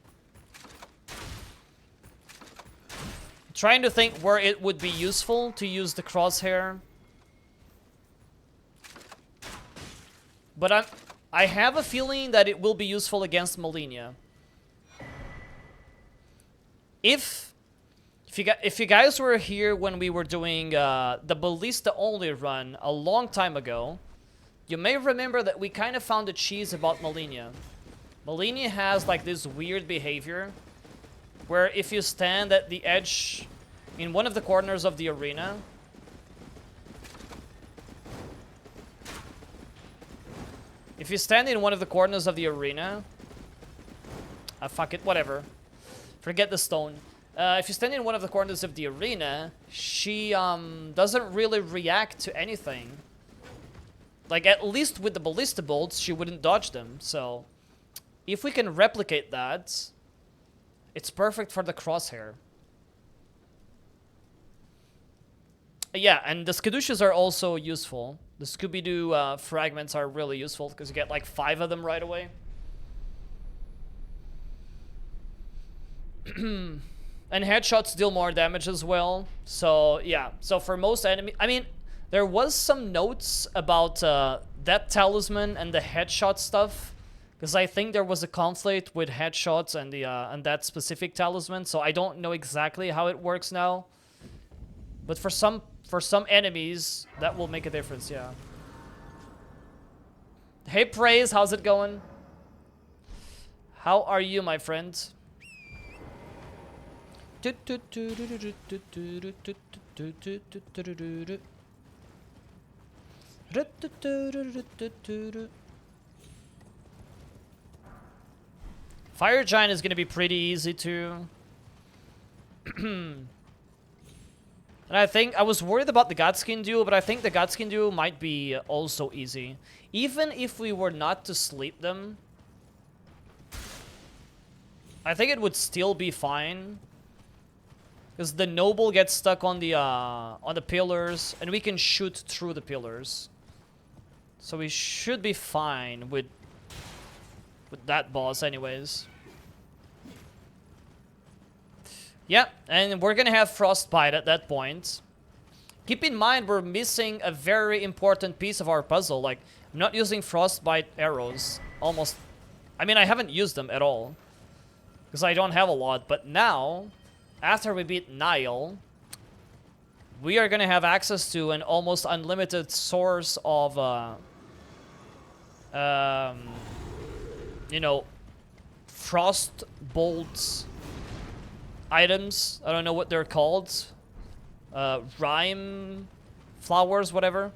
Speaker 1: Trying to think where it would be useful to use the crosshair. But I have a feeling that it will be useful against Malenia. If you guys were here when we were doing the Ballista only run a long time ago, you may remember that we kind of found a cheese about Malenia. Malenia has like this weird behavior where if you stand at the edge in one of the corners of the arena, if you stand in one of the corners of the arena, fuck it, whatever. Forget the stone. If you stand in one of the corners of the arena, she doesn't really react to anything. Like, at least with the ballista bolts, she wouldn't dodge them. So, if we can replicate that, it's perfect for the crosshair. Yeah, and the Skadooshas are also useful. The Scooby-Doo fragments are really useful because you get like 5 of them right away. And headshots deal more damage as well. So, yeah. So, for most enemies... I mean, there was some notes about that talisman and the headshot stuff. Because I think there was a conflict with headshots and that specific talisman. So, I don't know exactly how it works now. But for some enemies, that will make a difference, yeah. Hey, Praise, how's it going? How are you, my friend? Fire Giant is going to be pretty easy too. And I think I was worried about the Godskin duo, but I think the Godskin duo might be also easy. Even if we were not to sleep them, I think it would still be fine. Because the Noble gets stuck on the pillars, and we can shoot through the pillars. So we should be fine with that boss anyways. Yeah, and we're gonna have Frostbite at that point. Keep in mind, we're missing a very important piece of our puzzle. Like, I'm not using Frostbite arrows. Almost. I mean, I haven't used them at all. Because I don't have a lot. But now, after we beat Nile, we are gonna have access to an almost unlimited source of, you know, frost bolts items. I don't know what they're called. Rime flowers, whatever.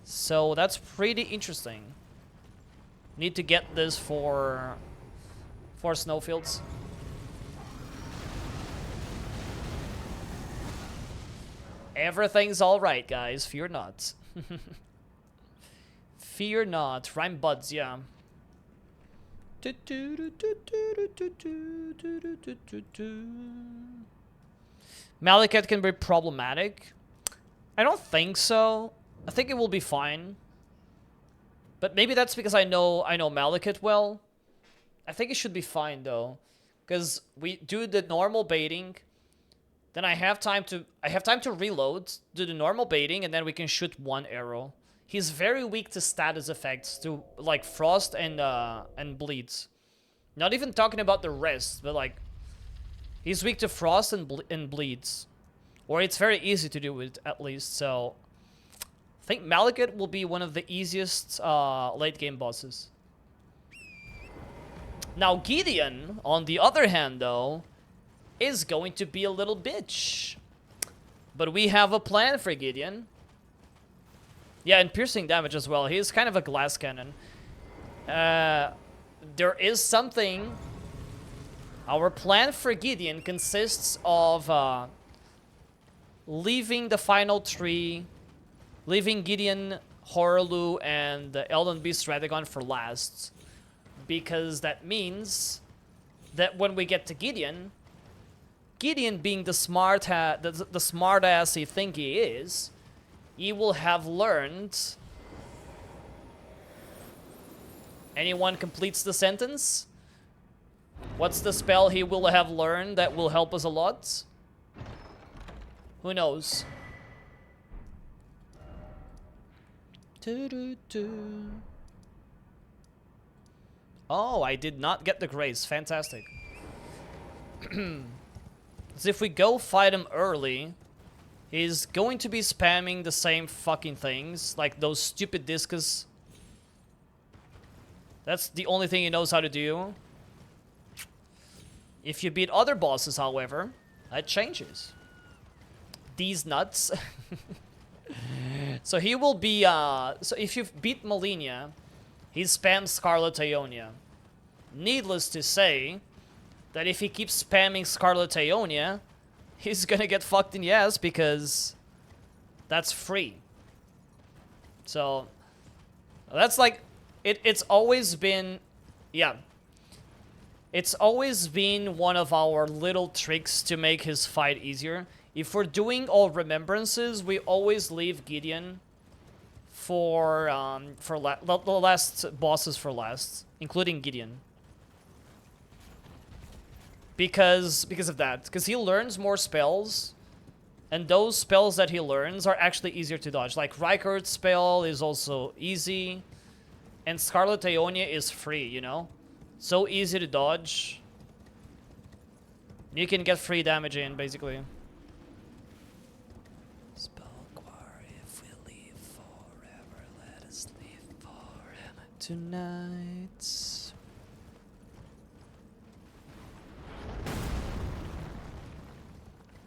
Speaker 1: So that's pretty interesting. Need to get this for snowfields. Everything's alright, guys. Fear not. Fear not. Rhyme buds, yeah. Malekith can be problematic. I don't think so. I think it will be fine. But maybe that's because I know Malekith well. I think it should be fine though. Because we do the normal baiting. Then I have time to reload, do the normal baiting, and then we can shoot one arrow. He's very weak to status effects, to like frost and bleeds. Not even talking about the rest, but like he's weak to frost and bleeds, or it's very easy to do it at least. So I think Malekith will be one of the easiest late game bosses. Now Gideon, on the other hand, though, is going to be a little bitch. But we have a plan for Gideon. Yeah, and piercing damage as well. He's kind of a glass cannon. There is something. Our plan for Gideon consists of leaving the final tree, leaving Gideon, Horlu, and the Elden Beast Radagon for last. Because that means that when we get to Gideon, Gideon being the smart ass he think he is, he will have learned. Anyone completes the sentence? What's the spell he will have learned that will help us a lot? Who knows? Oh, I did not get the grace. Fantastic. So if we go fight him early, he's going to be spamming the same fucking things, like those stupid discus. That's the only thing he knows how to do. If you beat other bosses, however, that changes. These nuts. So he will be, so if you beat Malenia, he spams Scarlet Ionia. Needless to say, that if he keeps spamming Scarlet Ionia, he's gonna get fucked in the ass because that's free. So, that's like, it's always been, yeah. It's always been one of our little tricks to make his fight easier. If we're doing all remembrances, we always leave Gideon for the last bosses for last, including Gideon. Because of that. Because he learns more spells, and those spells that he learns are actually easier to dodge. Like Rykard's spell is also easy, and Scarlet Ionia is free, you know? So easy to dodge. You can get free damage in, basically. Spell Quarry, if we leave forever, let us leave forever tonight.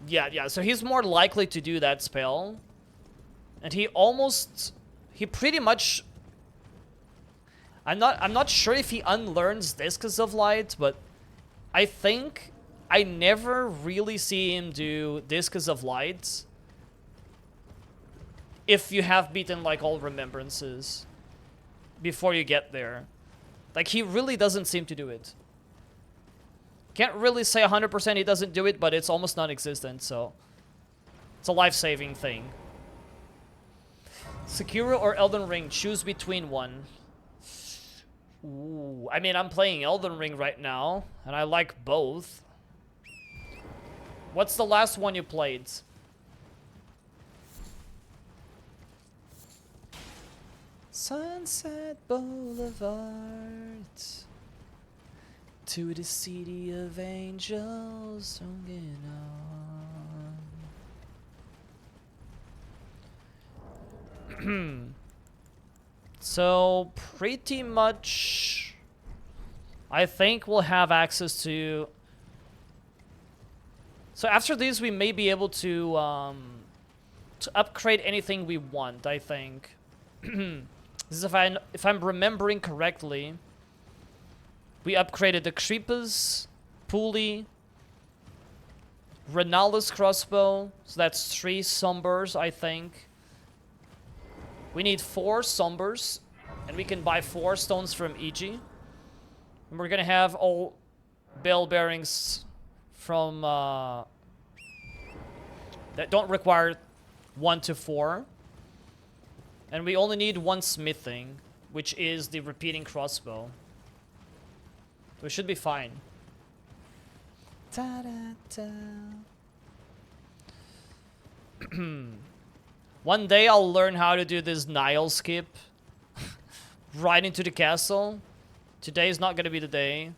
Speaker 1: Yeah, so he's more likely to do that spell. And he pretty much... I'm not sure if he unlearns Discus of Light, but I think I never really see him do Discus of Light if you have beaten like all remembrances before you get there. Like, he really doesn't seem to do it. Can't really say 100% he doesn't do it, but it's almost non-existent, so it's a life-saving thing. Sekiro or Elden Ring, choose between one. Ooh, I mean, I'm playing Elden Ring right now, and I like both. What's the last one you played? Sunset Boulevard, to the city of angels, singing on. So, pretty much, I think we'll have access to... So after this, we may be able to upgrade anything we want, I think. This is if I'm remembering correctly. We upgraded the Creepers, Pulley, Renala's crossbow, so that's 3 Sombers, I think. We need 4 Sombers, and we can buy 4 stones from EG. And we're gonna have all bell bearings from that don't require 1 to 4. And we only need 1 smithing, which is the repeating crossbow. We should be fine. Ta-da-da. One day I'll learn how to do this Nile skip. Right into the castle. Today is not gonna be the day.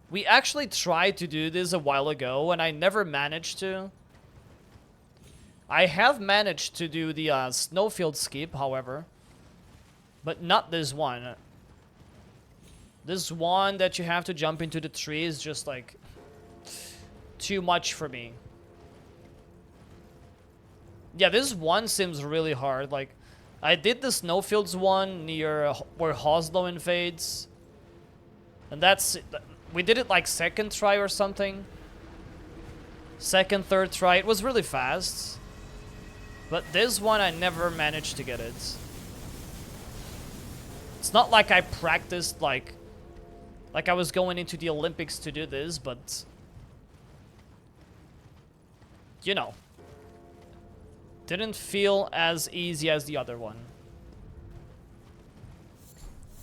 Speaker 1: We actually tried to do this a while ago, and I never managed to. I have managed to do the snowfield skip, however. But not this one. This one that you have to jump into the tree is just like too much for me. Yeah, this one seems really hard. Like, I did the Snowfields one near where Hoslo invades. And that's... We did it like second try or something. Second, third try. It was really fast. But this one, I never managed to get it. It's not like I practiced like I was going into the Olympics to do this, but... You know. Didn't feel as easy as the other one.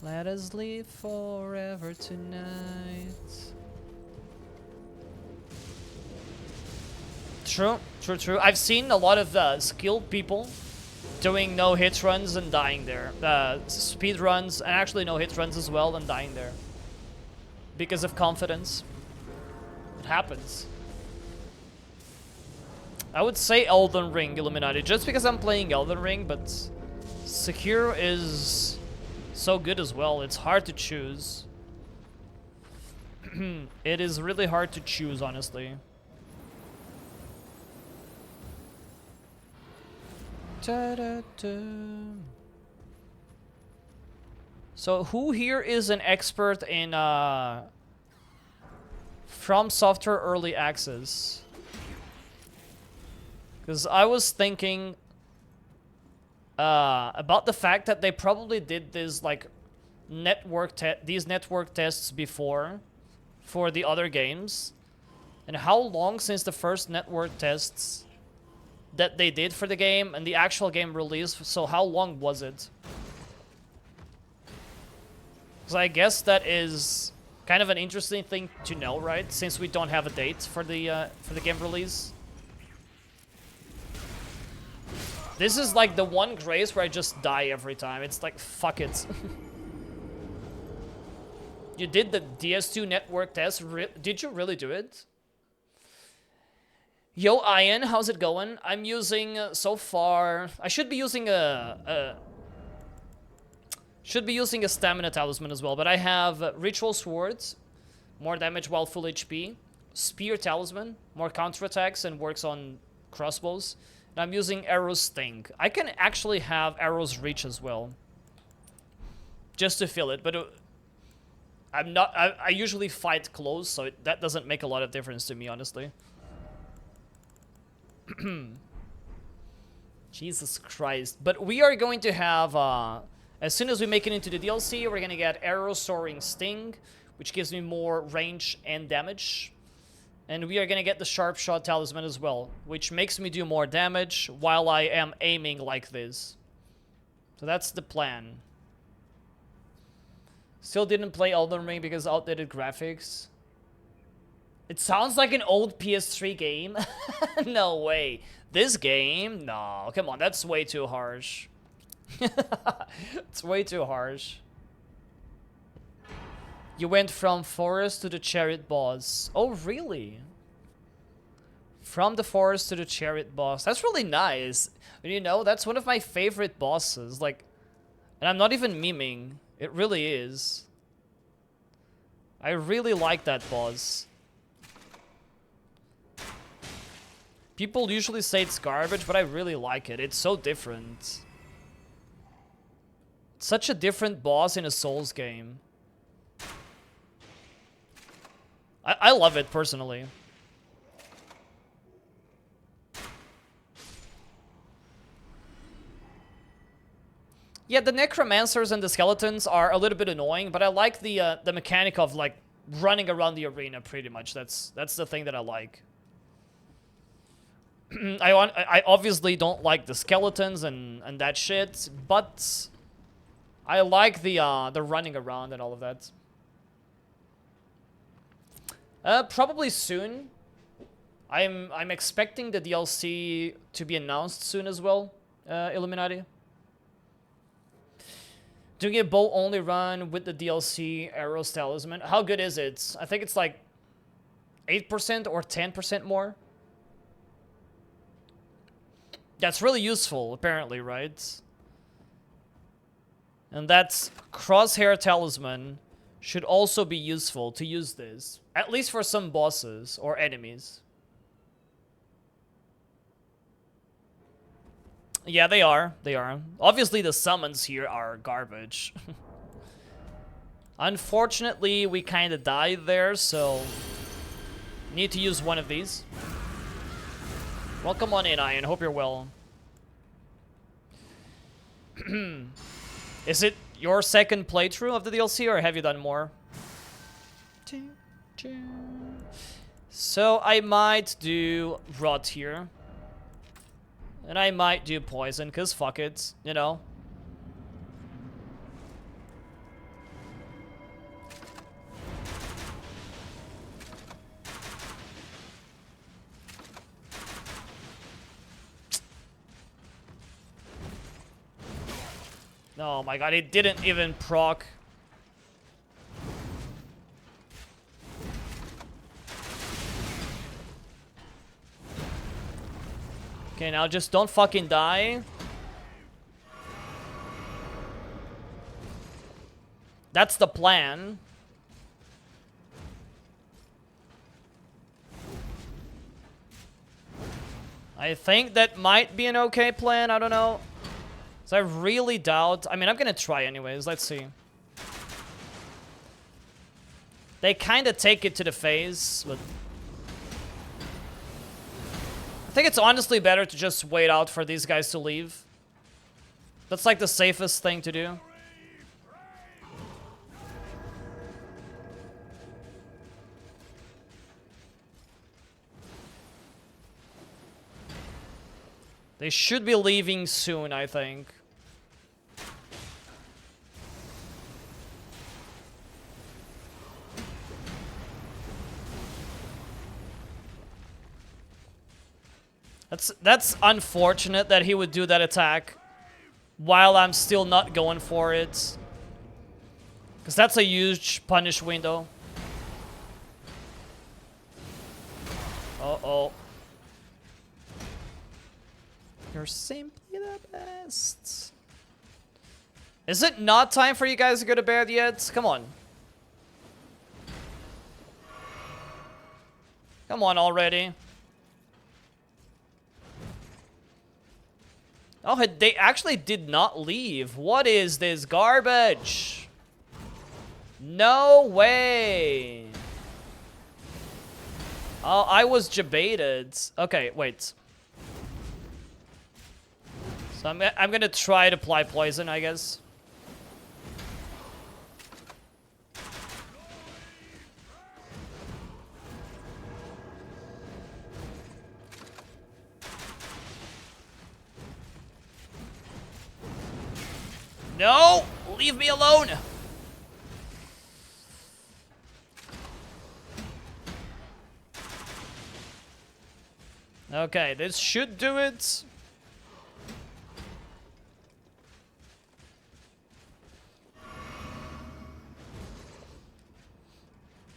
Speaker 1: Let us live forever tonight. True, true, true. I've seen a lot of skilled people doing no-hit runs and dying there. Speed runs, and actually no-hit runs as well, and dying there. Because of confidence. It happens. I would say Elden Ring, Illuminati, just because I'm playing Elden Ring, but Sekiro is so good as well. It's hard to choose. It is really hard to choose, honestly. Ta-da-da. So who here is an expert in From Software Early Access? Because I was thinking about the fact that they probably did this like these network tests before for the other games, and how long since the first network tests that they did for the game and the actual game release. So how long was it? Because I guess that is kind of an interesting thing to know, right? Since we don't have a date for the game release. This is like the one grace where I just die every time. It's like, fuck it. You did the DS2 network test? Did you really do it? Yo, Ian, how's it going? I'm using, so far... I should be using a stamina talisman as well, but I have Ritual Swords, more damage while full HP, Spear Talisman, more counterattacks and works on crossbows. And I'm using Arrow's Sting. I can actually have Arrow's Reach as well, just to fill it, but I'm not. I usually fight close, so that doesn't make a lot of difference to me, honestly. Jesus Christ! But we are going to have as soon as we make it into the DLC, we're gonna get Arrow Soaring Sting, which gives me more range and damage. And we are gonna get the Sharp Shot Talisman as well, which makes me do more damage while I am aiming like this. So that's the plan. Still didn't play Elden Ring because outdated graphics. It sounds like an old PS3 game. No way. This game? No, come on, that's way too harsh. It's way too harsh. You went from forest to the chariot boss. Oh, really? From the forest to the chariot boss. That's really nice. You know, that's one of my favorite bosses. Like, and I'm not even memeing. It really is. I really like that boss. People usually say it's garbage, but I really like it. It's so different. It's such a different boss in a Souls game. I love it, personally. Yeah, the necromancers and the skeletons are a little bit annoying, but I like the mechanic of, like, running around the arena, pretty much. That's the thing that I like. I obviously don't like the skeletons and that shit, but I like the running around and all of that. Probably soon. I'm expecting the DLC to be announced soon as well, Illuminati. Doing a bow-only run with the DLC Arrow's Talisman. How good is it? I think it's like 8% or 10% more. That's really useful, apparently, right? And that's Crosshair Talisman should also be useful to use this. At least for some bosses or enemies. Yeah, they are. They are. Obviously, the summons here are garbage. Unfortunately, we kind of died there, so need to use one of these. Welcome on in, Ian. Hope you're well. Is it your second playthrough of the DLC, or have you done more? So I might do Rot here. And I might do Poison, because fuck it, you know. Oh my god, it didn't even proc. Okay, now just don't fucking die. That's the plan. I think that might be an okay plan, I don't know. So I really doubt... I mean, I'm gonna try anyways, let's see. They kind of take it to the face, but... I think it's honestly better to just wait out for these guys to leave. That's like the safest thing to do. They should be leaving soon, I think. That's unfortunate that he would do that attack while I'm still not going for it. Because that's a huge punish window. Uh-oh. You're simply the best. Is it not time for you guys to go to bed yet? Come on. Come on already. Oh, they actually did not leave. What is this garbage? No way. Oh, I was debated. Okay, wait. So I'm gonna try to apply poison, I guess. No! Leave me alone! Okay, this should do it.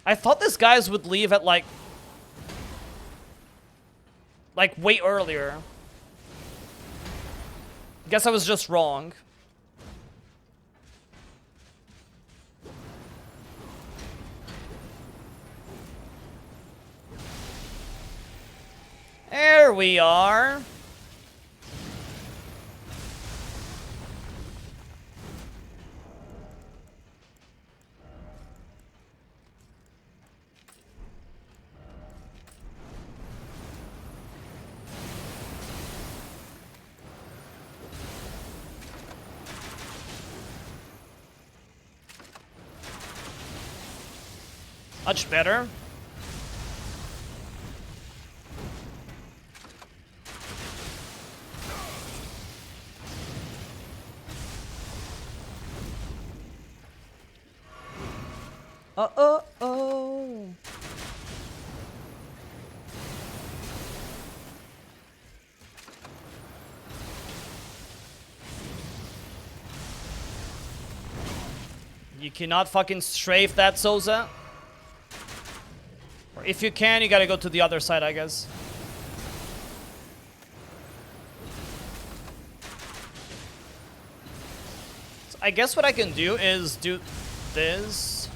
Speaker 1: I thought these guys would leave at like way earlier. Guess I was just wrong. There we are. Much better. Oh. You cannot fucking strafe that, Souza. Or if you can, you gotta go to the other side, I guess. So I guess what I can do is do this.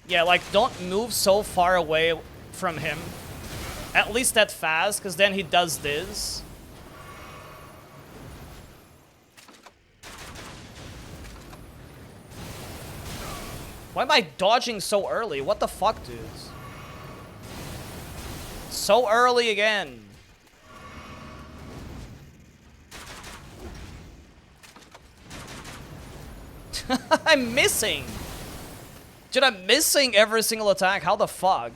Speaker 1: Yeah, like, don't move so far away from him. At least that fast, because then he does this. Why am I dodging so early? What the fuck, dudes? So early again. I'm missing. Dude, I'm missing every single attack. How the fuck?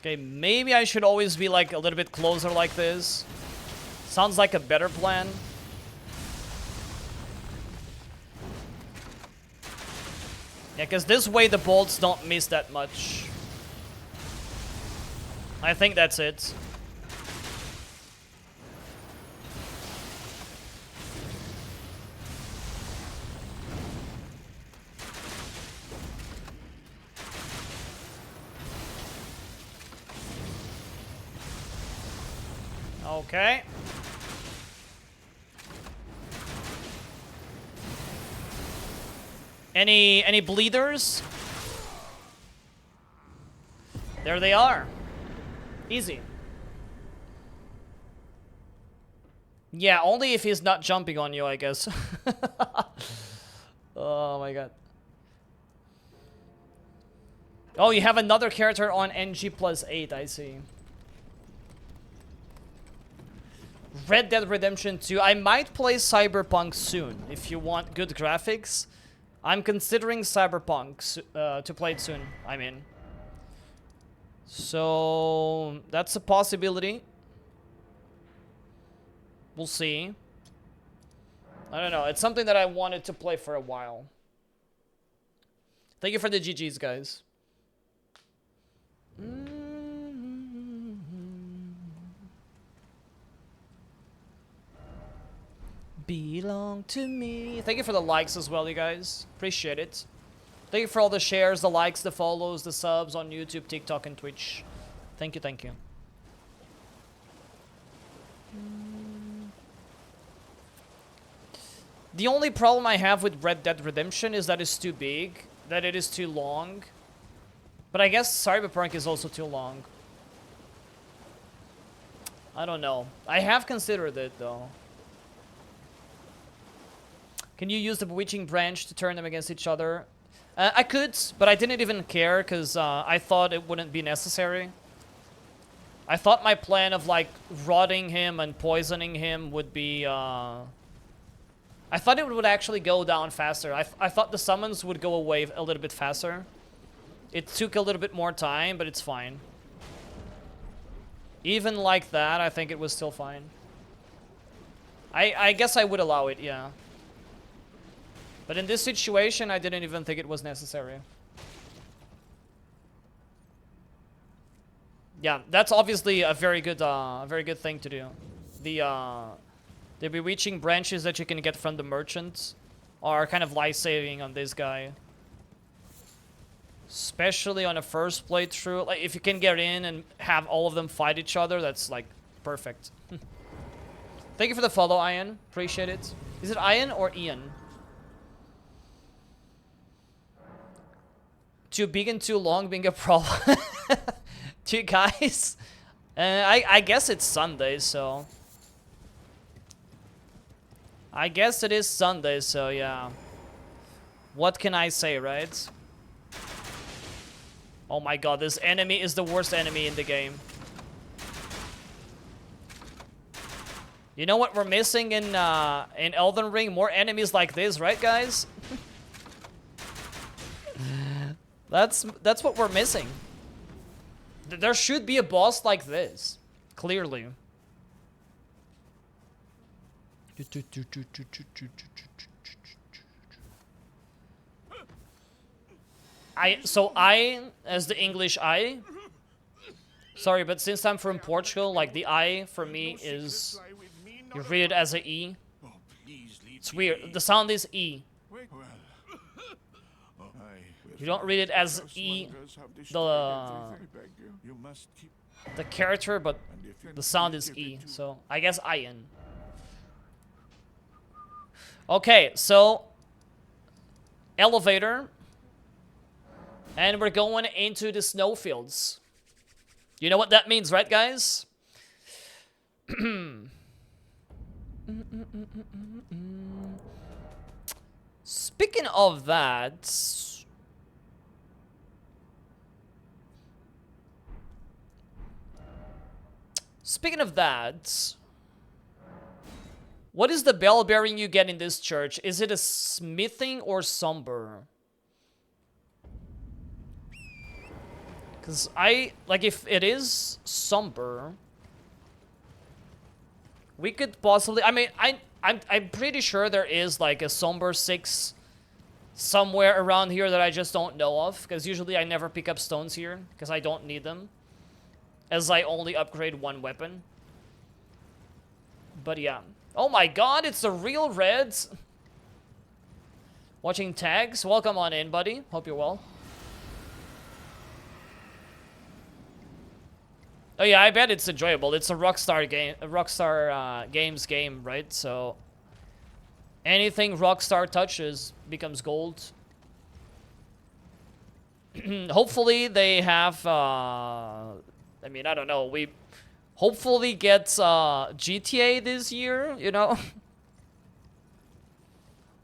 Speaker 1: Okay, maybe I should always be like a little bit closer like this. Sounds like a better plan. Yeah, because this way the bolts don't miss that much. I think that's it. Okay. Any bleeders? There they are. Easy. Yeah, only if he's not jumping on you, I guess. Oh my god. Oh, you have another character on NG plus 8, I see. Red Dead Redemption 2. I might play Cyberpunk soon, if you want good graphics. I'm considering Cyberpunk to play it soon, I mean. So, that's a possibility. We'll see. I don't know, it's something that I wanted to play for a while. Thank you for the GGs, guys. Belong to me. Thank you for the likes as well, you guys. Appreciate it. Thank you for all the shares, the likes, the follows, the subs on YouTube, TikTok, and Twitch. Thank you, thank you. The only problem I have with Red Dead Redemption is that it's too big, that it is too long. But I guess Cyberpunk is also too long. I don't know. I have considered it, though. Can you use the Bewitching Branch to turn them against each other? I could, but I didn't even care because I thought it wouldn't be necessary. I thought my plan of like rotting him and poisoning him would be... I thought it would actually go down faster. I thought the summons would go away a little bit faster. It took a little bit more time, but it's fine. Even like that, I think it was still fine. I guess I would allow it, yeah. But in this situation, I didn't even think it was necessary. Yeah, that's obviously a very good thing to do. The bewitching branches that you can get from the merchants are kind of life-saving on this guy. Especially on a first playthrough. Like, if you can get in and have all of them fight each other, that's, like, perfect. Thank you for the follow, Ian. Appreciate it. Is it Ian or Ian? Too big and too long being a problem. To you guys. I guess it's Sunday, so... I guess it is Sunday, so yeah. What can I say, right? Oh my god, this enemy is the worst enemy in the game. You know what we're missing in Elden Ring? More enemies like this, right, guys? That's what we're missing. There should be a boss like this, clearly. So I, as the English I, sorry, but since I'm from Portugal, like the I for me is, you read it as a E. It's weird. The sound is E. You don't read it as E, the character, but the sound is E. So I guess Ian. Okay, so elevator, and we're going into the snowfields. You know what that means, right, guys? Speaking of that, what is the bell bearing you get in this church? Is it a smithing or somber? Because if it is somber, we could possibly, I mean, I'm pretty sure there is like a somber 6 somewhere around here that I just don't know of, because usually I never pick up stones here, because I don't need them, as I only upgrade one weapon. But yeah. Oh my god, it's the real Reds! Watching tags? Welcome on in, buddy. Hope you're well. Oh yeah, I bet it's enjoyable. It's a Rockstar game, Games game, right? So anything Rockstar touches becomes gold. Hopefully they have, I mean, I don't know, we hopefully get GTA this year, you know?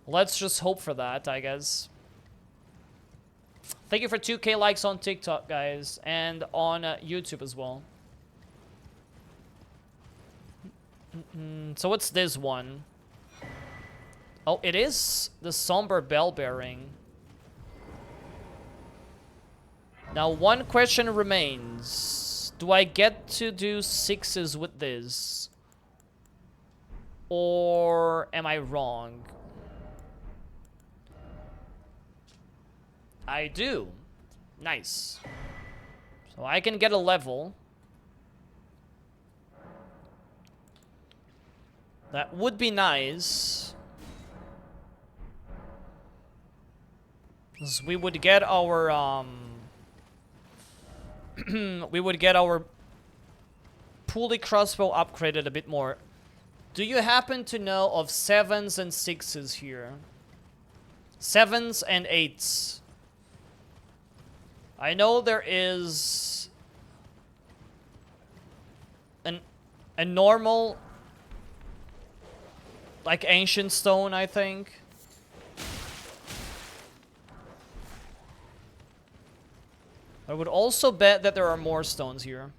Speaker 1: Let's just hope for that, I guess. Thank you for 2K likes on TikTok, guys, and on YouTube as well. So what's this one? Oh, it is the somber bell bearing. Now one question remains. Do I get to do 6s with this? Or am I wrong? I do. Nice. So I can get a level. That would be nice. Because we would get our, we would get our pulley crossbow upgraded a bit more. Do you happen to know of 7s and 6s here? 7s and 8s. I know there is a normal, like, ancient stone, I think. I would also bet that there are more stones here.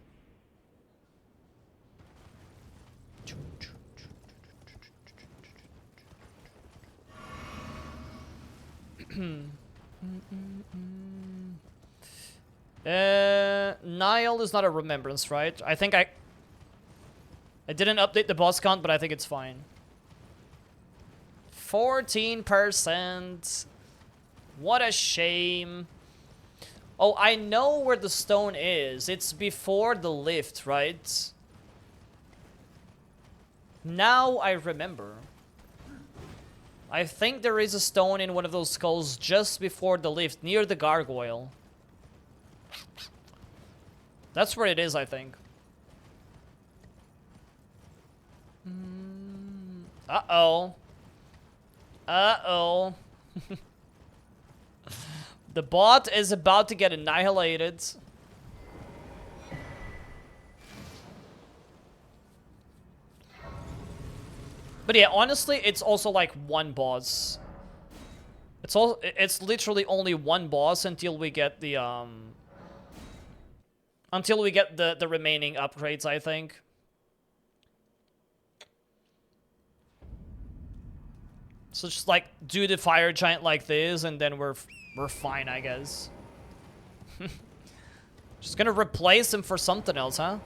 Speaker 1: Nile is not a remembrance, right? I think I didn't update the boss count, but I think it's fine. 14%. What a shame. Oh, I know where the stone is. It's before the lift, right? Now I remember. I think there is a stone in one of those skulls just before the lift, near the gargoyle. That's where it is, I think. Uh-oh. Uh-oh. The bot is about to get annihilated. But yeah, honestly, it's also like one boss. It's literally only one boss until we get the the remaining upgrades, I think. So just like do the fire giant like this, and then we're fine, I guess. Just gonna replace him for something else, huh?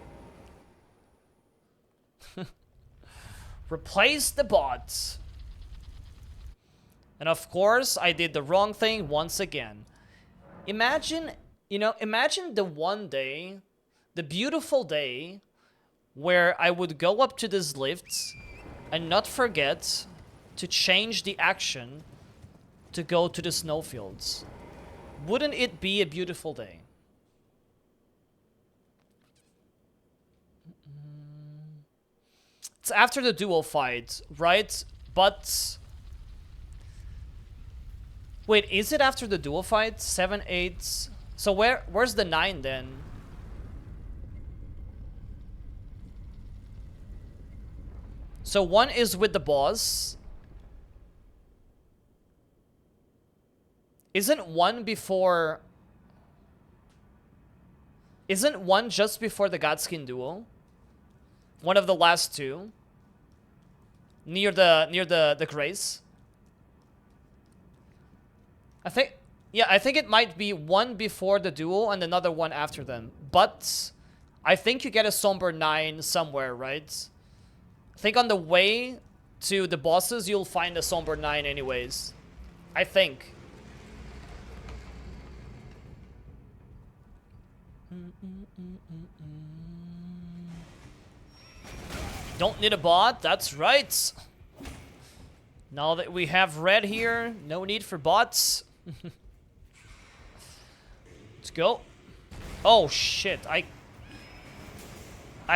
Speaker 1: Replace the bots. And of course, I did the wrong thing once again. Imagine, you know, imagine the one day, the beautiful day, where I would go up to this lift and not forget to change the action to go to the snowfields. Wouldn't it be a beautiful day? It's after the duel fight, right? But... Wait, is it after the duel fight? 7, 8... So where's the 9 then? So 1 is with the boss. Isn't 1 before... Isn't 1 just before the Godskin duel? One of the last 2. Near the Grace. I think... Yeah, I think it might be 1 before the duel and another 1 after them. But I think you get a Somber 9 somewhere, right? I think on the way to the bosses, you'll find a Somber 9 anyways. I think. Don't need a bot, that's right. Now that we have red here, no need for bots. Let's go. Oh shit, I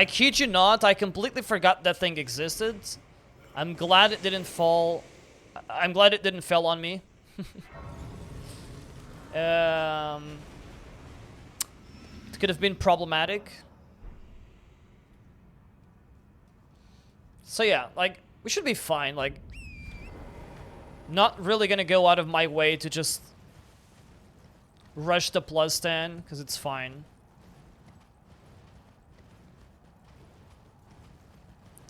Speaker 1: kid you not, I completely forgot that thing existed. I'm glad it didn't fall. I'm glad it didn't fell on me. It could have been problematic. So yeah, like, we should be fine, like, not really gonna go out of my way to just rush the plus 10, because it's fine.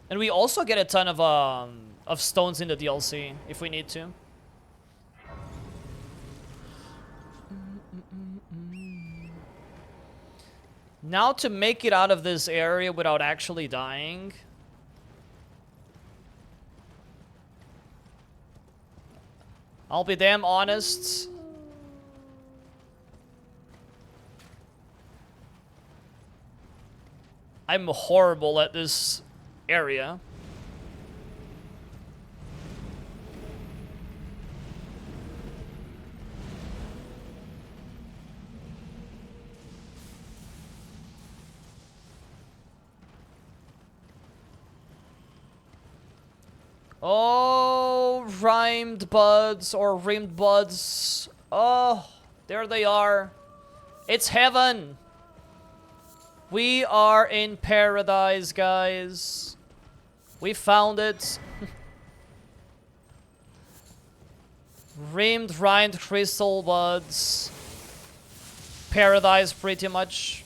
Speaker 1: And we also get a ton of stones in the DLC, if we need to. Now to make it out of this area without actually dying... I'll be damn honest. I'm horrible at this area. Oh, rhymed buds or rimmed buds. Oh, there they are. It's heaven. We are in paradise, guys. We found it. Rimmed, rhymed crystal buds. Paradise, pretty much.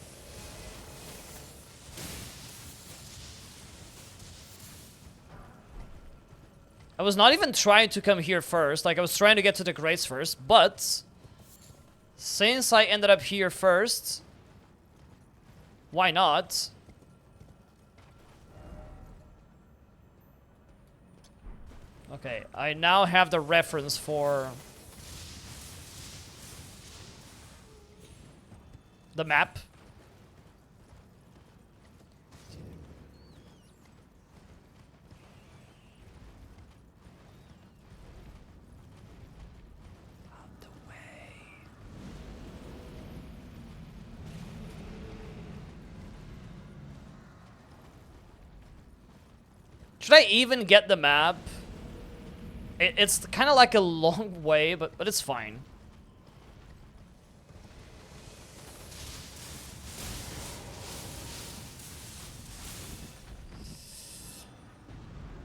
Speaker 1: I was not even trying to come here first, like I was trying to get to the Grace first, but since I ended up here first, why not? Okay, I now have the reference for the map. Should I even get the map? It's kind of like a long way, but it's fine.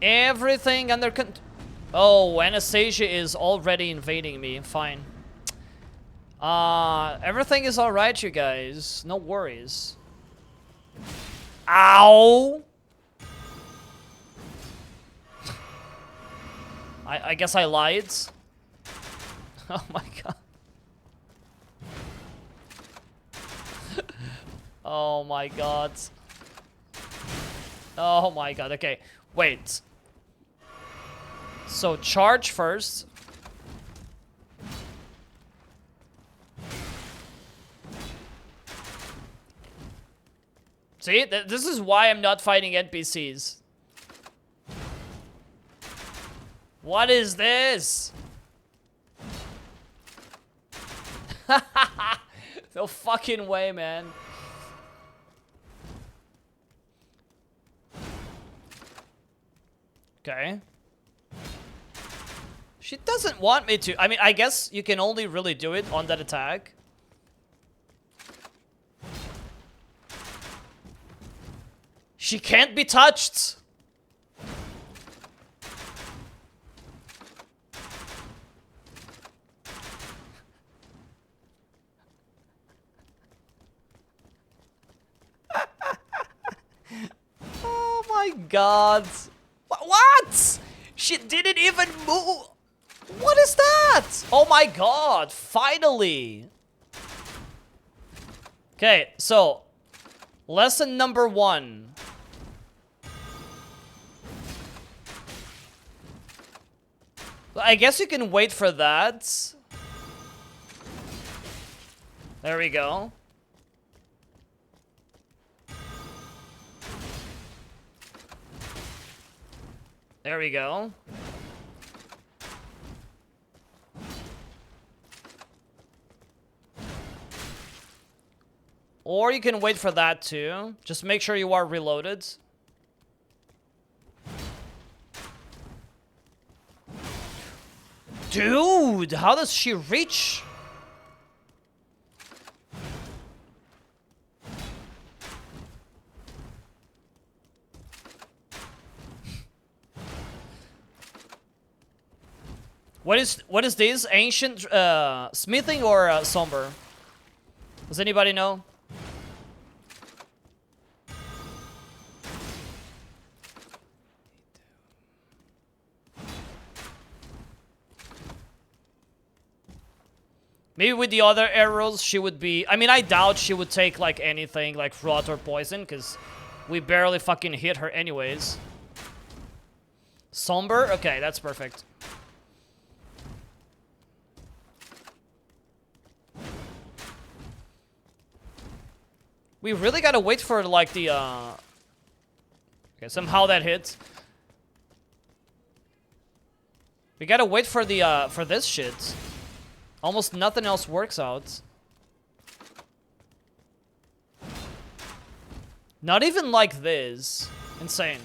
Speaker 1: Everything under Oh, Anastasia is already invading me. Fine. Everything is alright, you guys. No worries. Ow! I guess I lied. Oh my god. Oh my god. Oh my god, okay. Wait. So charge first. See, this is why I'm not fighting NPCs. What is this? No fucking way, man. Okay. She doesn't want me to. I mean, I guess you can only really do it on that attack. She can't be touched. Oh my god. What? She didn't even move. What is that? Oh my god. Finally. Okay, so lesson number 1. I guess you can wait for that. There we go. There we go. Or you can wait for that too. Just make sure you are reloaded. Dude, how does she reach? What is this? Ancient smithing or somber? Does anybody know? Maybe with the other arrows, she would be... I mean, I doubt she would take, like, anything, like, rot or poison, because we barely fucking hit her anyways. Somber? Okay, that's perfect. We really gotta wait for, like, the, Okay, somehow that hit. We gotta wait for the, for this shit. Almost nothing else works out. Not even like this. Insane.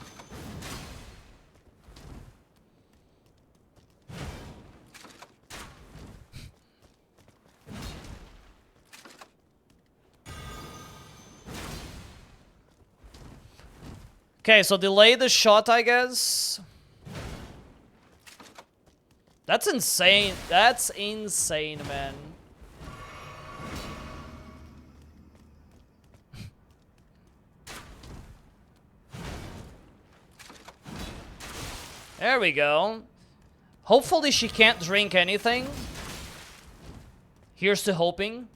Speaker 1: Okay, so delay the shot, I guess. That's insane. That's insane, man. There we go. Hopefully she can't drink anything. Here's to hoping.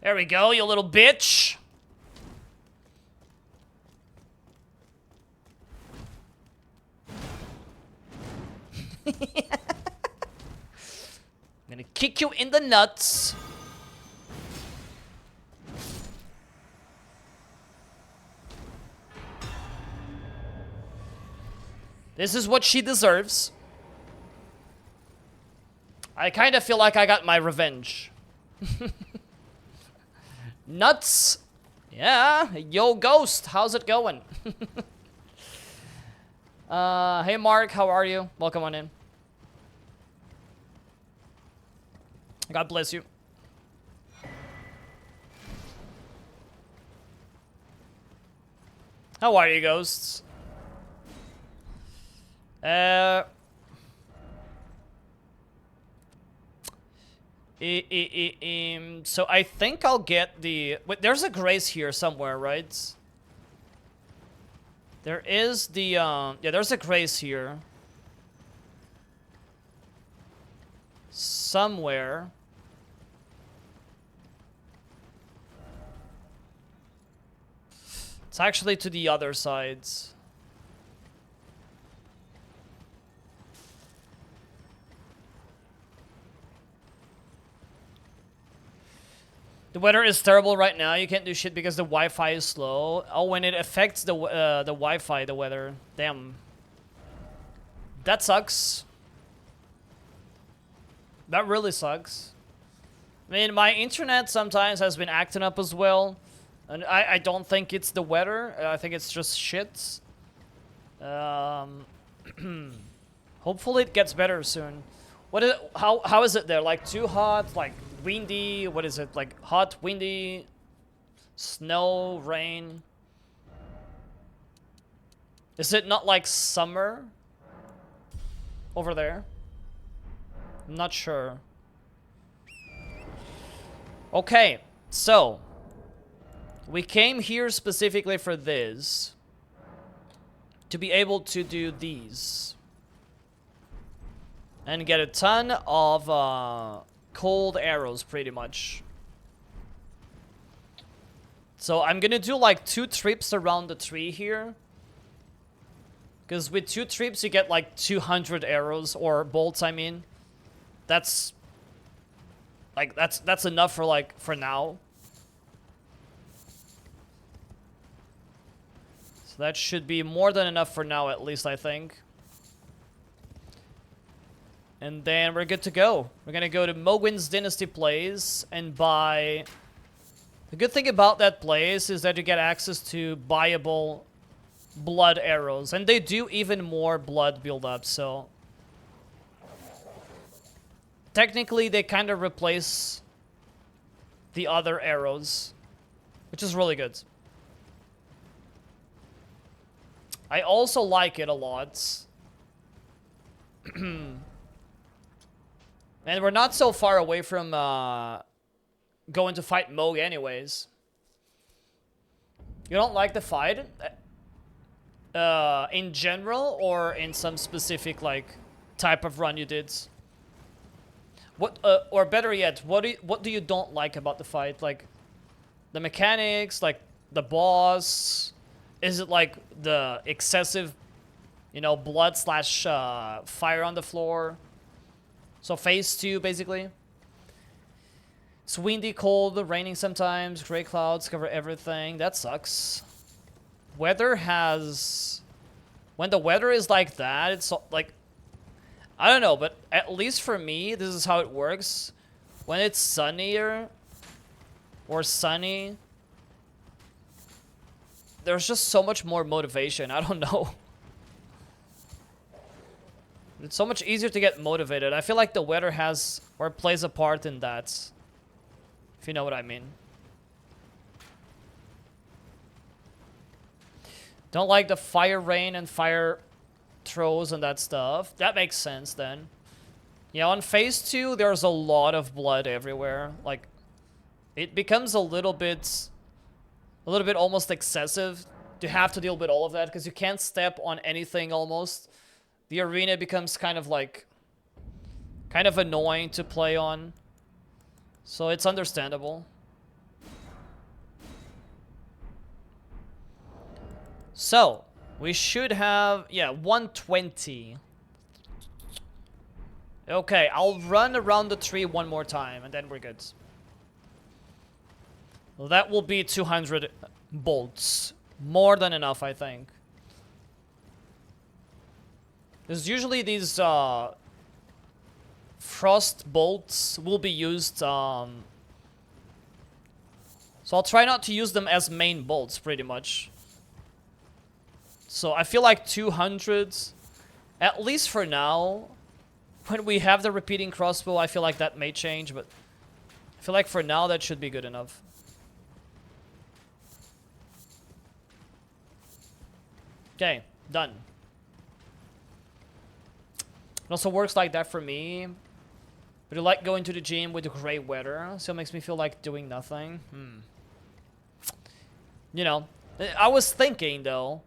Speaker 1: There we go, you little bitch. I'm gonna kick you in the nuts. This is what she deserves. I kind of feel like I got my revenge. Nuts. Yeah, yo Ghost, how's it going? Hey Mark, how are you? Welcome on in. God bless you. How are you, Ghosts? So I think I'll get the... Wait, there's a grace here somewhere, right? There is the, yeah, there's a grace here. Somewhere. It's actually to the other sides. The weather is terrible right now. You can't do shit because the Wi-Fi is slow. Oh, when it affects the Wi-Fi, the weather. Damn. That sucks. That really sucks. I mean, my internet sometimes has been acting up as well. And I don't think it's the weather. I think it's just shit. Hopefully it gets better soon. What is how is it there? Like too hot? Like windy? What is it? Like hot, windy, snow, rain? Is it not like summer over there? I'm not sure. Okay, so we came here specifically for this. To be able to do these. And get a ton of cold arrows, pretty much. So I'm gonna do like 2 trips around the tree here. Because with 2 trips you get like 200 arrows, or bolts, I mean. That's... like, that's enough for like, for now. So that should be more than enough for now, at least, I think. And then we're good to go. We're gonna go to Mogwin's Dynasty place and buy... The good thing about that place is that you get access to buyable blood arrows. And they do even more blood build-up, so... Technically, they kind of replace the other arrows, which is really good. I also like it a lot. And we're not so far away from going to fight Moog anyways. You don't like the fight? In general, or in some specific, like, type of run you did? What, or better yet, what do you don't like about the fight? Like, the mechanics, like, the boss? Is it, like, the excessive, you know, blood slash fire on the floor? So phase 2, basically. It's windy, cold, raining sometimes, gray clouds cover everything. That sucks. Weather has... When the weather is like that, it's like... I don't know, but at least for me, this is how it works. When it's sunnier or sunny, there's just so much more motivation. I don't know. It's so much easier to get motivated. I feel like the weather has or plays a part in that. If you know what I mean. Don't like the fire rain and fire throws and that stuff. That makes sense then. Yeah, on phase 2, there's a lot of blood everywhere. Like, it becomes a little bit almost excessive to have to deal with all of that because you can't step on anything almost. The arena becomes kind of like, kind of annoying to play on. So it's understandable. So, we should have, yeah, 120. Okay, I'll run around the tree one more time and then we're good. Well, that will be 200 bolts. More than enough, I think. There's usually these frost bolts will be used. So I'll try not to use them as main bolts, pretty much. So I feel like 200, at least for now. When we have the repeating crossbow, I feel like that may change, but I feel like for now that should be good enough. Okay, done. It also works like that for me. But I like going to the gym with the gray weather, so it makes me feel like doing nothing. You know, I was thinking though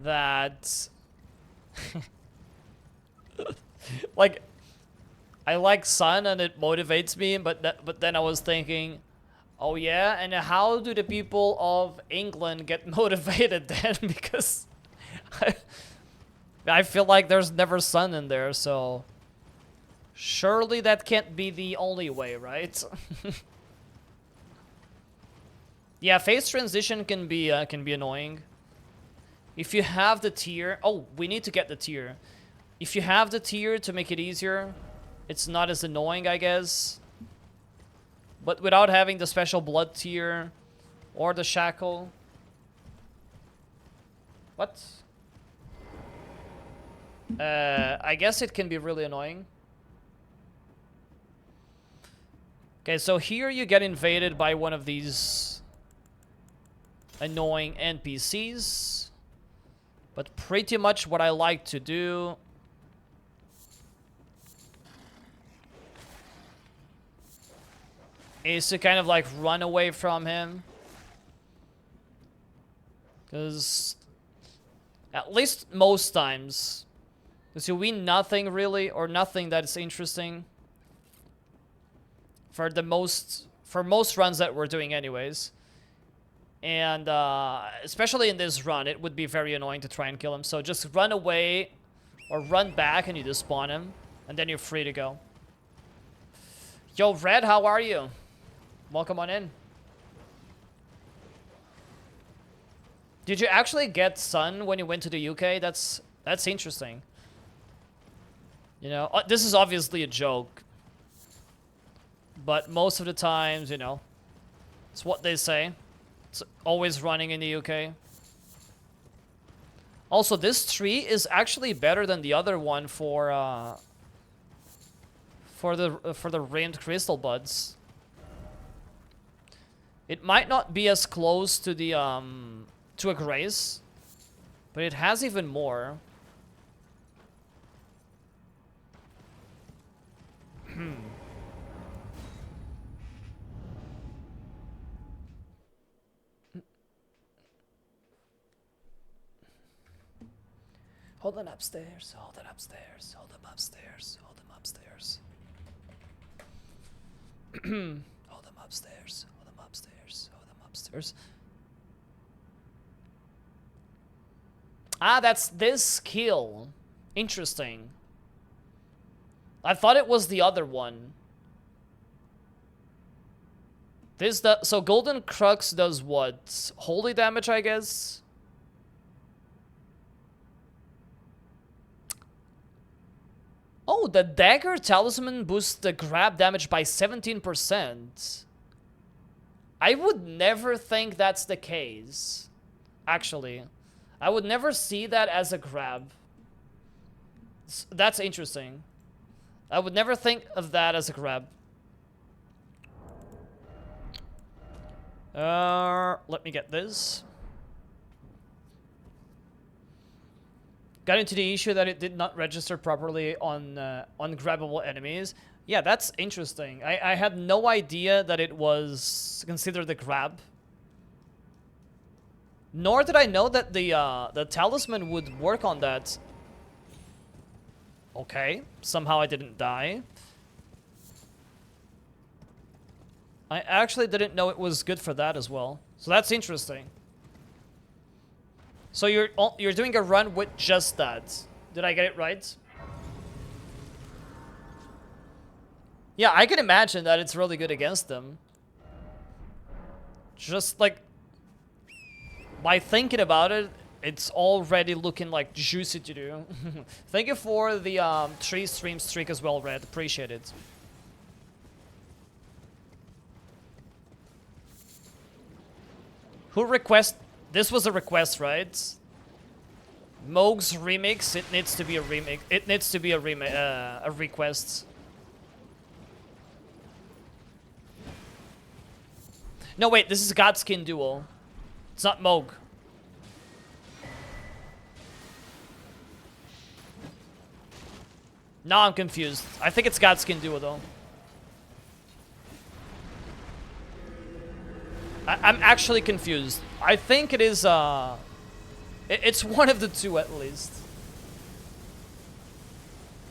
Speaker 1: that like I like sun and it motivates me, but then I was thinking, oh yeah, and how do the people of England get motivated then? Because I feel like there's never sun in there, so surely that can't be the only way, right? Yeah, phase transition can be annoying. If you have the tier... Oh, we need to get the tier. If you have the tier to make it easier, it's not as annoying, I guess. But without having the special blood tier or the shackle... What? I guess it can be really annoying. Okay, so here you get invaded by one of these annoying NPCs. But pretty much what I like to do is to kind of like run away from him. Because at least most times, because you win nothing really, or nothing that is interesting for most runs that we're doing anyways. And especially in this run, it would be very annoying to try and kill him. So just run away or run back and you just spawn him, and then you're free to go. Yo, Red, how are you? Welcome on in. Did you actually get sun when you went to the UK? That's interesting. You know, this is obviously a joke. But most of the times, you know, it's what they say. It's always running in the UK. Also, this tree is actually better than the other one for the rimmed crystal buds. It might not be as close to the to a grace, but it has even more. Hold them upstairs, hold them upstairs, hold them upstairs, hold them upstairs. Hold them upstairs, hold them upstairs, hold them upstairs. Ah, that's this skill. Interesting. I thought it was the other one. So Golden Crux does what? Holy damage, I guess? Oh, the Dagger Talisman boosts the grab damage by 17%. I would never think that's the case. Actually. I would never see that as a grab. That's interesting. I would never think of that as a grab. Let me get this. Got into the issue that it did not register properly on grabbable enemies. Yeah, that's interesting. I had no idea that it was considered a grab. Nor did I know that the talisman would work on that. Okay, somehow I didn't die. I actually didn't know it was good for that as well. So that's interesting. So you're doing a run with just that. Did I get it right? Yeah, I can imagine that it's really good against them. Just like by thinking about it, it's already looking like juicy to do. Thank you for the 3 stream streak as well, Red. Appreciate it. Who request? This was a request, right? Moog's remix. It needs to be a remix. It needs to be a request. No, wait. This is Godskin Duel. It's not Moog. Now I'm confused. I think it's Godskin Duo though. I'm actually confused. I think it is it's one of the two at least.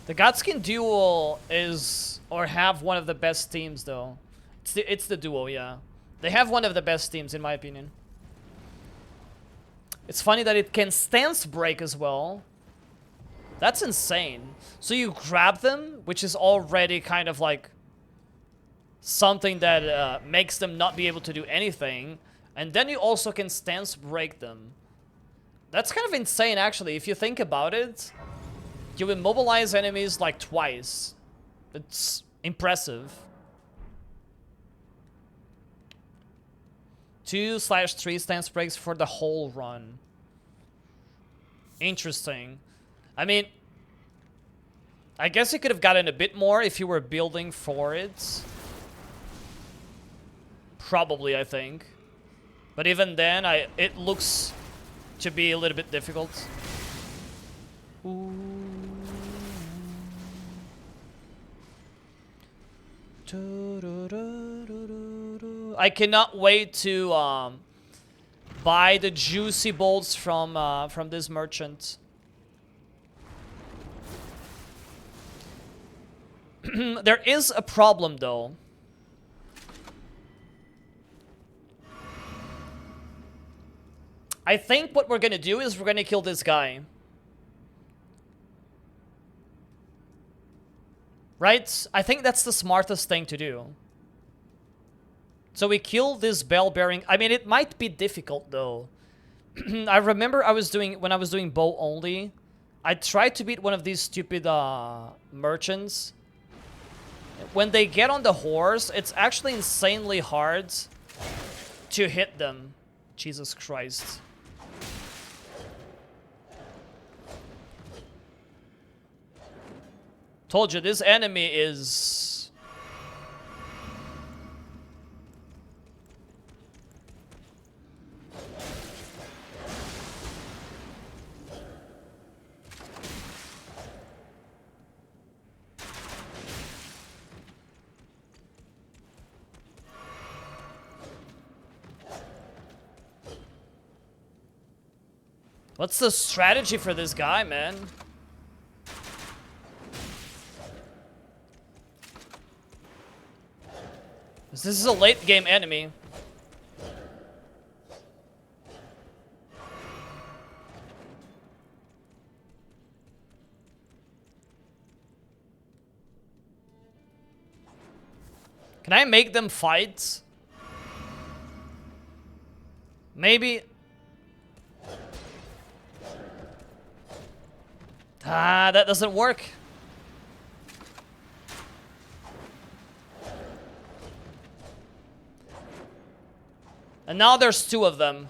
Speaker 1: The Godskin Duo is or have one of the best teams though. It's the duo, yeah. They have one of the best teams in my opinion. It's funny that it can stance break as well. That's insane. So you grab them, which is already kind of like something that makes them not be able to do anything. And then you also can stance break them. That's kind of insane, actually. If you think about it, you immobilize enemies like twice. It's impressive. 2/3 stance breaks for the whole run. Interesting. I mean, I guess you could have gotten a bit more if you were building for it. Probably, I think. But even then, it looks to be a little bit difficult. Ooh. I cannot wait to buy the juicy bolts from this merchant. There is a problem though. I think what we're gonna do is we're gonna kill this guy. Right? I think that's the smartest thing to do. So we kill this bell-bearing. I mean, it might be difficult though. I remember when I was doing bow only, I tried to beat one of these stupid merchants. When they get on the horse, it's actually insanely hard to hit them. Jesus Christ. Told you, this enemy is... What's the strategy for this guy, man? This is a late game enemy. Can I make them fight? Maybe. Ah, that doesn't work. And now there's two of them.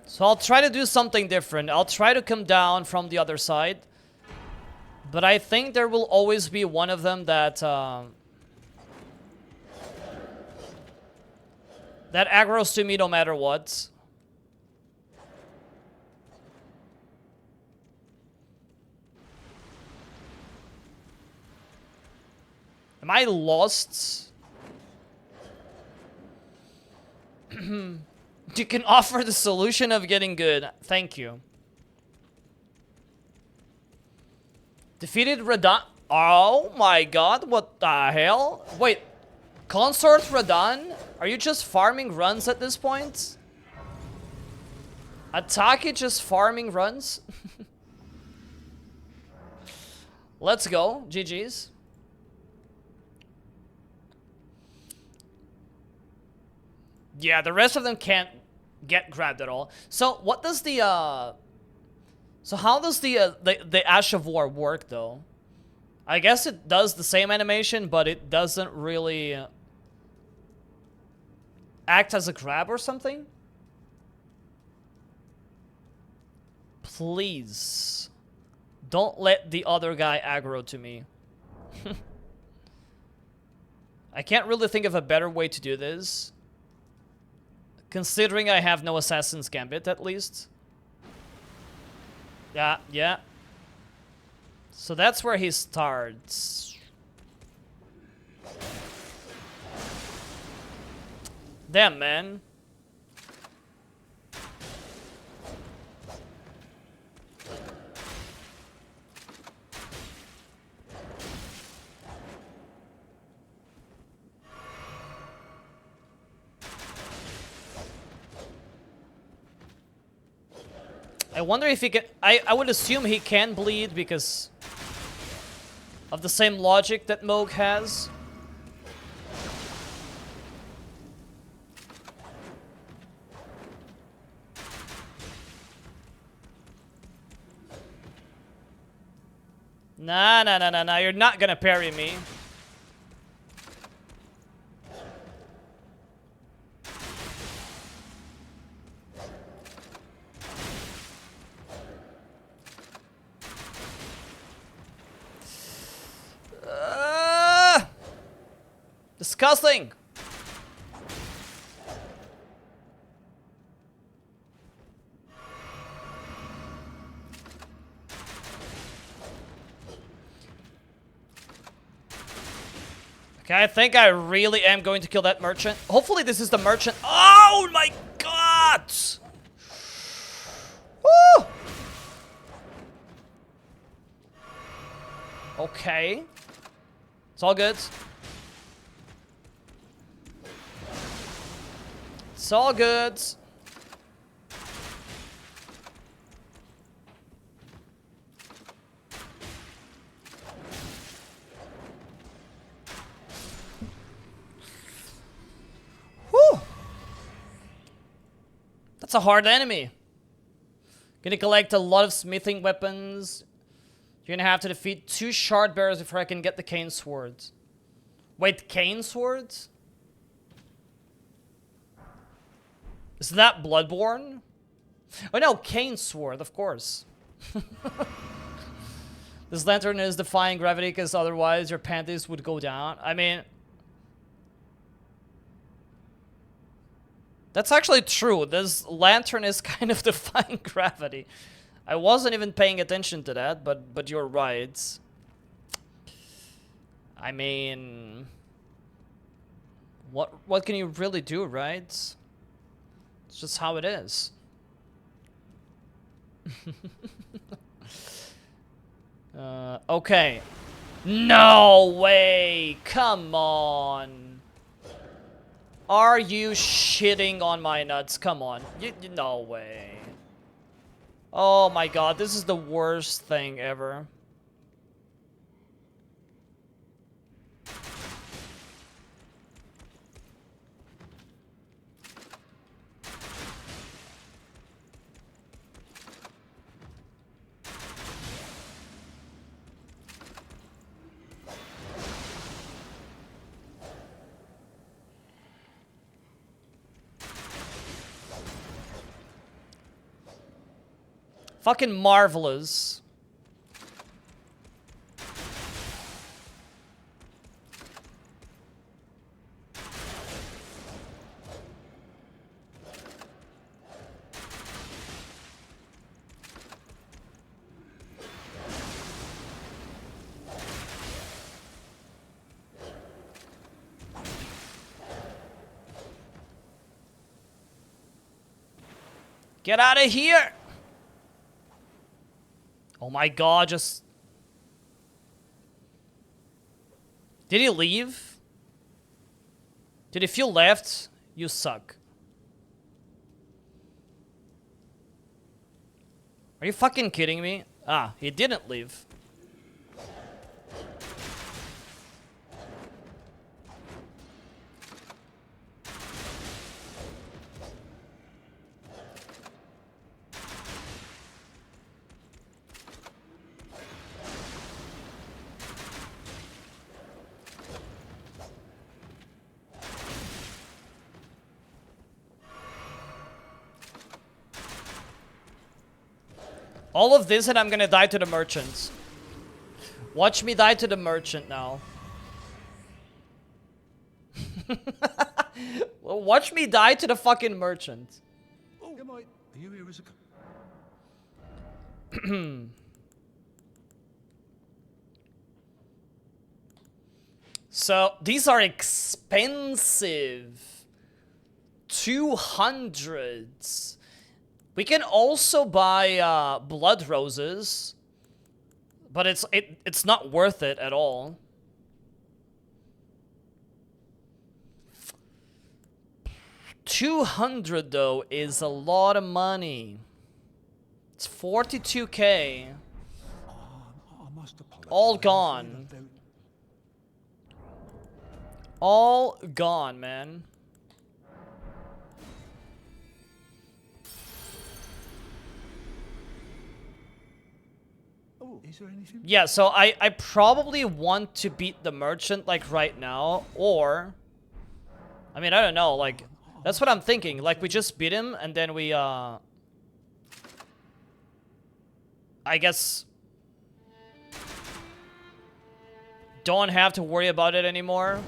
Speaker 1: So I'll try to do something different. I'll try to come down from the other side. But I think there will always be one of them that... that aggroes to me no matter what. Am I lost? You can offer the solution of getting good. Thank you. Defeated Radahn. Oh my god, what the hell? Wait, Consort Radahn? Are you just farming runs at this point? Atake just farming runs? Let's go. GG's. Yeah, the rest of them can't get grabbed at all. So what does the so how does the Ash of War work though? I guess it does the same animation, but it doesn't really act as a grab or something? Please. Don't let the other guy aggro to me. I can't really think of a better way to do this. Considering I have no Assassin's Gambit, at least. Yeah, yeah. So that's where he starts. Damn, man. I wonder if he can... I would assume he can bleed because of the same logic that Moog has. Nah, you're not gonna parry me. Disgusting! Okay, I think I really am going to kill that merchant. Hopefully this is the merchant. Oh my god! Woo! Okay. It's all good. It's all good. Whew. That's a hard enemy. Gonna collect a lot of smithing weapons. You're gonna have to defeat 2 shard bearers before I can get the cane swords. Wait, cane swords? Is that Bloodborne? Oh no, cane sword, of course. This lantern is defying gravity because otherwise your panties would go down. I mean, that's actually true. This lantern is kind of defying gravity. I wasn't even paying attention to that, but you're right. I mean, what can you really do, right? It's just how it is. Okay. No way! Come on! Are you shitting on my nuts? Come on. No way. Oh my god, this is the worst thing ever. Fucking marvelous. Get out of here! Oh my god, just... Did he leave? Did he feel left? You suck. Are you fucking kidding me? Ah, he didn't leave. All of this and I'm gonna die to the merchants. Watch me die to the merchant now. Well, watch me die to the fucking merchant.
Speaker 3: Oh, am I? Are you here as a...
Speaker 1: So, these are expensive. 200s. We can also buy blood roses, but it's not worth it at all. $200 though is a lot of money. It's 42k.
Speaker 3: Am must apologize.
Speaker 1: All gone. All gone, man.
Speaker 3: Oh, is there anything?
Speaker 1: Yeah, so I probably want to beat the merchant, like, right now, or... I mean, I don't know, like, that's what I'm thinking. Like, we just beat him, and then we, I guess... don't have to worry about it anymore.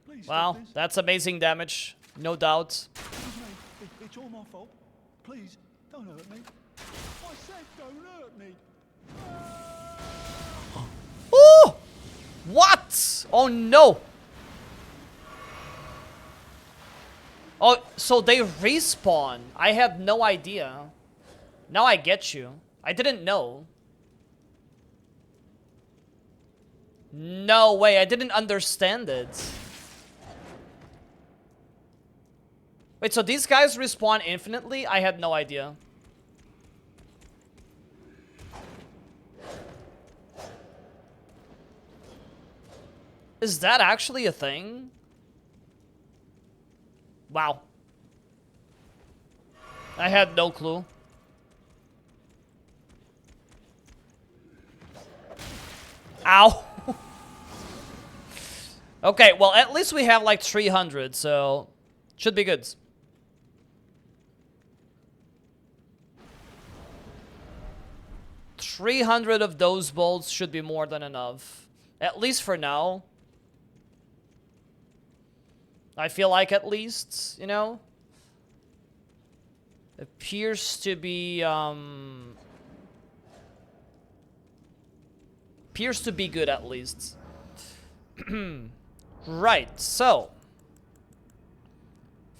Speaker 3: Please
Speaker 1: Wow,
Speaker 3: stop this.
Speaker 1: that's amazing damage, no doubt.
Speaker 3: It's all my fault. Please, don't hurt me. I said don't hurt me.
Speaker 1: Oh! What? Oh no! Oh, so they respawn. I had no idea. Now I get you. I didn't know. No way, I didn't understand it. Wait, so these guys respawn infinitely? I had no idea. Is that actually a thing? Wow. I had no clue. Ow. Okay, well, at least we have like 300, so should be good. $300 of those bolts should be more than enough. At least for now. I feel like at least, you know? Appears to be, appears to be good at least. Right, so.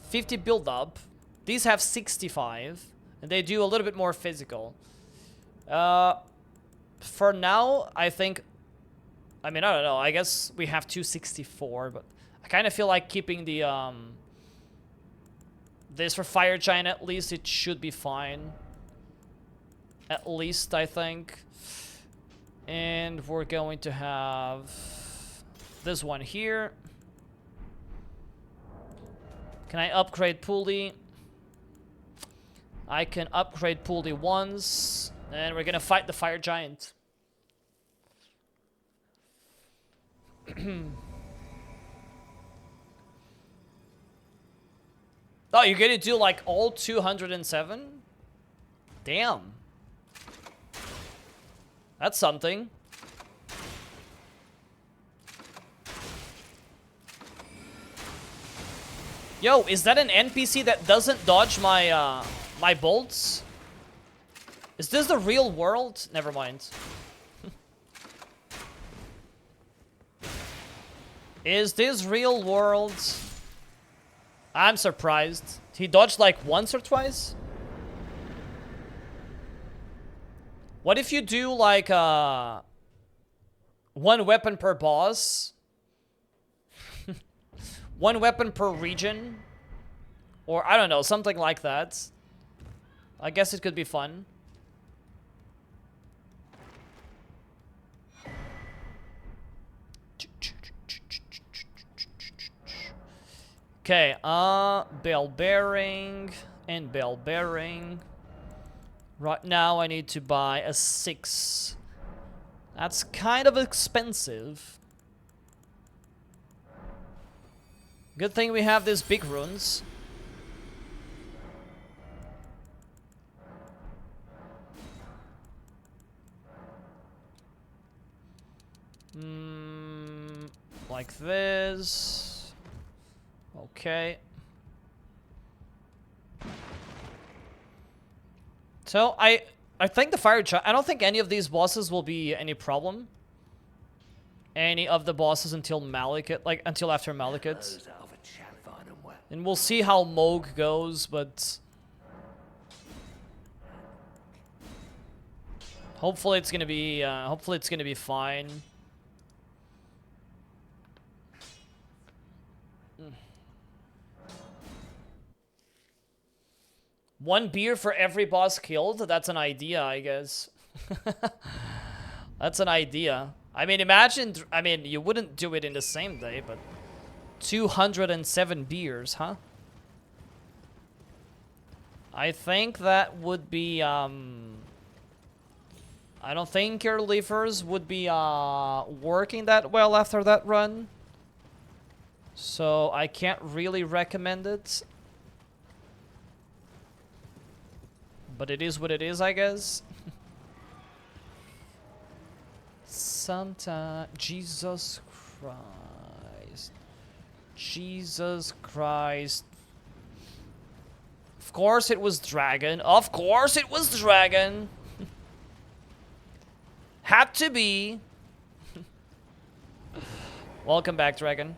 Speaker 1: 50 build up. These have 65. And they do a little bit more physical. For now, I think... I mean, I don't know. I guess we have 264, but... I kind of feel like keeping the, this for Fire Giant at least. It should be fine. At least, I think. And we're going to have... this one here. Can I upgrade Pulley? I can upgrade Pulley once. And we're gonna fight the Fire Giant. Oh, you're gonna do like all 207? Damn. That's something. Yo, is that an NPC that doesn't dodge my my bolts? Is this the real world? Never mind. Is this real world? I'm surprised. He dodged like once or twice? What if you do like one weapon per boss? One weapon per region? Or I don't know, something like that. I guess it could be fun. Okay, bell bearing and bell bearing. Right now I need to buy a 6. That's kind of expensive. Good thing we have these big runes. Like this. Okay. So I think the fire giant, I don't think any of these bosses will be any problem. Any of the bosses until Malekith, like until after Malekith. And we'll see how Moog goes, but hopefully it's gonna be fine. 1 beer for every boss killed? That's an idea, I guess. That's an idea. I mean, imagine... I mean, you wouldn't do it in the same day, but... 207 beers, huh? I think that would be, I don't think your livers would be, working that well after that run. So, I can't really recommend it. But it is what it is, I guess. Santa... Jesus Christ. Jesus Christ. Of course it was Dragon. Of course it was Dragon. Had to be. Welcome back, Dragon.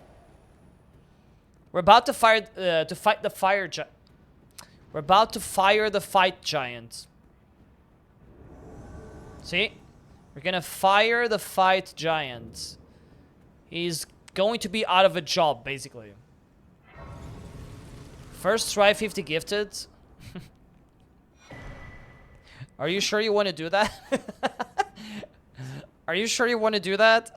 Speaker 1: We're about to fight the fire giant. We're about to fire the fight giant. See? We're gonna fire the fight giant. He's going to be out of a job, basically. First try 50 gifted. Are you sure you want to do that? Are you sure you want to do that?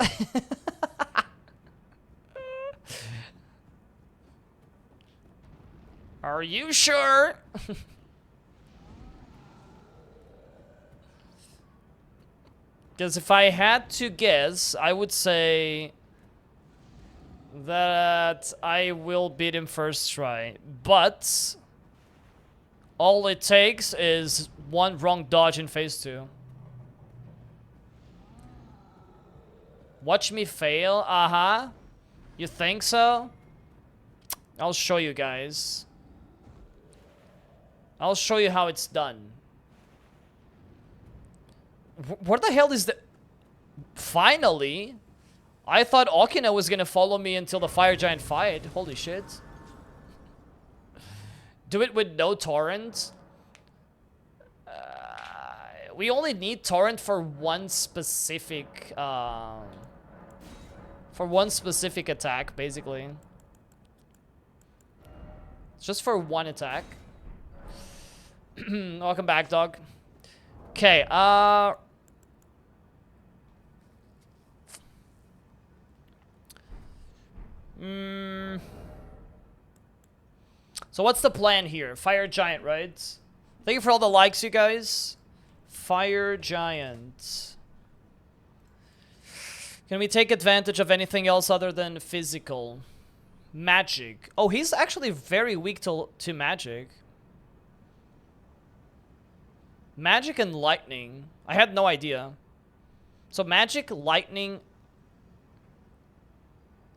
Speaker 1: Are you sure? Because if I had to guess, I would say that I will beat him first try. But all it takes is 1 wrong dodge in phase 2. Watch me fail? Uh-huh. You think so? I'll show you guys. I'll show you how it's done. Where the hell is the... Finally? I thought Okina was gonna follow me until the fire giant fight. Holy shit. Do it with no torrent? We only need torrent for one specific... for one specific attack, basically. It's just for one attack. Welcome back, dog. Okay, So what's the plan here? Fire Giant, right? Thank you for all the likes, you guys. Fire Giant. Can we take advantage of anything else other than physical? Magic. Oh, he's actually very weak to magic. Magic and lightning. I had no idea. So magic, lightning,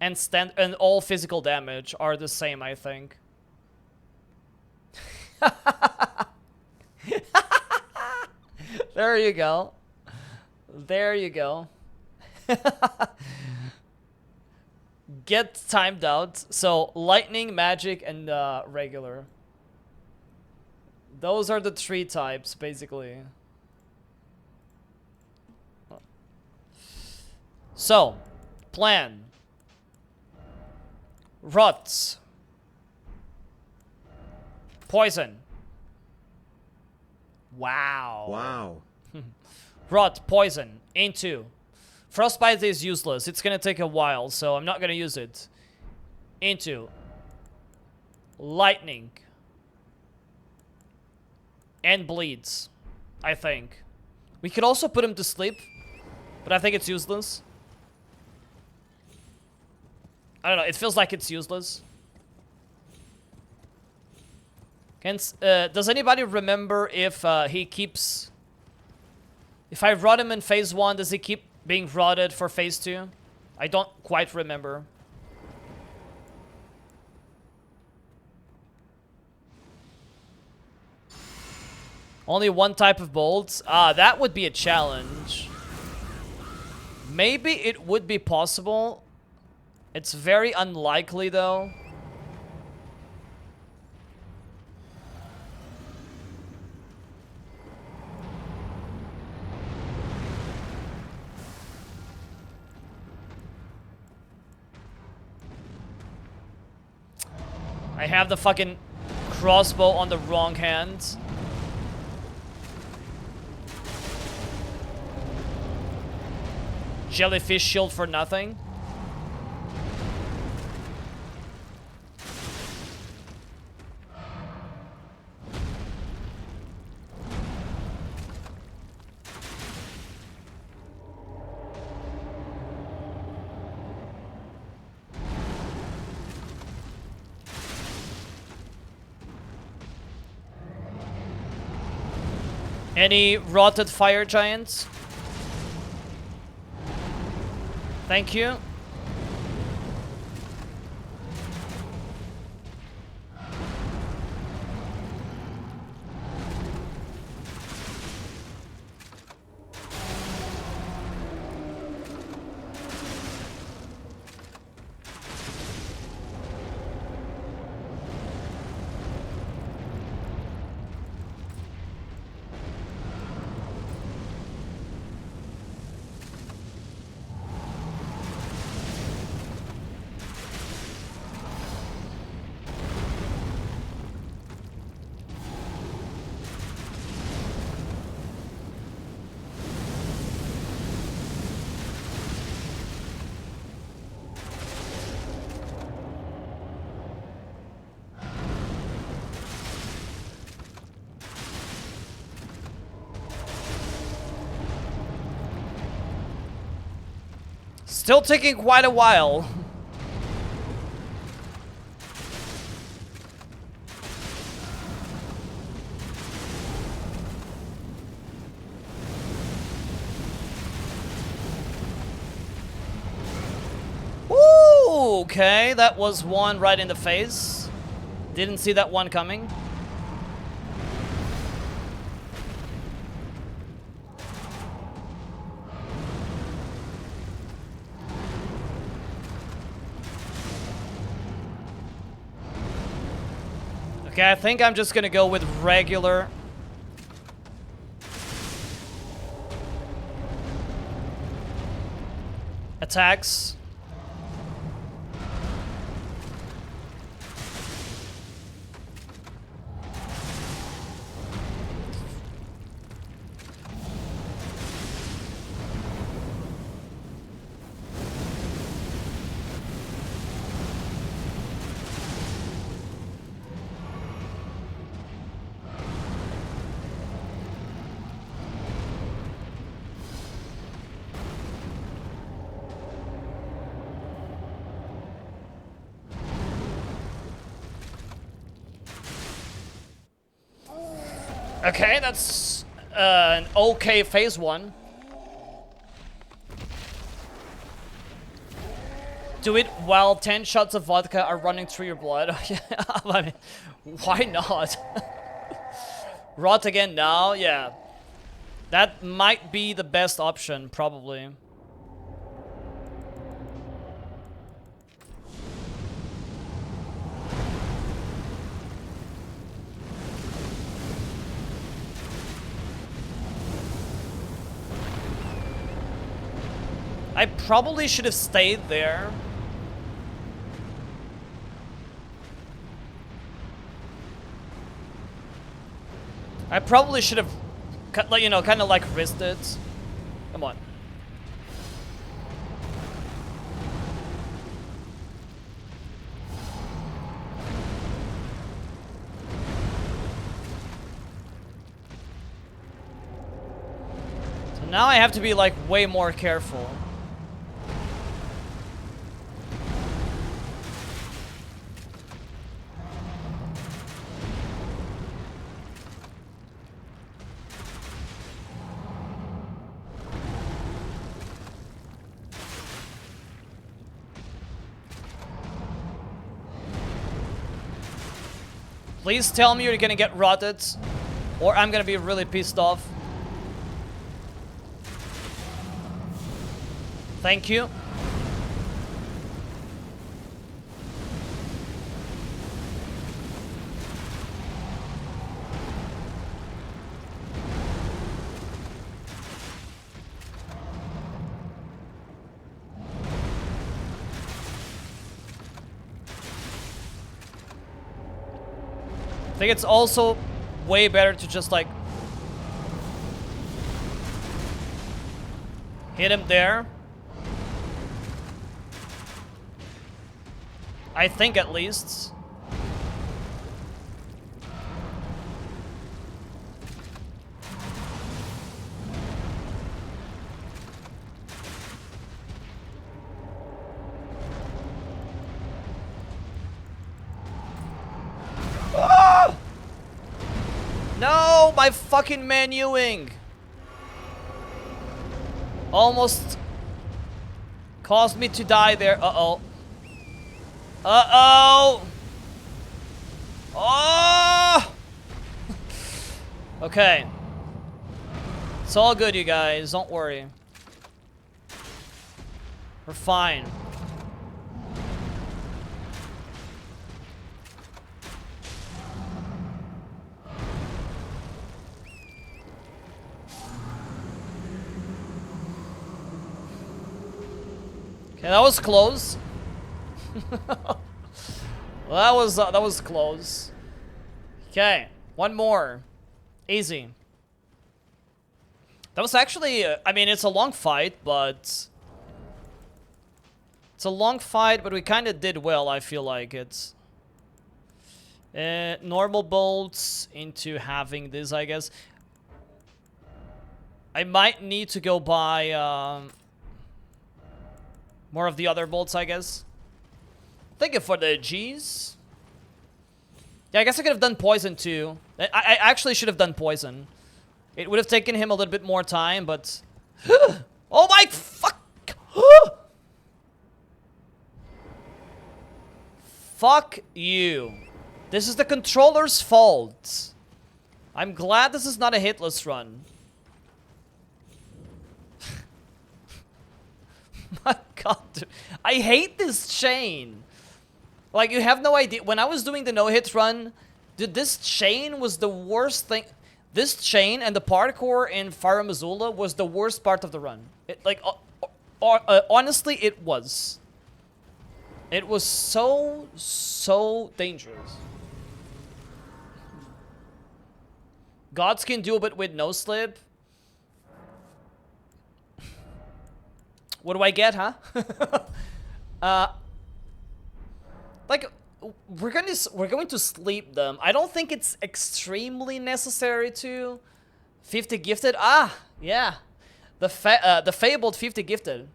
Speaker 1: and all physical damage are the same, I think. There you go. There you go. Get timed out. So lightning, magic, and regular. Those are the 3 types, basically. So, plan. Rots. Poison. Wow.
Speaker 4: Wow.
Speaker 1: Rot, poison, into. Frostbite is useless. It's gonna take a while, so I'm not gonna use it. Into. Lightning. And bleeds, I think. We could also put him to sleep, but I think it's useless. I don't know, it feels like it's useless. Does anybody remember if he keeps... If I rot him in phase 1, does he keep being rotted for phase 2? I don't quite remember. Only 1 type of bolts? Ah, that would be a challenge. Maybe it would be possible. It's very unlikely, though. I have the fucking crossbow on the wrong hand. Jellyfish shield for nothing. Any rotted fire giants? Thank you. Still taking quite a while. Ooh, okay, that was one right in the face. Didn't see that one coming. Okay, I think I'm just gonna go with regular. Attacks. Okay, that's an okay phase one. Do it while 10 shots of vodka are running through your blood. I mean, why not? Rot again now? Yeah. That might be the best option, probably. I probably should have stayed there. I probably should have, you know, kind of like risked it. Come on. So now I have to be like way more careful. Please tell me you're gonna get rotted, or I'm gonna be really pissed off. Thank you. think it's also way better to just like hit him there. I think at least. Ah! No, my fucking menuing. Almost caused me to die there. Uh-oh. Uh-oh! Oh! Okay. It's all good, you guys. Don't worry. We're fine. Okay, that was close. Well, that was close. Okay, one more. Easy. That was actually, I mean, it's a long fight, but... It's a long fight, but we kind of did well, I feel like. It's... normal bolts into having this, I guess. I might need to go buy, more of the other bolts, I guess. Thank you for the G's. Yeah, I guess I could have done poison too. I actually should have done poison. It would have taken him a little bit more time, but... Oh my fuck! Fuck you. This is the controller's fault. I'm glad this is not a hitless run. My god, dude. I hate this chain. Like, you have no idea. When I was doing the no-hit run, dude, this chain was the worst thing. This chain and the parkour in Fire Missoula was the worst part of the run. It, like, honestly, it was. It was so dangerous. Gods can do it with no slip. What do I get, huh? Like, we're going to sleep them. I don't think it's extremely necessary to 50 gifted. Ah, yeah, the fabled 50 gifted.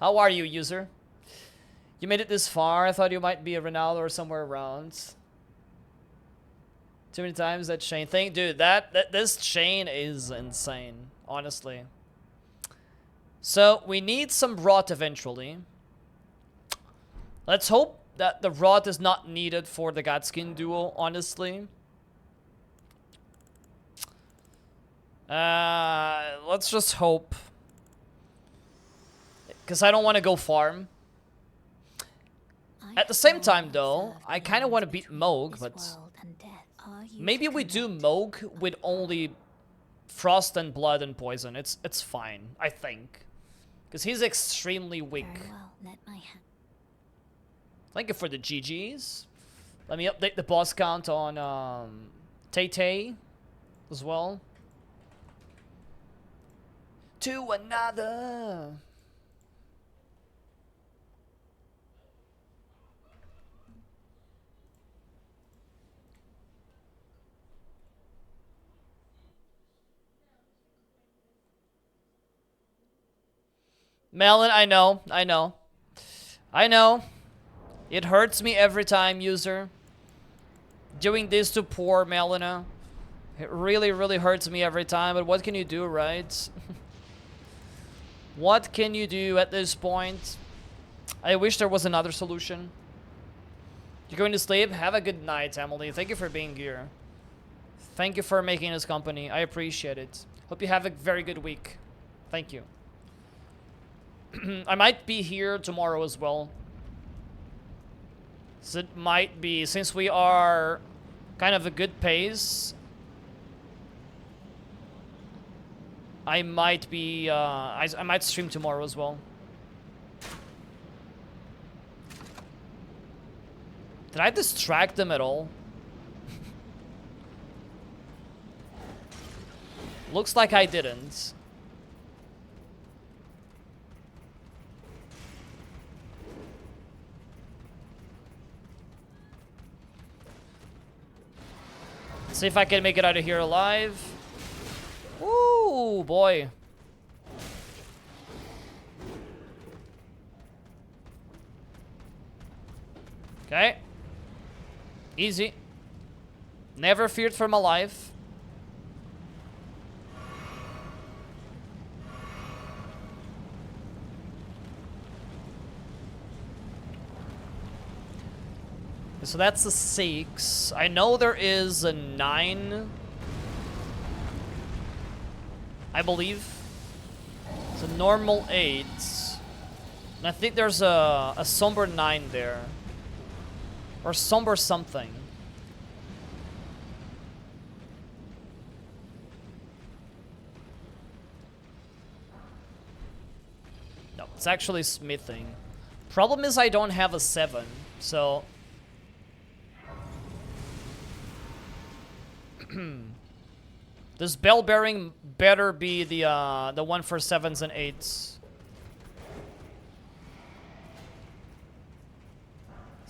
Speaker 1: How are you, user? You made it this far. I thought you might be a Ronaldo or somewhere around. Too many times that chain thing, dude. This chain is insane, honestly. So we need some rot eventually. Let's hope that the rot is not needed for the Godskin duel, honestly. Let's just hope. Because I don't want to go farm. At the same time, though, I kind of want to beat Moog, but... Maybe we do Moog with only Frost and Blood and Poison. It's fine, I think. Because he's extremely weak. Thank you for the GGs. Let me update the boss count on Tay-Tay as well. To another. Melon, I know. It hurts me every time, user. Doing this to poor Melina. It really, really hurts me every time, but what can you do, right? What can you do at this point? I wish there was another solution. You're going to sleep? Have a good night, Emily. Thank you for being here. Thank you for making us company. I appreciate it. Hope you have a very good week. Thank you. I might be here tomorrow as well. So it might be, since we are kind of a good pace, I might be, I might stream tomorrow as well. Did I distract them at all? Looks like I didn't. See if I can make it out of here alive. Ooh, boy. Okay. Easy. Never feared for my life. So that's a 6. I know there is a 9. I believe. It's a normal 8. And I think there's a somber 9 there. Or somber something. No, it's actually smithing. Problem is I don't have a 7, so... This bell bearing better be the one for 7s and 8s.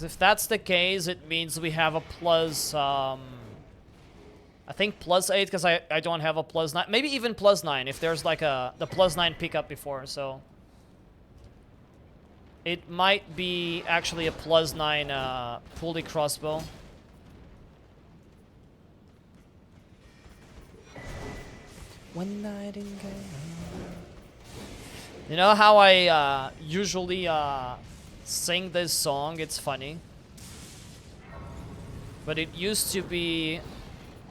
Speaker 1: If that's the case, it means we have a plus, I think plus 8, because I don't have a plus 9. Maybe even plus 9, if there's like the plus 9 pickup before, so... It might be actually a plus 9 pulley crossbow. One night in Ghana. You know how I usually sing this song? It's funny. But it used to be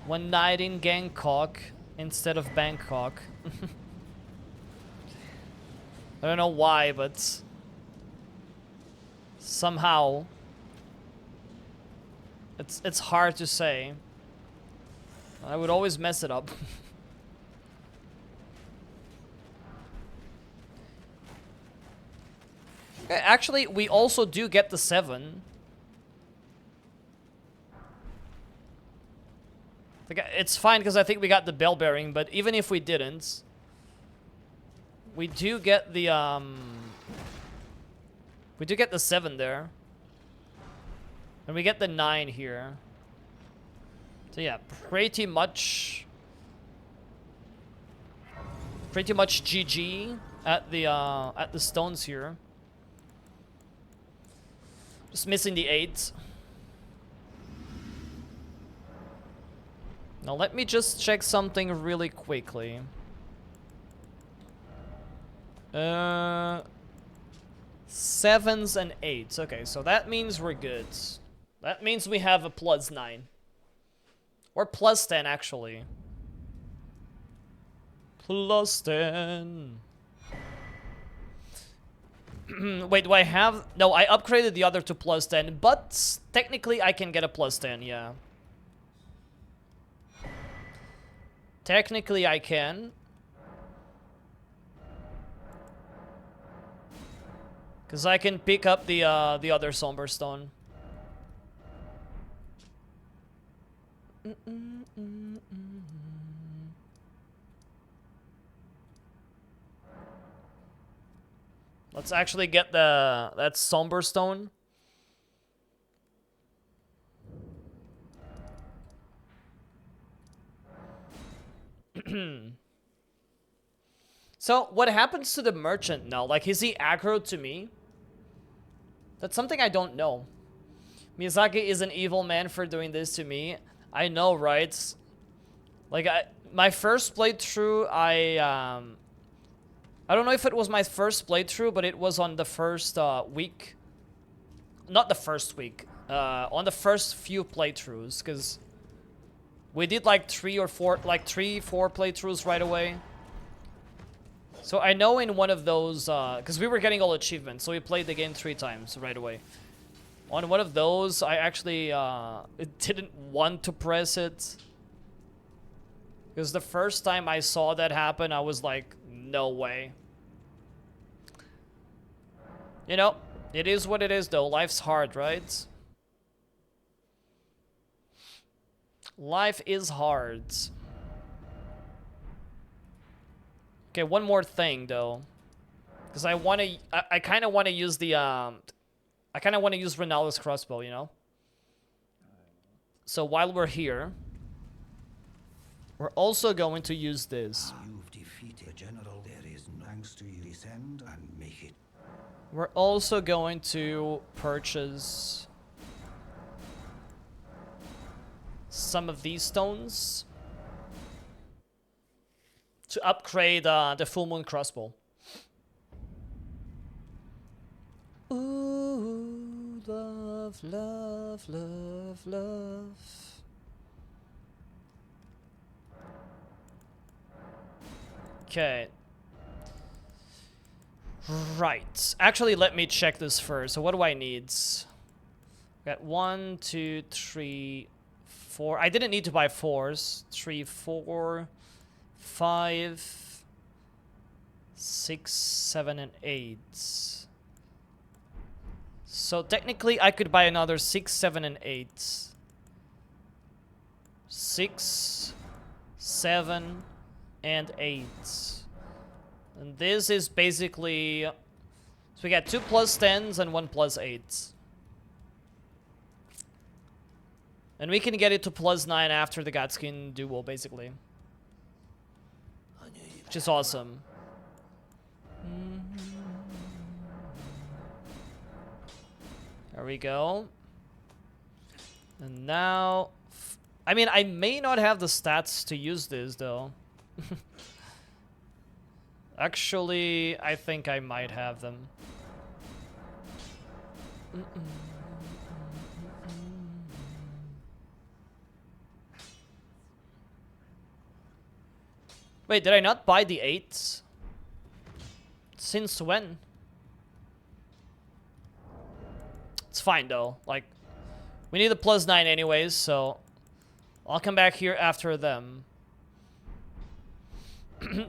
Speaker 1: One Night in Gangkok instead of Bangkok. I don't know why, but somehow it's hard to say. I would always mess it up. Actually, we also do get the 7. It's fine because I think we got the bell bearing, but even if we didn't, we do get the 7 there. And we get the 9 here. So yeah, pretty much GG at the stones here. Just missing the 8. Now let me just check something really quickly. 7s and 8s. Okay, so that means we're good. That means we have a plus 9. Or plus 10, actually. Plus 10. Wait, do I have... No, I upgraded the other to plus 10, but technically I can get a plus 10, yeah. Technically I can. Because I can pick up the other Somber Stone. Let's actually get that Somber Stone. So, what happens to the merchant now? Like, is he aggro to me? That's something I don't know. Miyazaki is an evil man for doing this to me. I know, right? Like, my first playthrough, I don't know if it was my first playthrough, but it was on the first week. Not the first week. On the first few playthroughs, because we did like 3 or 4 playthroughs right away. So I know in one of those, because we were getting all achievements, so we played the game 3 times right away. On one of those, I actually didn't want to press it. Because the first time I saw that happen, I was like, no way. You know, it is what it is though. Life's hard, right? Life is hard. Okay, one more thing though, because I kind of want to use the I kind of want to use Ronaldo's crossbow, you know. So while we're here, we're also going to use this.
Speaker 4: You've defeated the general. There is no thanks to you. Descend and make it.
Speaker 1: We're also going to purchase some of these stones to upgrade the full moon crossbow. Ooh, love, love, love, love. Okay. Right. Actually, let me check this first. So what do I need? Got 1, 2, 3, 4. I didn't need to buy 4s. 3, 4, 5, 6, 7, and 8. So technically, I could buy another 6, 7, and 8. 6, 7, and 8. And this is basically... So we got 2 plus 10s and 1 plus 8s. And we can get it to plus 9 after the Godskin duel, basically. Which is awesome. There we go. And now... I mean, I may not have the stats to use this, though. Actually, I think I might have them. Wait, did I not buy the 8s? Since when? It's fine, though. Like, we need a plus 9 anyways, so... I'll come back here after them.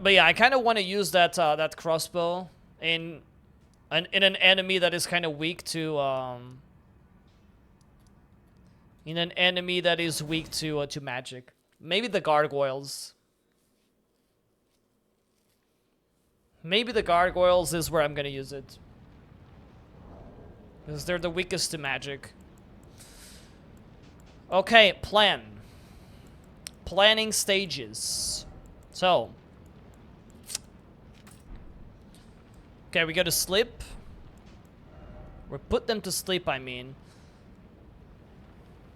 Speaker 1: But yeah, I kind of want to use that that crossbow in an enemy that is kind of weak to in an enemy that is weak to magic. Maybe the gargoyles. Maybe the gargoyles is where I'm gonna use it, because they're the weakest to magic. Okay, planning stages. So. Okay, we go to sleep. We put them to sleep, I mean.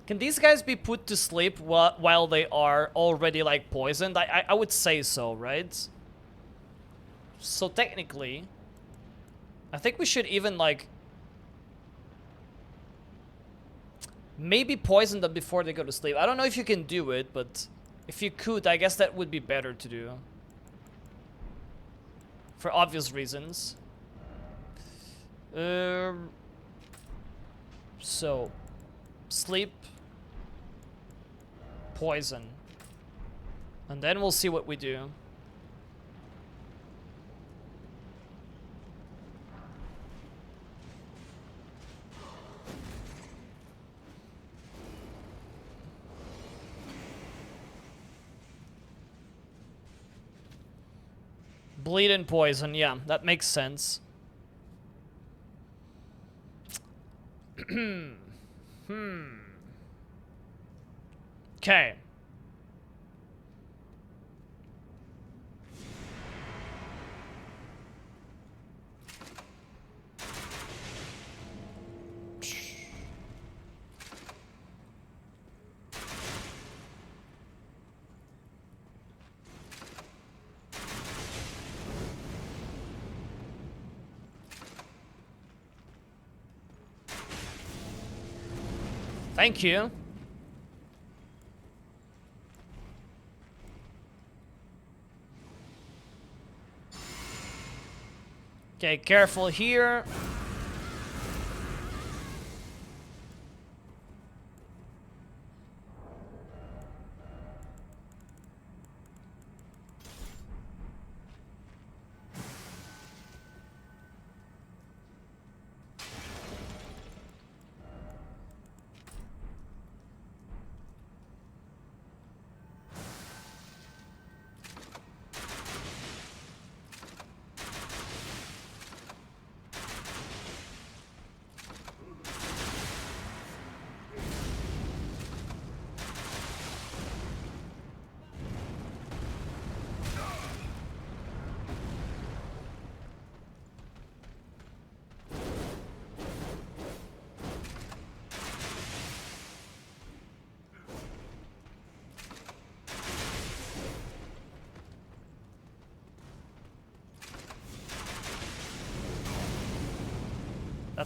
Speaker 1: Can these guys be put to sleep while they are already, like, poisoned? I would say so, right? So technically, I think we should even, like... maybe poison them before they go to sleep. I don't know if you can do it, but if you could, I guess that would be better to do. For obvious reasons. So, sleep, poison, and then we'll see what we do. Bleed and poison, yeah, that makes sense. Okay. Thank you. Okay, careful here.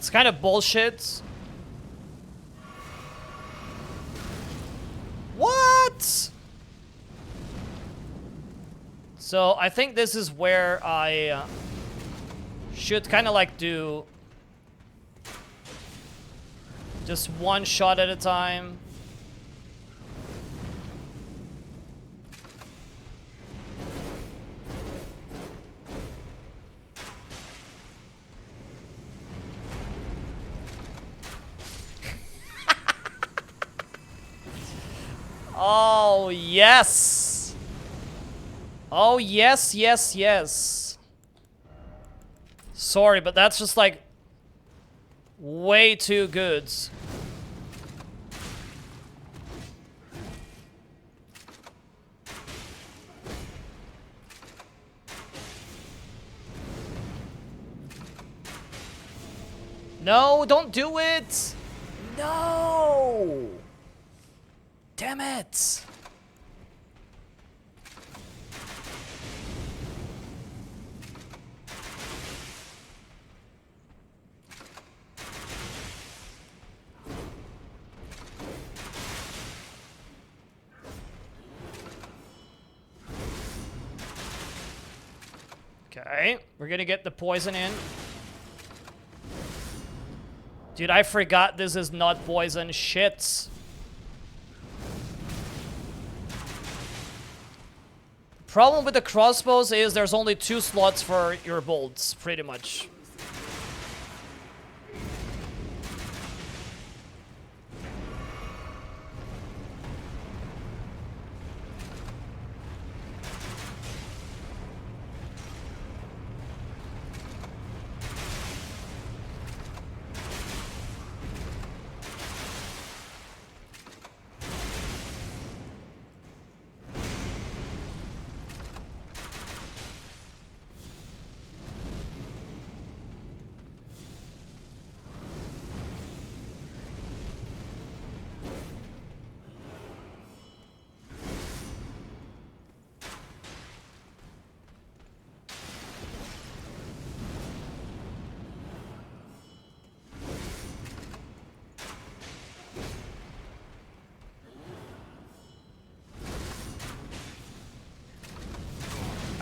Speaker 1: That's kind of bullshit. What? So I think this is where I should kind of like do just one shot at a time. Oh, yes. Oh, yes, yes, yes. Sorry, but that's just like way too good. No, don't do it. No. Damn it. Okay, we're gonna get the poison in. Dude, I forgot this is not poison. Shit. Problem with the crossbows is there's only 2 slots for your bolts, pretty much.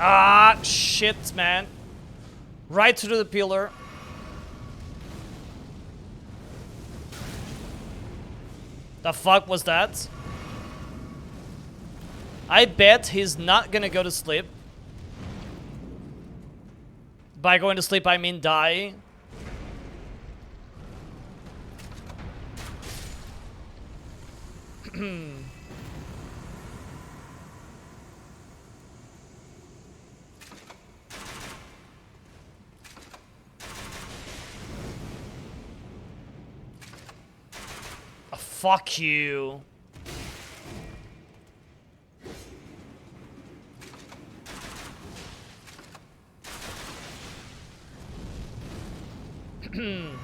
Speaker 1: Ah, shit, man. Right through the pillar. The fuck was that? I bet he's not gonna go to sleep. By going to sleep, I mean die. Oh, fuck you.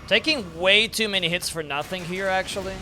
Speaker 1: Taking way too many hits for nothing here, actually.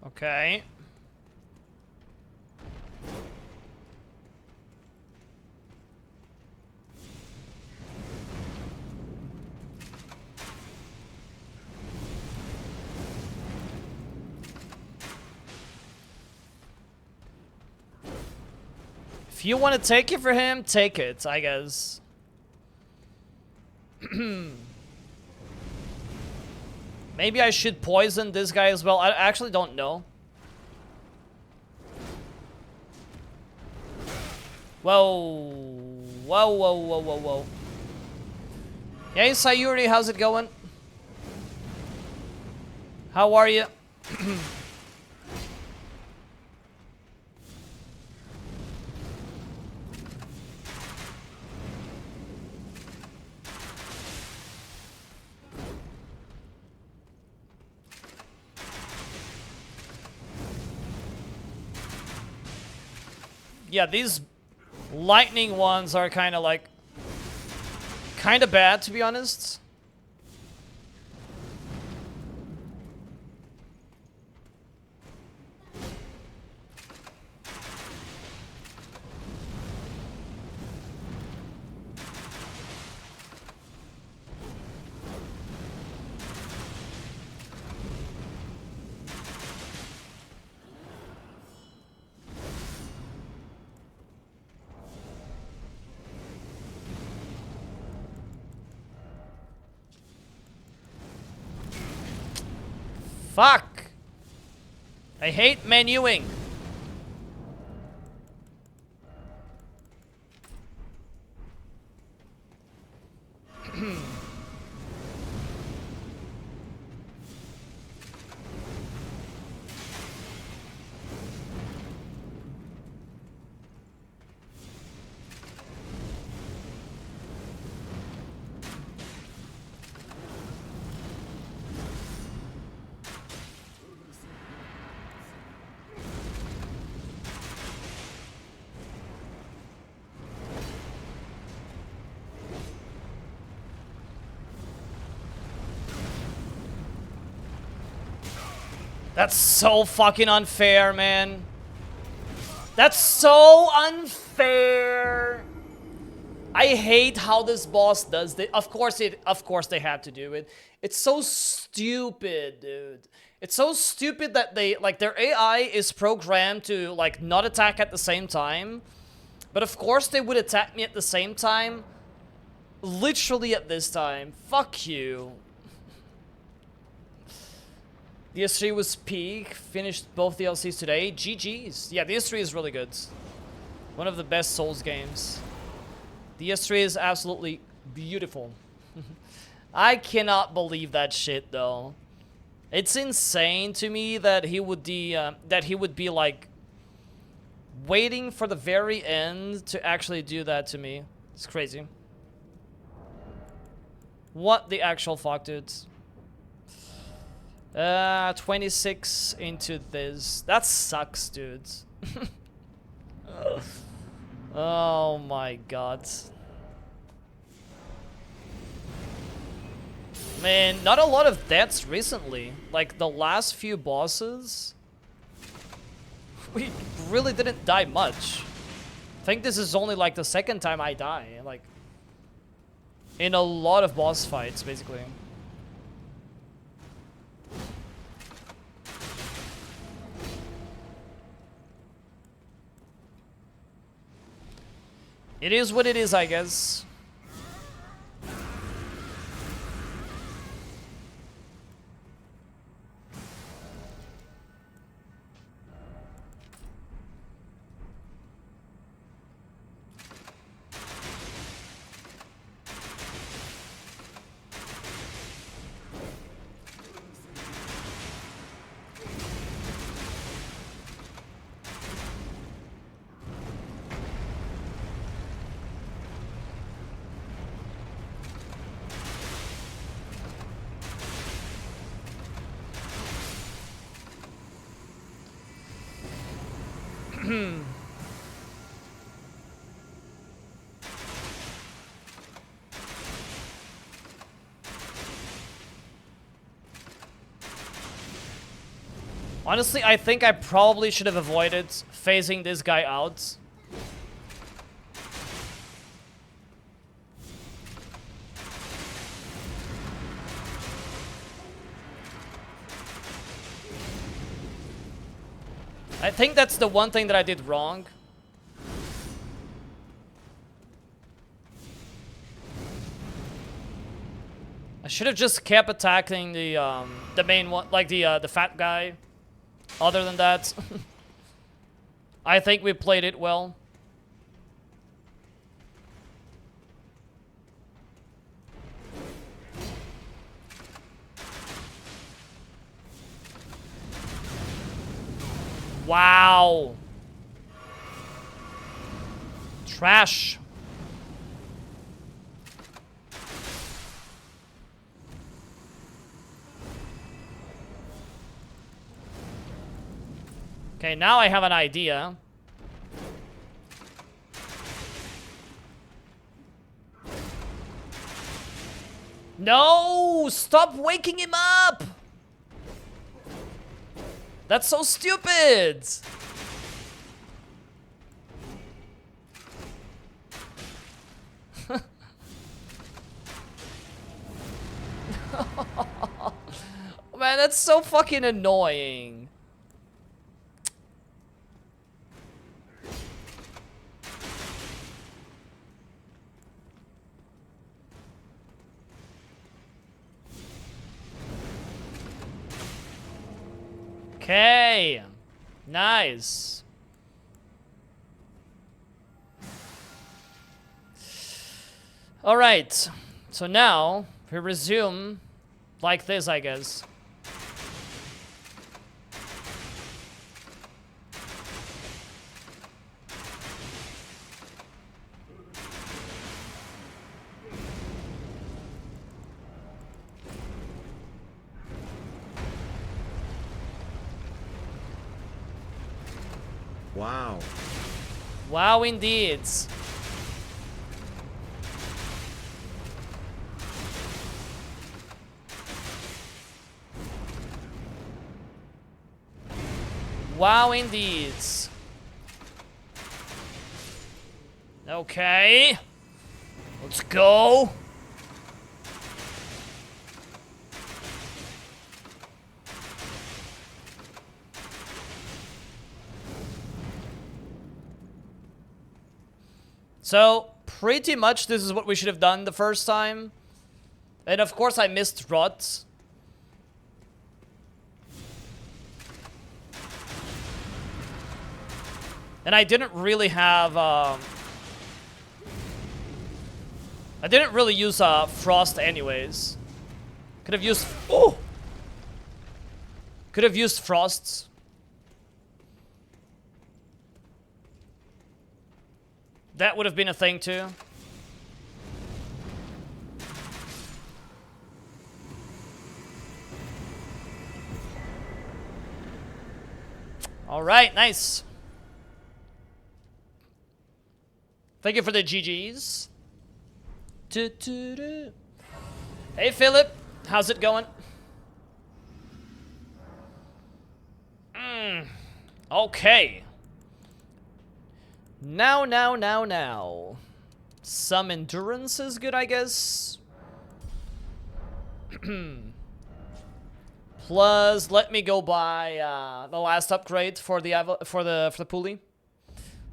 Speaker 1: Okay. If you want to take it for him, take it, I guess. Maybe I should poison this guy as well. I actually don't know. Whoa. Whoa, whoa, whoa, whoa, whoa. Hey, Sayuri, how's it going? How are you? Yeah, these lightning ones are kind of like... kind of bad, to be honest. Fuck! I hate menuing. That's so fucking unfair, man. That's so unfair. I hate how this boss does this. Of course they had to do it. It's so stupid, dude. It's so stupid that they, like, their AI is programmed to, like, not attack at the same time. But of course they would attack me at the same time. Literally at this time. Fuck you. DS3 was peak, finished both DLCs today. GG's. Yeah, DS3 is really good. One of the best Souls games. DS3 is absolutely beautiful. I cannot believe that shit though. It's insane to me that he would be like waiting for the very end to actually do that to me. It's crazy. What the actual fuck, dudes? 26 into this. That sucks, dudes. Oh my god. Man, not a lot of deaths recently. Like, the last few bosses, we really didn't die much. I think this is only like the second time I die. Like, in a lot of boss fights, basically. It is what it is, I guess. Honestly, I think I probably should have avoided phasing this guy out. I think that's the one thing that I did wrong. I should have just kept attacking the main one, like the fat guy. Other than that, I think we played it well. Wow. Trash. Okay, now I have an idea. No! Stop waking him up! That's so stupid! Man, that's so fucking annoying. Okay. Nice. All right. So now we resume like this, I guess.
Speaker 5: Wow.
Speaker 1: Wow, indeed. Wow, indeed. Okay. Let's go. So, pretty much this is what we should have done the first time. And of course I missed Rot. And I didn't really have, I didn't really use, Frost anyways. Could have used, oh! Could have used Frosts. That would have been a thing too. Alright, nice. Thank you for the GGs. Hey Philip, how's it going? Okay. Now. Some endurance is good, I guess. Plus, let me go buy the last upgrade for the pulley.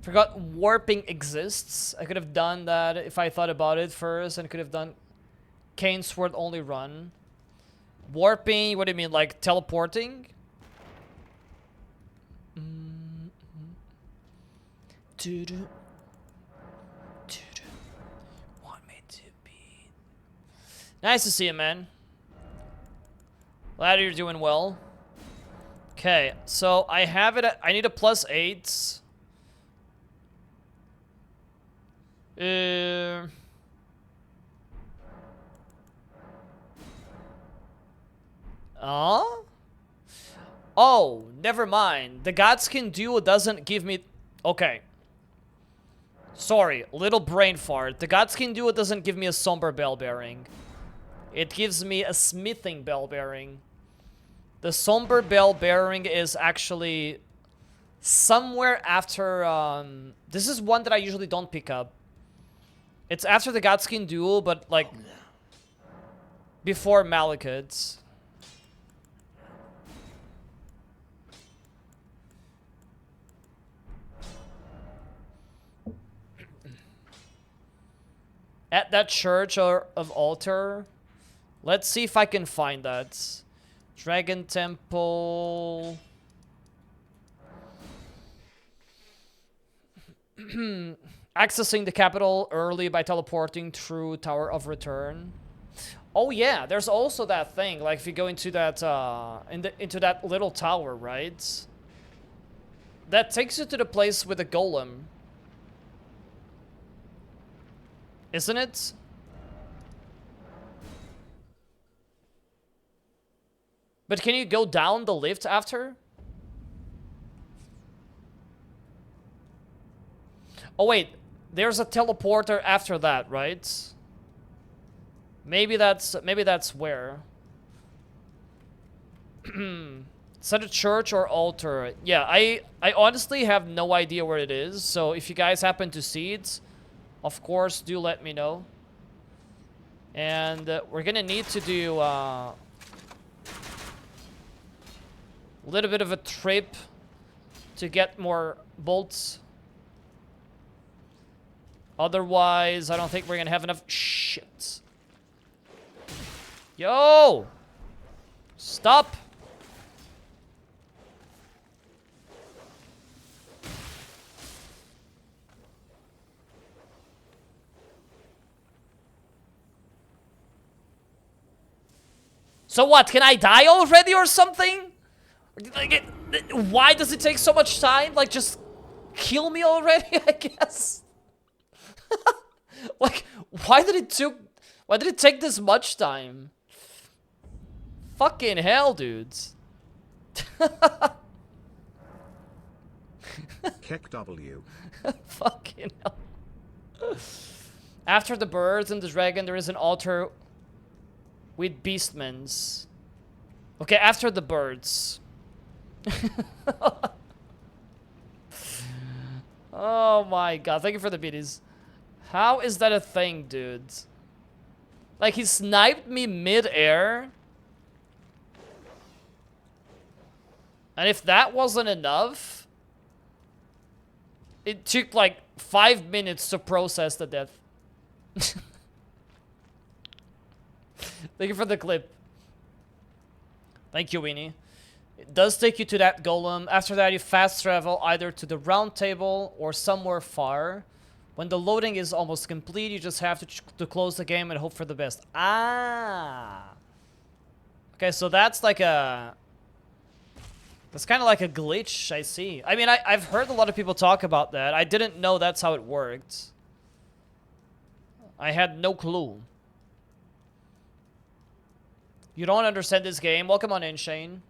Speaker 1: Forgot warping exists. I could have done that if I thought about it first, and could have done Cane Sword only run. Warping, what do you mean, like teleporting? Want me to be... Nice to see you, man. Glad you're doing well. Okay, so I have it at, I need a +8. Oh, never mind. The Godskin Duo doesn't give me... Okay. Sorry, little brain fart. The Godskin Duo doesn't give me a Somber Bell Bearing. It gives me a Smithing Bell Bearing. The Somber Bell Bearing is actually somewhere after... this is one that I usually don't pick up. It's after the Godskin Duel, but like... before Malekith. At that church of altar. Let's see if I can find that. Dragon Temple. Accessing the capital early by teleporting through Tower of Return. Oh yeah, there's also that thing. Like if you go into that into that little tower, right? That takes you to the place with the golem. Isn't it? But can you go down the lift after? Oh wait, there's a teleporter after that, right? Maybe that's where. Is that a church or altar? Yeah, I honestly have no idea where it is. So if you guys happen to see it, of course, do let me know. And we're gonna need to do a little bit of a trip to get more bolts. Otherwise, I don't think we're gonna have enough shit. Yo! Stop! So what, can I die already or something? Like, why does it take so much time? Like, just kill me already, I guess? Like, why did it take this much time? Fucking hell, dudes.
Speaker 5: Kick W.
Speaker 1: Fucking hell. After the birds and the dragon, there is an altar with beastmans. Okay, after the birds. Oh my god, thank you for the biddies. How is that a thing, dude? Like, he sniped me mid-air. And if that wasn't enough, it took like 5 minutes to process the death. Thank you for the clip. Thank you, Weenie. It does take you to that golem. After that, you fast travel either to the round table or somewhere far. When the loading is almost complete, you just have to close the game and hope for the best. Ah. Okay, so that's like a... That's kind of like a glitch, I see. I mean, I've heard a lot of people talk about that. I didn't know that's how it worked. I had no clue. You don't understand this game? Welcome on in, Shane.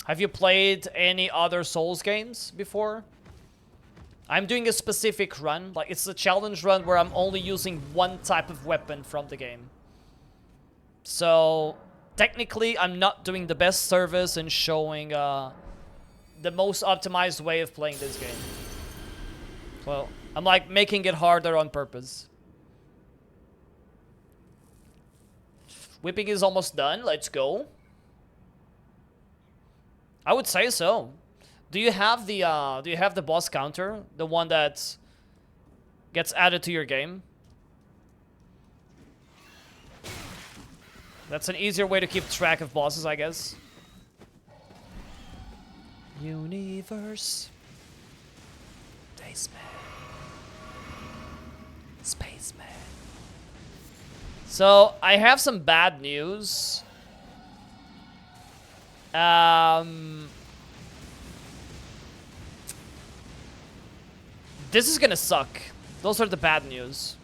Speaker 1: Have you played any other Souls games before? I'm doing a specific run. Like, it's a challenge run where I'm only using one type of weapon from the game. So, technically, I'm not doing the best service in showing the most optimized way of playing this game. Well, I'm like making it harder on purpose. Whipping is almost done. Let's go. I would say so. Do you have the boss counter? The one that gets added to your game? That's an easier way to keep track of bosses, I guess. Universe. Spaceman. Spaceman. So, I have some bad news. This is gonna suck. Those are the bad news.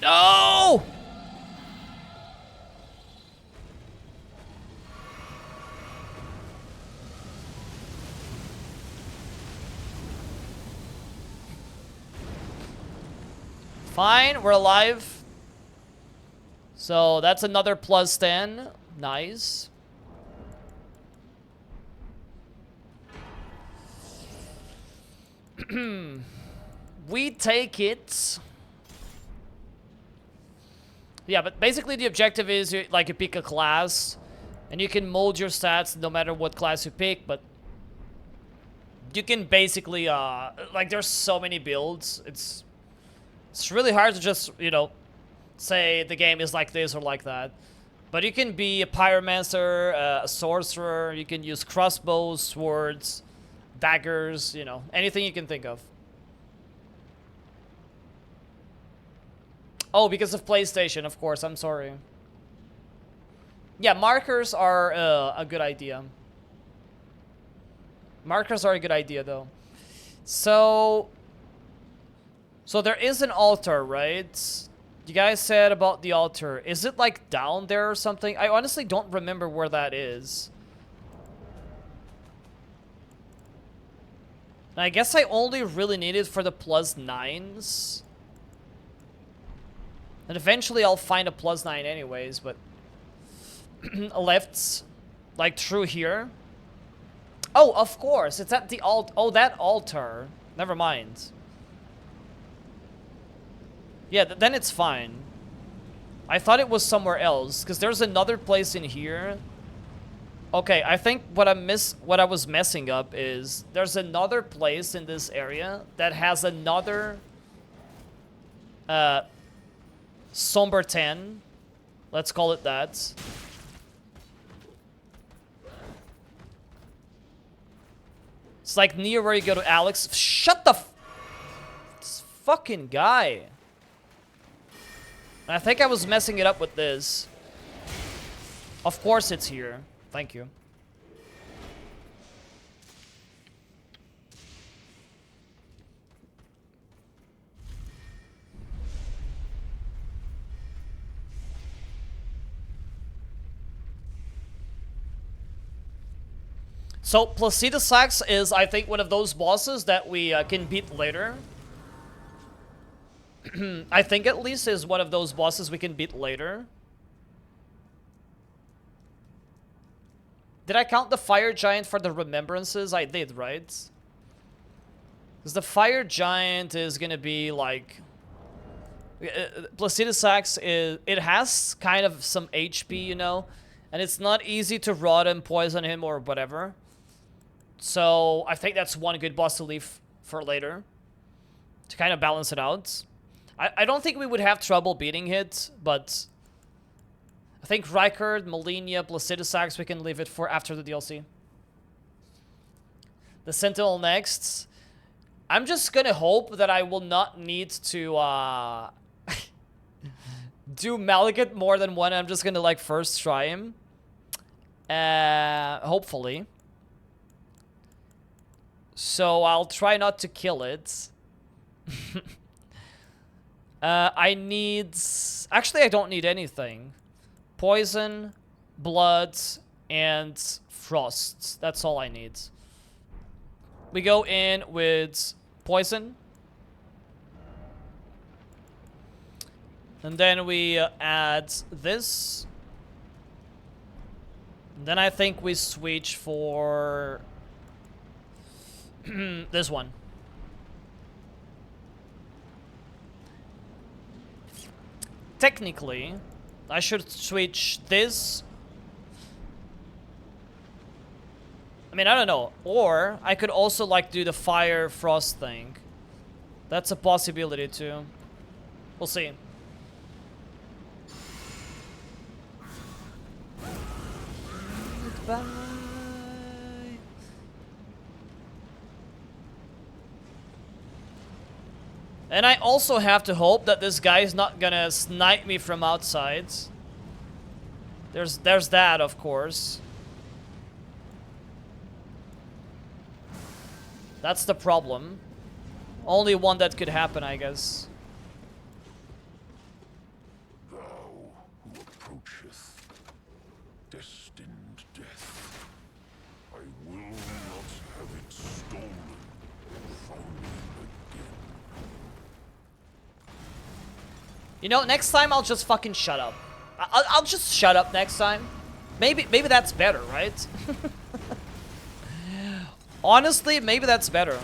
Speaker 1: No! Fine, we're alive. So that's another plus 10. Nice. We take it. Yeah, but basically the objective is you pick a class and you can mold your stats no matter what class you pick, but you can basically like, there's so many builds. It's really hard to just, you know, say the game is like this or like that. But you can be a pyromancer, a sorcerer, you can use crossbows, swords, daggers, you know, anything you can think of. Oh, because of PlayStation, of course, I'm sorry. Yeah, markers are a good idea. Markers are a good idea, though. So there is an altar, right? You guys said about the altar. Is it like down there or something? I honestly don't remember where that is. And I guess I only really need it for the +9s. And eventually I'll find a +9 anyways, but... left, like through here. Oh, of course, it's at the oh, that altar. Never mind. Yeah, then it's fine. I thought it was somewhere else, because there's another place in here. Okay, I think what I was messing up is there's another place in this area that has another somber 10. Let's call it that. It's like near where you go to Alex. Shut the this fucking guy. I think I was messing it up with this. Of course it's here. Thank you. So, Placida Sax is, I think, one of those bosses that we can beat later. I think, at least, is one of those bosses we can beat later. Did I count the Fire Giant for the Remembrances? I did, right? Because the Fire Giant is gonna be, like... Placida Sax is... It has kind of some HP, you know? And it's not easy to rot him, poison him, or whatever. So, I think that's one good boss to leave for later. To kind of balance it out. I don't think we would have trouble beating it, but... I think Rykard, Malenia, Placida Sax, we can leave it for after the DLC. The Sentinel next. I'm just gonna hope that I will not need to, do Malekith more than one. I'm just gonna, like, first try him. Hopefully. So I'll try not to kill it. I need... Actually, I don't need anything. Poison, blood, and frost. That's all I need. We go in with poison. And then we add this. And then I think we switch for... this one. Technically, I should switch this. I mean, I don't know. Or I could also like do the fire frost thing. That's a possibility too. We'll see. Goodbye. And I also have to hope that this guy is not gonna snipe me from outside. There's that, of course. That's the problem. Only one that could happen, I guess.
Speaker 5: Thou who approacheth destined death, I will not have it stolen from me again.
Speaker 1: You know, next time I'll just fucking shut up. I'll just shut up next time. Maybe that's better, right? Honestly, maybe that's better.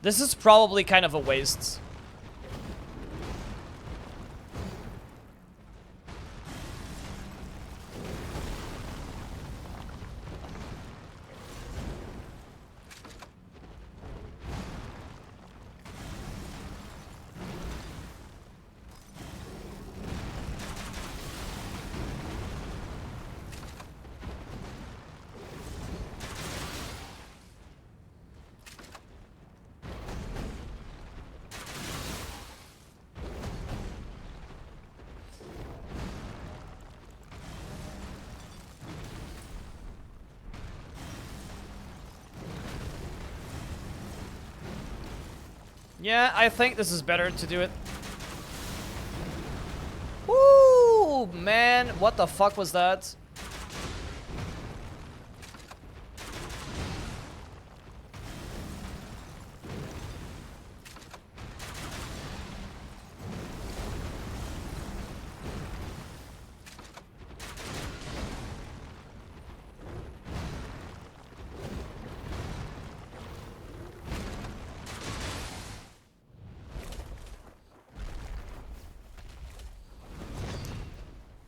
Speaker 1: This is probably kind of a waste. Yeah, I think this is better to do it. Woo, man, what the fuck was that?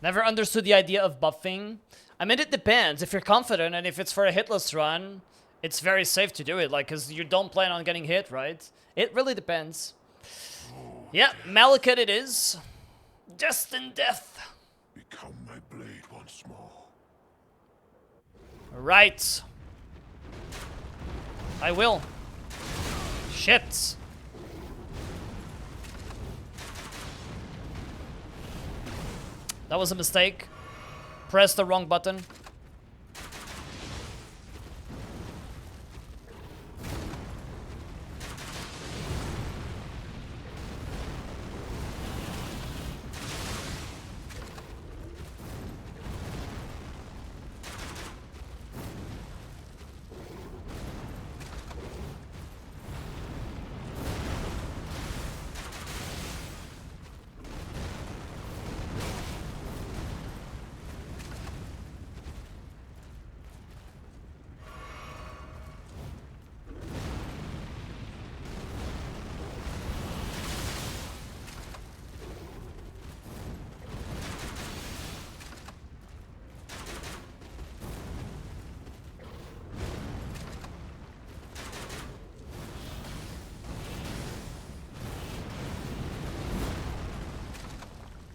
Speaker 1: Never understood the idea of buffing. I mean, it depends. If you're confident and if it's for a hitless run, it's very safe to do it, like, because you don't plan on getting hit, right? It really depends. Yeah, Malekith it is. Destined death.
Speaker 5: Become my blade once more.
Speaker 1: Right. I will. Shit. That was a mistake. Press the wrong button.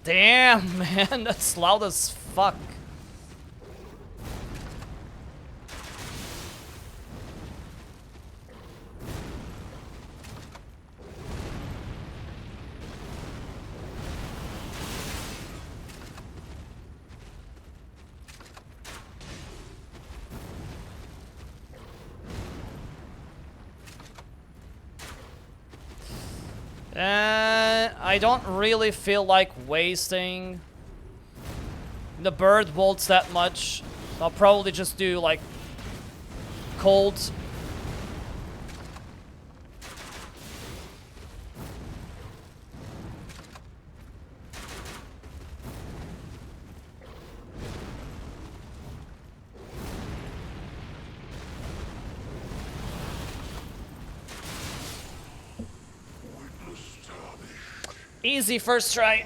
Speaker 1: Damn, man, that's loud as fuck. I don't really feel like wasting the bird bolts that much. I'll probably just do like cold. Easy first try.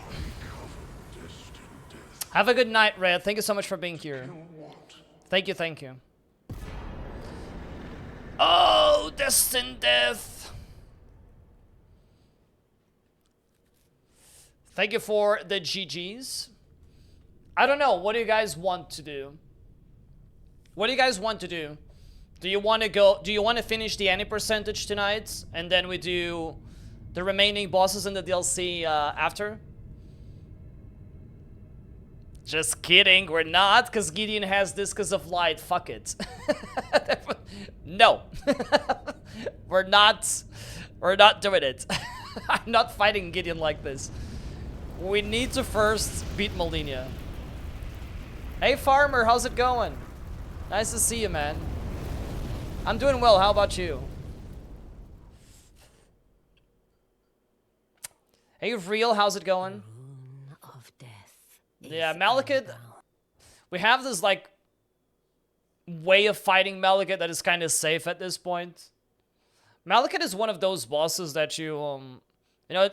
Speaker 1: Have a good night, Red. Thank you so much for being here. Thank you, thank you. Oh, destined death. Thank you for the GGs. I don't know. What do you guys want to do? What do you guys want to do? Do you want to go? Do you want to finish the any percentage tonight, and then we do the remaining bosses in the DLC after? Just kidding, we're not, because Gideon has Discus of Light. Fuck it. No. We're not doing it. I'm not fighting Gideon like this. We need to first beat Molinia. Hey Farmer, how's it going? Nice to see you, man. I'm doing well, how about you? Hey Real, how's it going?
Speaker 2: Of death.
Speaker 1: Yeah, Malekith, we have this like way of fighting Malekith that is kind of safe at this point. Malekith is one of those bosses that you know,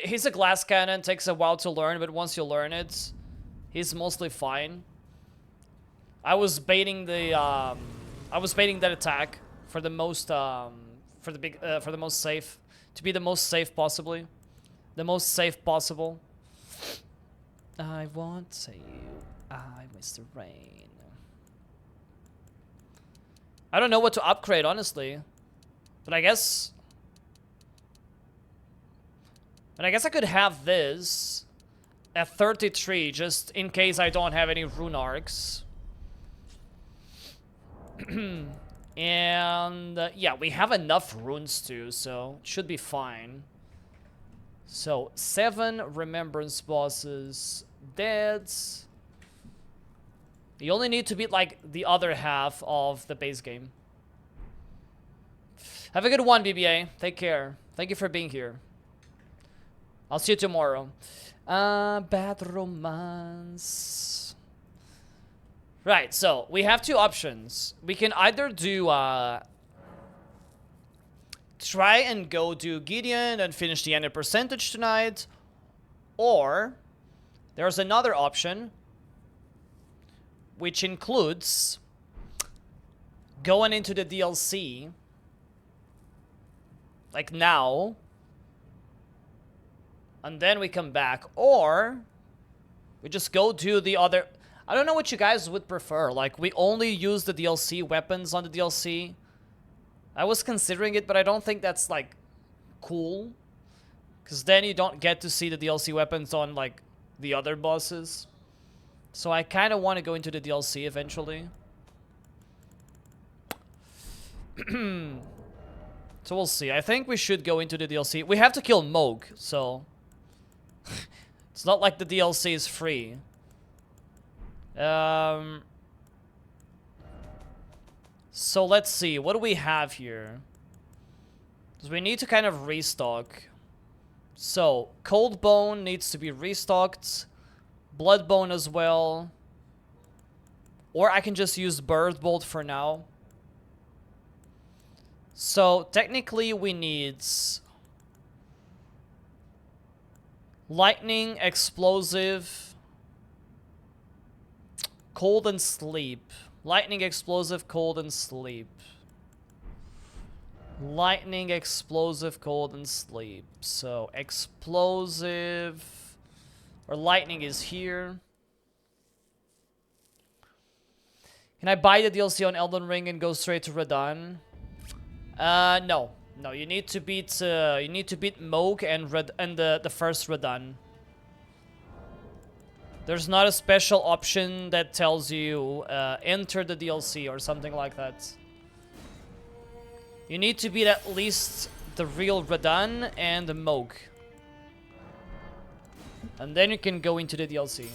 Speaker 1: he's a glass cannon, takes a while to learn, but once you learn it, he's mostly fine. I was baiting that attack for the most for the most safe, to be the most safe possibly. The most safe possible. I want you. I miss the rain. I don't know what to upgrade, honestly. But I guess I could have this at 33 just in case I don't have any rune arcs. And yeah, we have enough runes too, so it should be fine. So 7 remembrance bosses dead. You only need to beat like the other half of the base game. Have a good one, BBA. Take care. Thank you for being here. I'll see you tomorrow. Bad romance. Right, so we have 2 options. We can either do try and go do Gideon and finish the ender percentage tonight, or there's another option, which includes going into the DLC like now, and then we come back, or we just go do the other. I don't know what you guys would prefer. Like, we only use the DLC weapons on the DLC. I was considering it, but I don't think that's, like, cool. Because then you don't get to see the DLC weapons on, like, the other bosses. So I kind of want to go into the DLC eventually. So we'll see. I think we should go into the DLC. We have to kill Moog, so... it's not like the DLC is free. So let's see. What do we have here? Because we need to kind of restock. So, Cold Bone needs to be restocked. Blood Bone as well. Or I can just use Bird Bolt for now. So, technically we need Lightning, Explosive, Cold and Sleep. Lightning, Explosive, Cold and Sleep. Lightning, Explosive, Cold and Sleep. So, Explosive or Lightning is here. Can I buy the DLC on Elden Ring and go straight to Radahn? No. No, you need to beat Moog and the first Radahn. There's not a special option that tells you enter the DLC or something like that. You need to beat at least the real Radahn and the Moog. And then you can go into the DLC.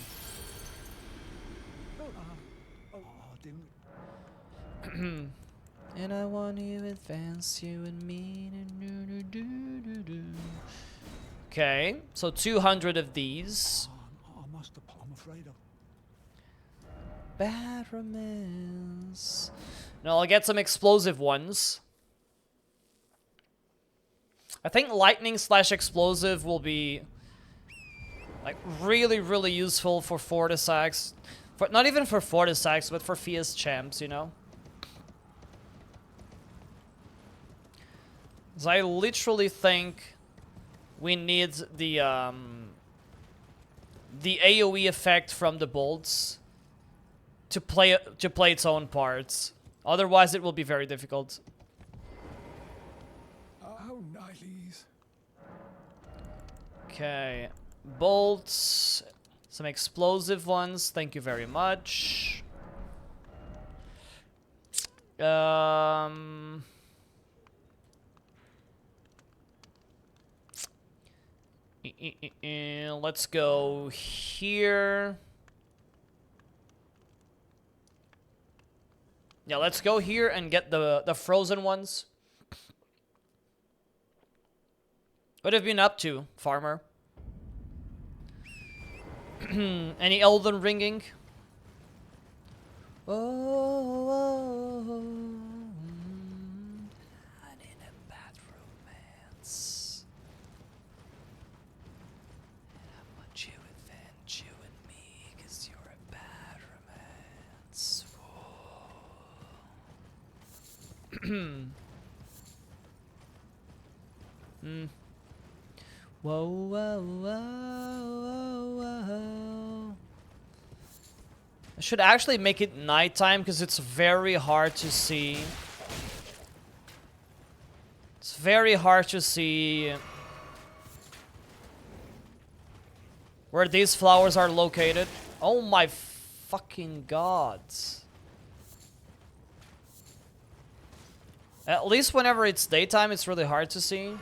Speaker 1: And I want to advance you and me. Okay, so 200 of these.
Speaker 3: I'm afraid of.
Speaker 1: Bad romance. No, I'll get some explosive ones. I think lightning / explosive will be like really, really useful for Fortisax. For not even for Fortisax, but for Fia's champs, you know. So I literally think we need the AoE effect from the bolts to play its own parts. Otherwise, it will be very difficult.
Speaker 5: Oh, nice.
Speaker 1: Okay, bolts, some explosive ones. Thank you very much. Let's go here. Yeah, let's go here and get the frozen ones. What have you been up to, farmer? Any Elden Ringing? Oh, I need a bad romance. And I want you revenge, you and me, 'cause you're a bad romance. Whoa, whoa, whoa, whoa. I should actually make it nighttime because it's very hard to see. It's very hard to see where these flowers are located. Oh my fucking god. At least whenever it's daytime, it's really hard to see.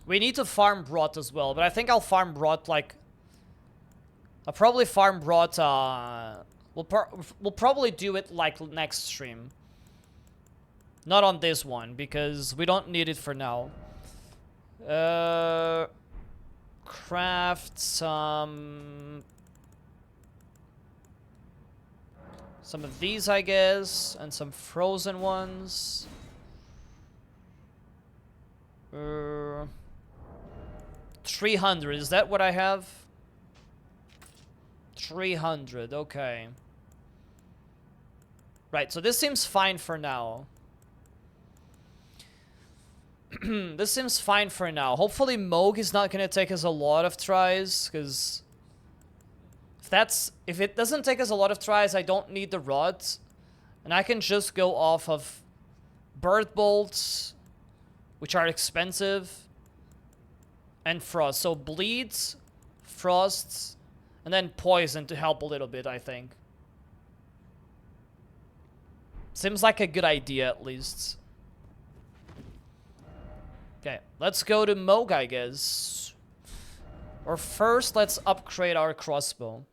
Speaker 1: We need to farm Brot as well, but I think I'll farm Brot like... I'll probably farm Brot, we'll probably do it like next stream. Not on this one, because we don't need it for now. Craft some of these, I guess, and some frozen ones. 300, is that what I have? 300, okay. Right, so this seems fine for now. This seems fine for now. Hopefully Moog is not gonna take us a lot of tries, because if it doesn't take us a lot of tries, I don't need the rods. And I can just go off of bird bolts, which are expensive, and frost. So bleeds, frosts, and then poison to help a little bit, I think. Seems like a good idea, at least. Okay, let's go to Moog, I guess. Or first, let's upgrade our crossbow.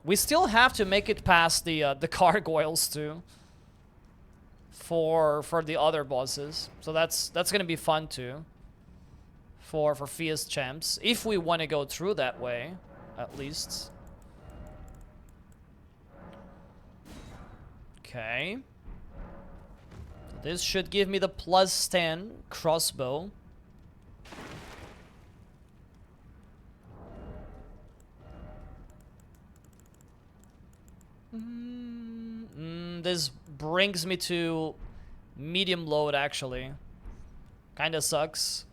Speaker 1: We still have to make it past the gargoyles too. For the other bosses, so that's gonna be fun too. For Fia's champs, if we want to go through that way, at least. Okay. This should give me the +10 crossbow. This brings me to medium load, actually. Kinda sucks.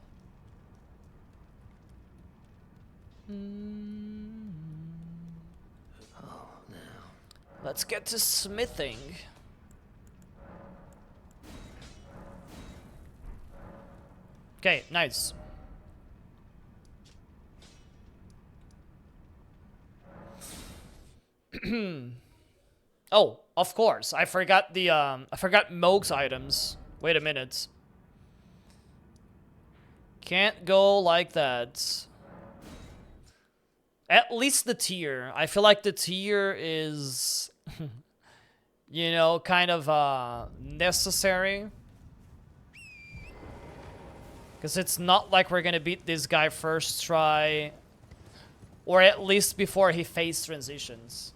Speaker 1: Let's get to smithing. Okay, nice. Oh, of course. I forgot Moog's items. Wait a minute. Can't go like that. At least the tier. I feel like the tier is, you know, kind of necessary. Because it's not like we're gonna beat this guy first try. Or at least before he phase transitions.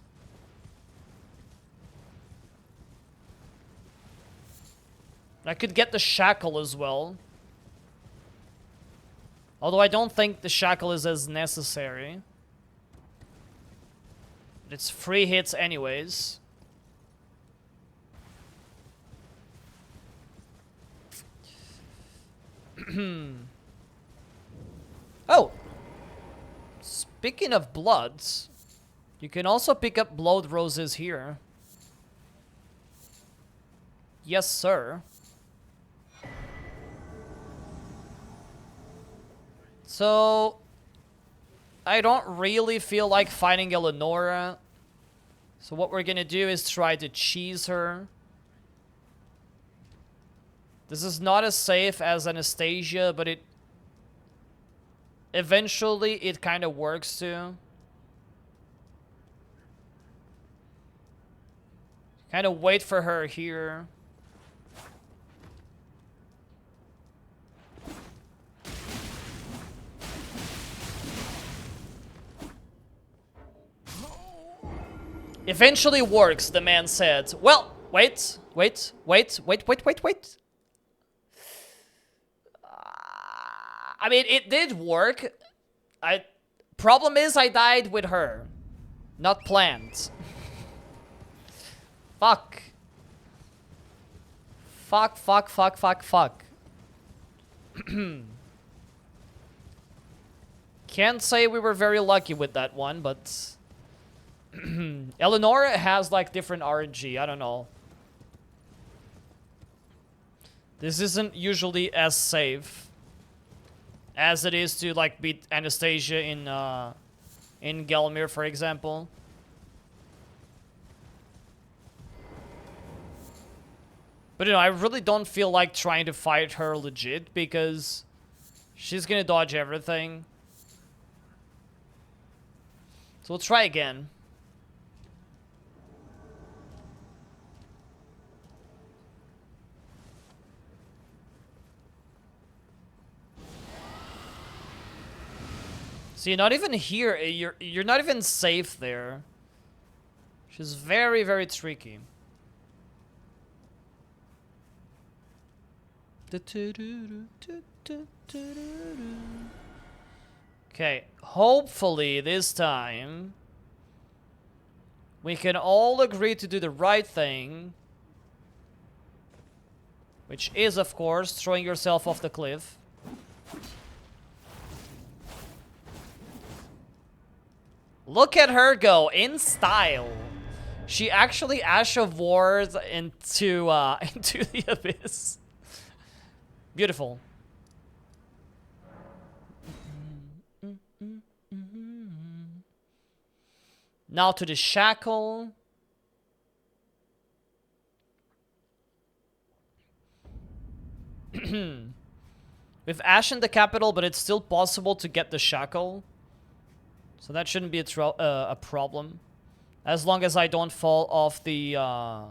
Speaker 1: I could get the shackle as well. Although I don't think the shackle is as necessary. It's 3 hits anyways. Oh! Speaking of bloods, you can also pick up blood roses here. Yes, sir. So, I don't really feel like fighting Eleonora. So what we're gonna do is try to cheese her. This is not as safe as Anastasia, but it... eventually, it kind of works too. Kind of wait for her here. Eventually works, the man said. Well, wait. I mean, it did work. Problem is, I died with her. Not planned. Fuck. Fuck. Can't say we were very lucky with that one, but... Eleanor has like different RNG. I don't know. This isn't usually as safe as it is to like beat Anastasia in Gelmir, for example. But you know, I really don't feel like trying to fight her legit because she's gonna dodge everything. So we'll try again. See, not even here. You're not even safe there. She's very, very tricky. Okay, hopefully this time we can all agree to do the right thing, which is, of course, throwing yourself off the cliff. Look at her go in style. She actually Ash of Wars into into the abyss. Beautiful. Now to the shackle. With Ash in the capital, but it's still possible to get the shackle. So that shouldn't be a problem. As long as I don't fall off the... as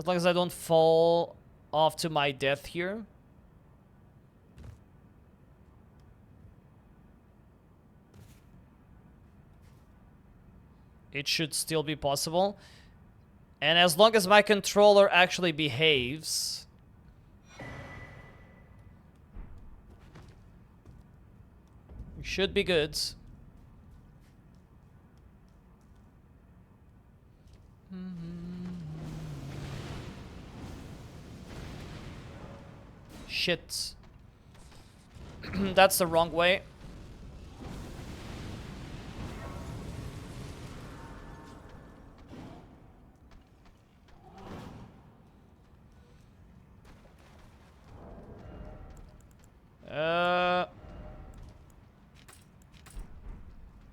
Speaker 1: long as I don't fall off to my death here. It should still be possible. And as long as my controller actually behaves... we should be good. Shit. That's the wrong way.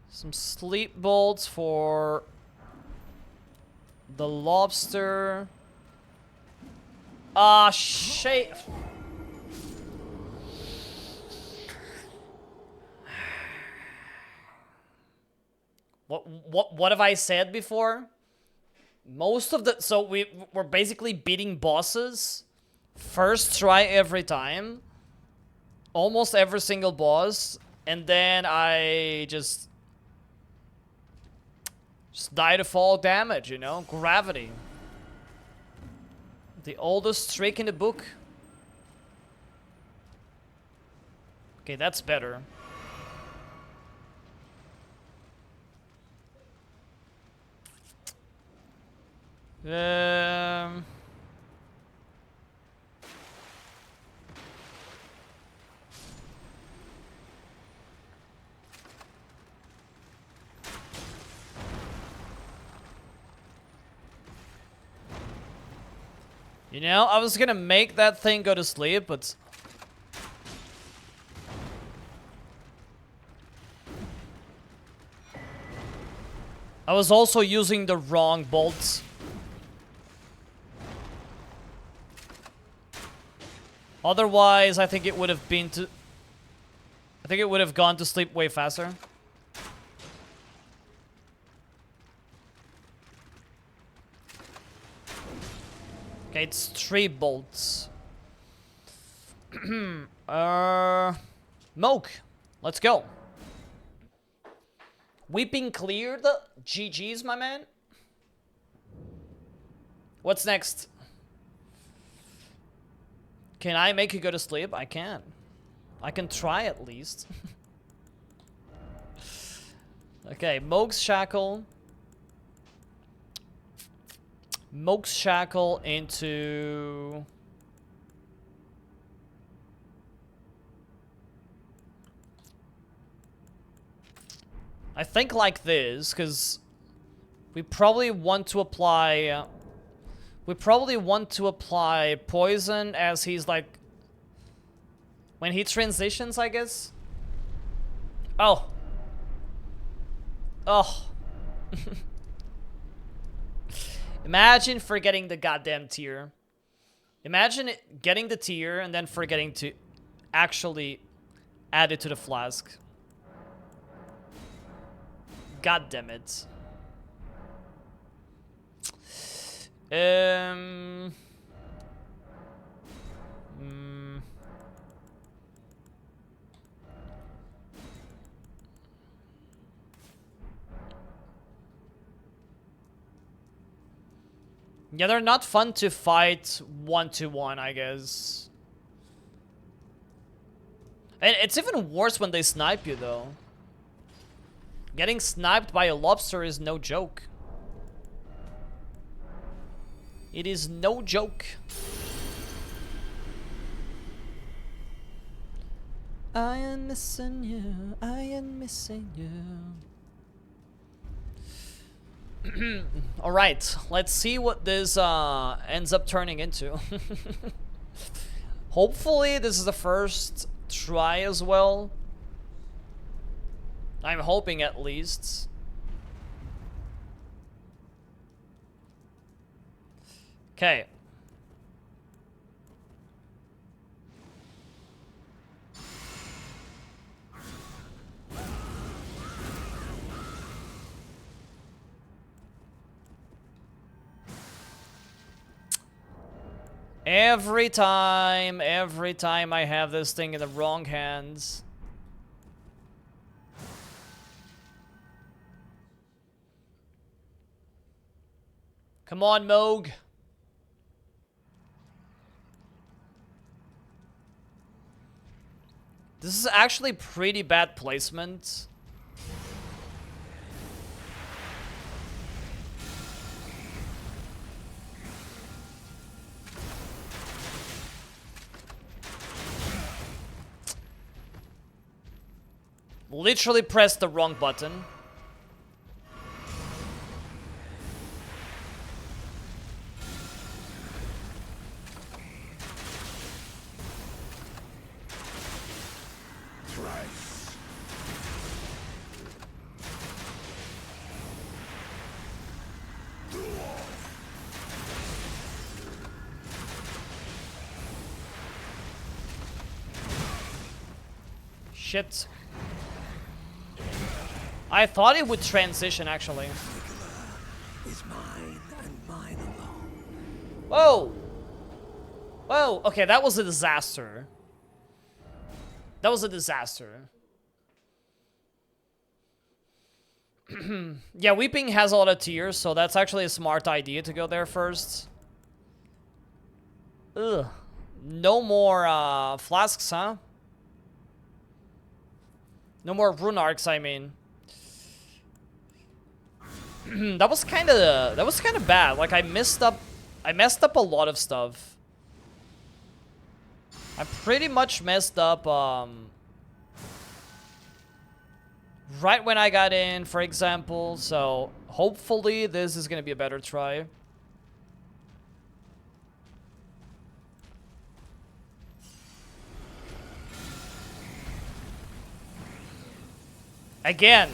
Speaker 1: Some sleep bolts for the lobster. Ah, shit. What have I said before? Most of the... so we're basically beating bosses. First try every time. Almost every single boss. And then I just die to fall damage, you know? Gravity. The oldest trick in the book. Okay, that's better. You know, I was gonna make that thing go to sleep, but... I was also using the wrong bolts. Otherwise, I think it would have been to... I think it would have gone to sleep way faster. Okay, it's 3 bolts. Moke, let's go. Weeping cleared. GG's, my man. What's next? Can I make you go to sleep? I can. I can try at least. Okay, Moke's Shackle. Moke's Shackle into... I think like this, because we probably want to apply... poison as he's like... when he transitions, I guess? Oh. Oh. Imagine forgetting the goddamn tier. Imagine getting the tier and then forgetting to actually add it to the flask. God damn it. Yeah, they're not fun to fight one-to-one, I guess. And it's even worse when they snipe you, though. Getting sniped by a lobster is no joke. It is no joke. I am missing you. I am missing you. Alright, let's see what this ends up turning into. Hopefully this is the first try as well. I'm hoping at least. Okay. Every time I have this thing in the wrong hands. Come on, Moog. This is actually pretty bad placement. Literally pressed the wrong button. Shit. I thought it would transition, actually.
Speaker 4: Is mine and mine alone.
Speaker 1: Whoa! Whoa, okay, that was a disaster. That was a disaster. Yeah, Weeping has a lot of tears, so that's actually a smart idea to go there first. Ugh. No more flasks, huh? No more rune arcs, I mean. that was kind of bad. Like I messed up a lot of stuff. I pretty much messed up right when I got in, for example. So hopefully this is gonna be a better try. Again.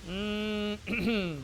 Speaker 1: Mm.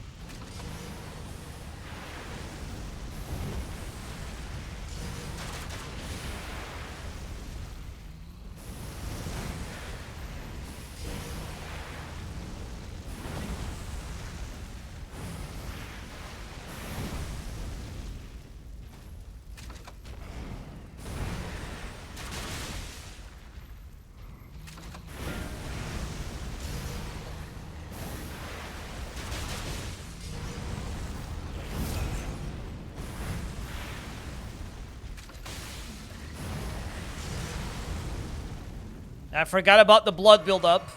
Speaker 1: I forgot about the blood buildup.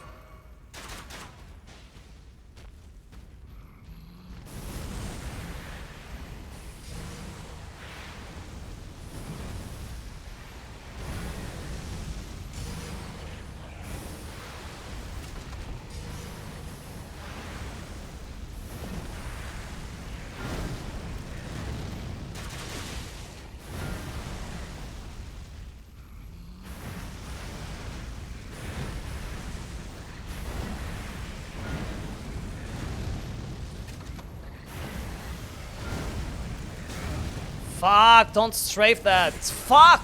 Speaker 1: Fuck, don't strafe that. Fuck.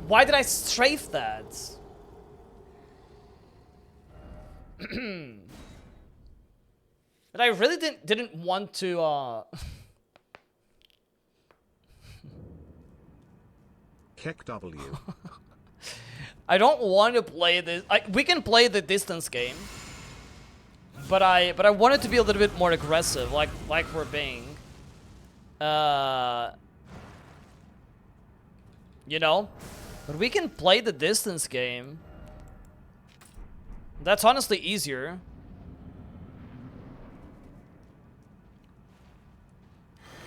Speaker 1: Why did I strafe that? But I really didn't want to
Speaker 6: Keck W.
Speaker 1: I don't want to play this. We can play the distance game. But I want it to be a little bit more aggressive, like we're being. You know? But we can play the distance game. That's honestly easier.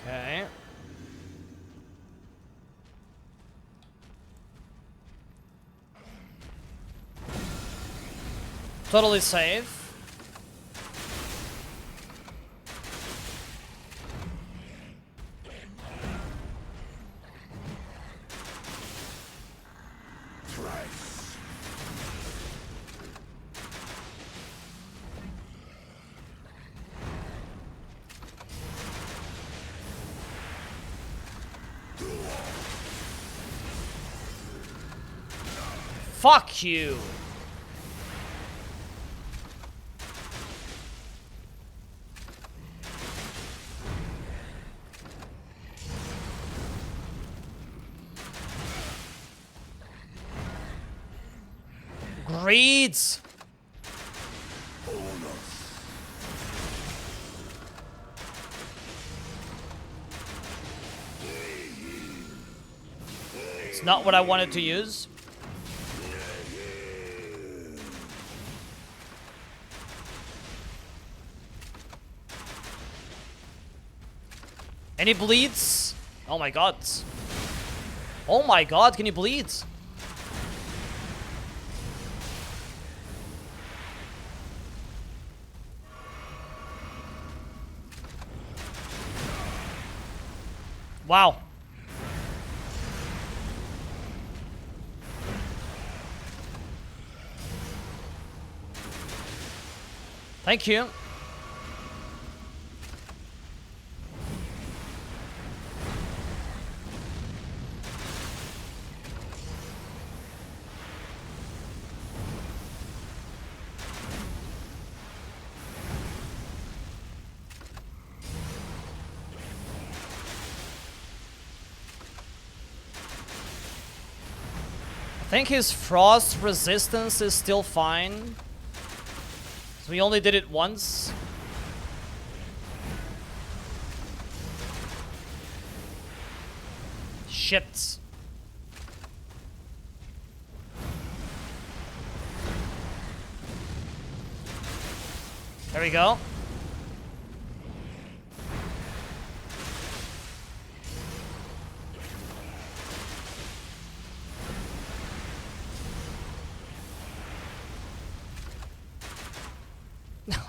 Speaker 1: Okay. Totally safe. Fuck you. Greeds. It's not what I wanted to use. Any bleeds? Oh my god. Oh my god, can you bleed? Wow. Thank you. I think his frost resistance is still fine. So we only did it once. Shit. There we go.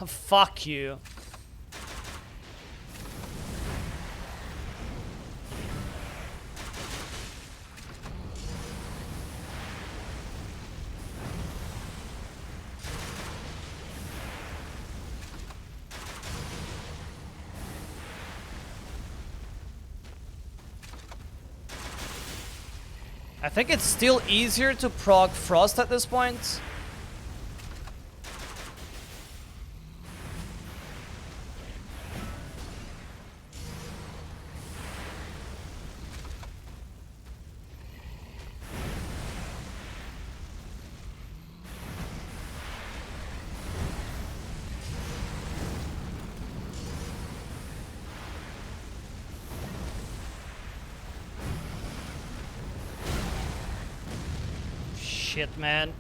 Speaker 1: Fuck you. I think it's still easier to proc Frost at this point. Shit, man.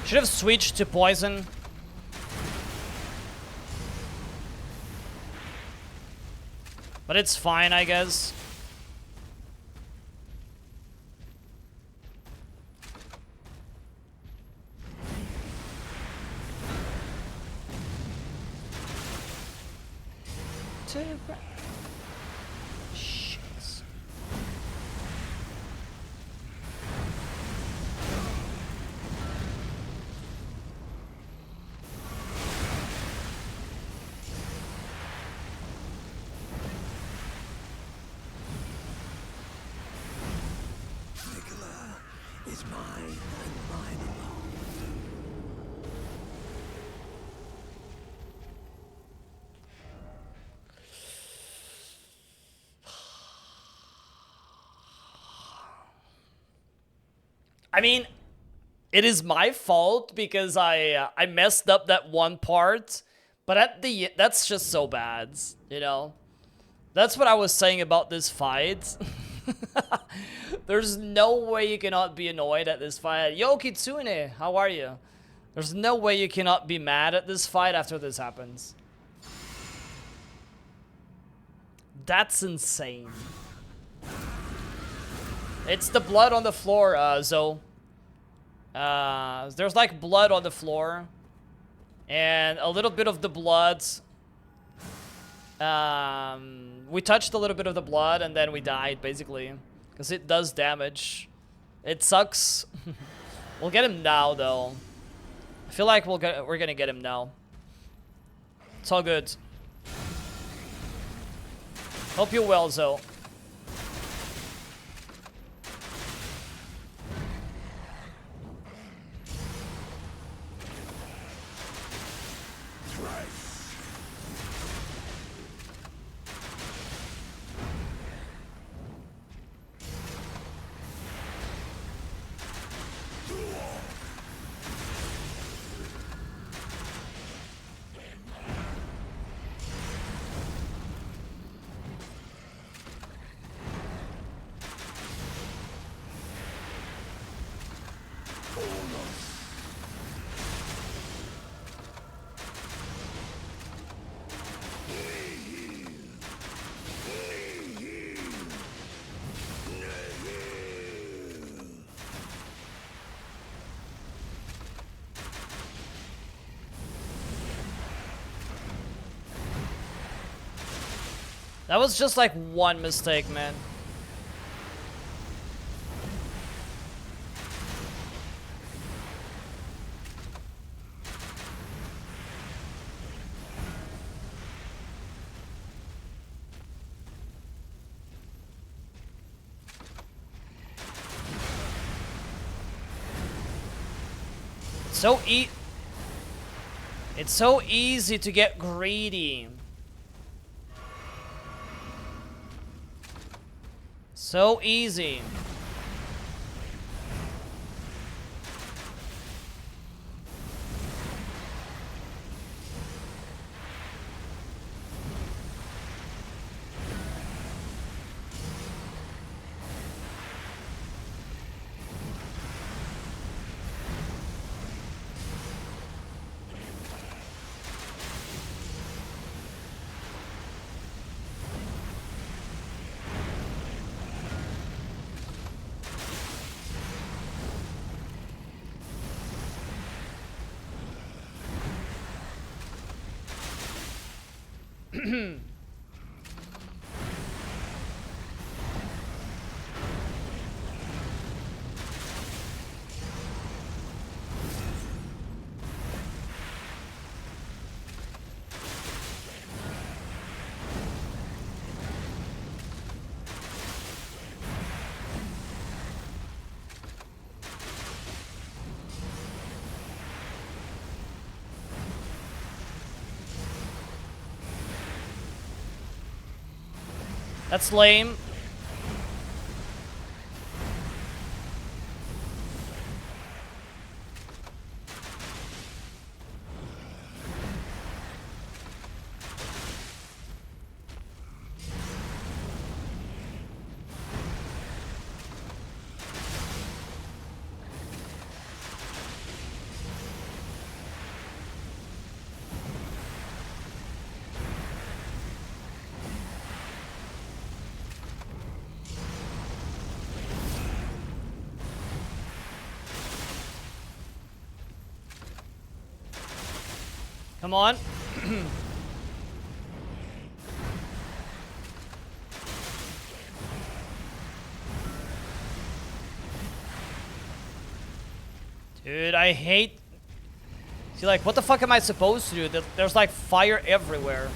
Speaker 1: Should have switched to poison. But it's fine, I guess. Shit.
Speaker 4: Is mine and mine alone.
Speaker 1: I mean, it is my fault because I messed up that one part, but that's just so bad, you know. That's what I was saying about this fight. There's no way you cannot be annoyed at this fight. Yo, Kitsune, how are you? There's no way you cannot be mad at this fight after this happens. That's insane. It's the blood on the floor, Zoe. There's like blood on the floor. And a little bit of the blood. We touched a little bit of the blood and then we died, basically. Because it does damage. It sucks. We'll get him now, though. I feel like we're gonna get him now. It's all good. Hope you're well, Zoe. That was just like one mistake, man. It's so easy to get greedy. So easy. That's lame. Come on. Dude, I hate... See, like, what the fuck am I supposed to do? There's, like, fire everywhere.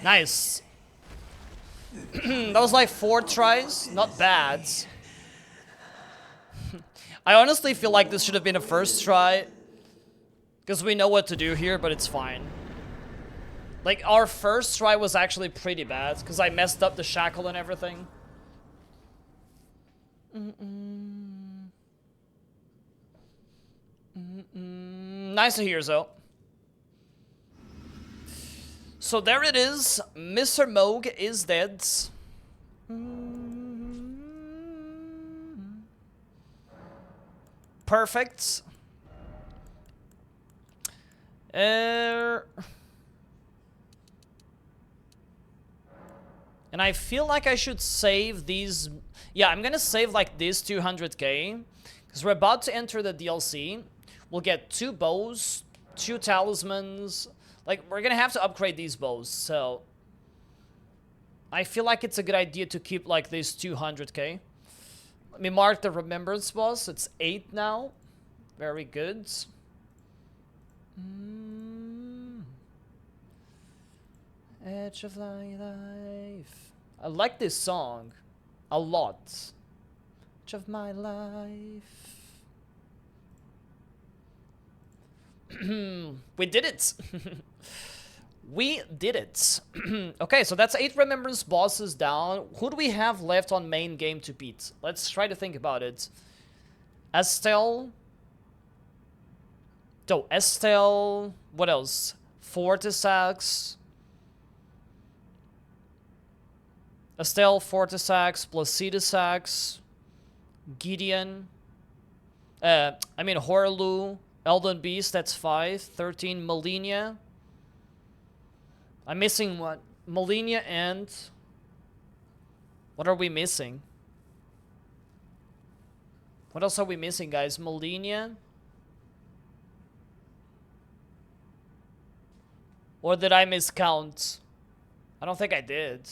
Speaker 1: Nice. That was like 4 tries. Not bad. I honestly feel like this should have been a first try. Because we know what to do here, but it's fine. Like, our first try was actually pretty bad. Because I messed up the shackle and everything. Nice to hear, though. So there it is. Mr. Moog is dead. Perfect. And I feel like I should save these. Yeah, I'm gonna save like this 200k. Because we're about to enter the DLC. We'll get 2 bows, 2 talismans. Like, we're gonna have to upgrade these bows, so... I feel like it's a good idea to keep, like, this 200k. Let me mark the Remembrance Boss. It's 8 now. Very good. Edge of my life. I like this song. A lot. Edge of my life. We did it. We did it. Okay, so that's 8 Remembrance Bosses down. Who do we have left on main game to beat? Let's try to think about it. Estelle. Oh, Estelle. What else? Fortisax. Estelle, Fortisax, Placidusax. Gideon. Horlu. Elden Beast, that's 5. 13, Malenia. I'm missing what? Malenia and... What are we missing? What else are we missing, guys? Malenia? Or did I miscount? I don't think I did.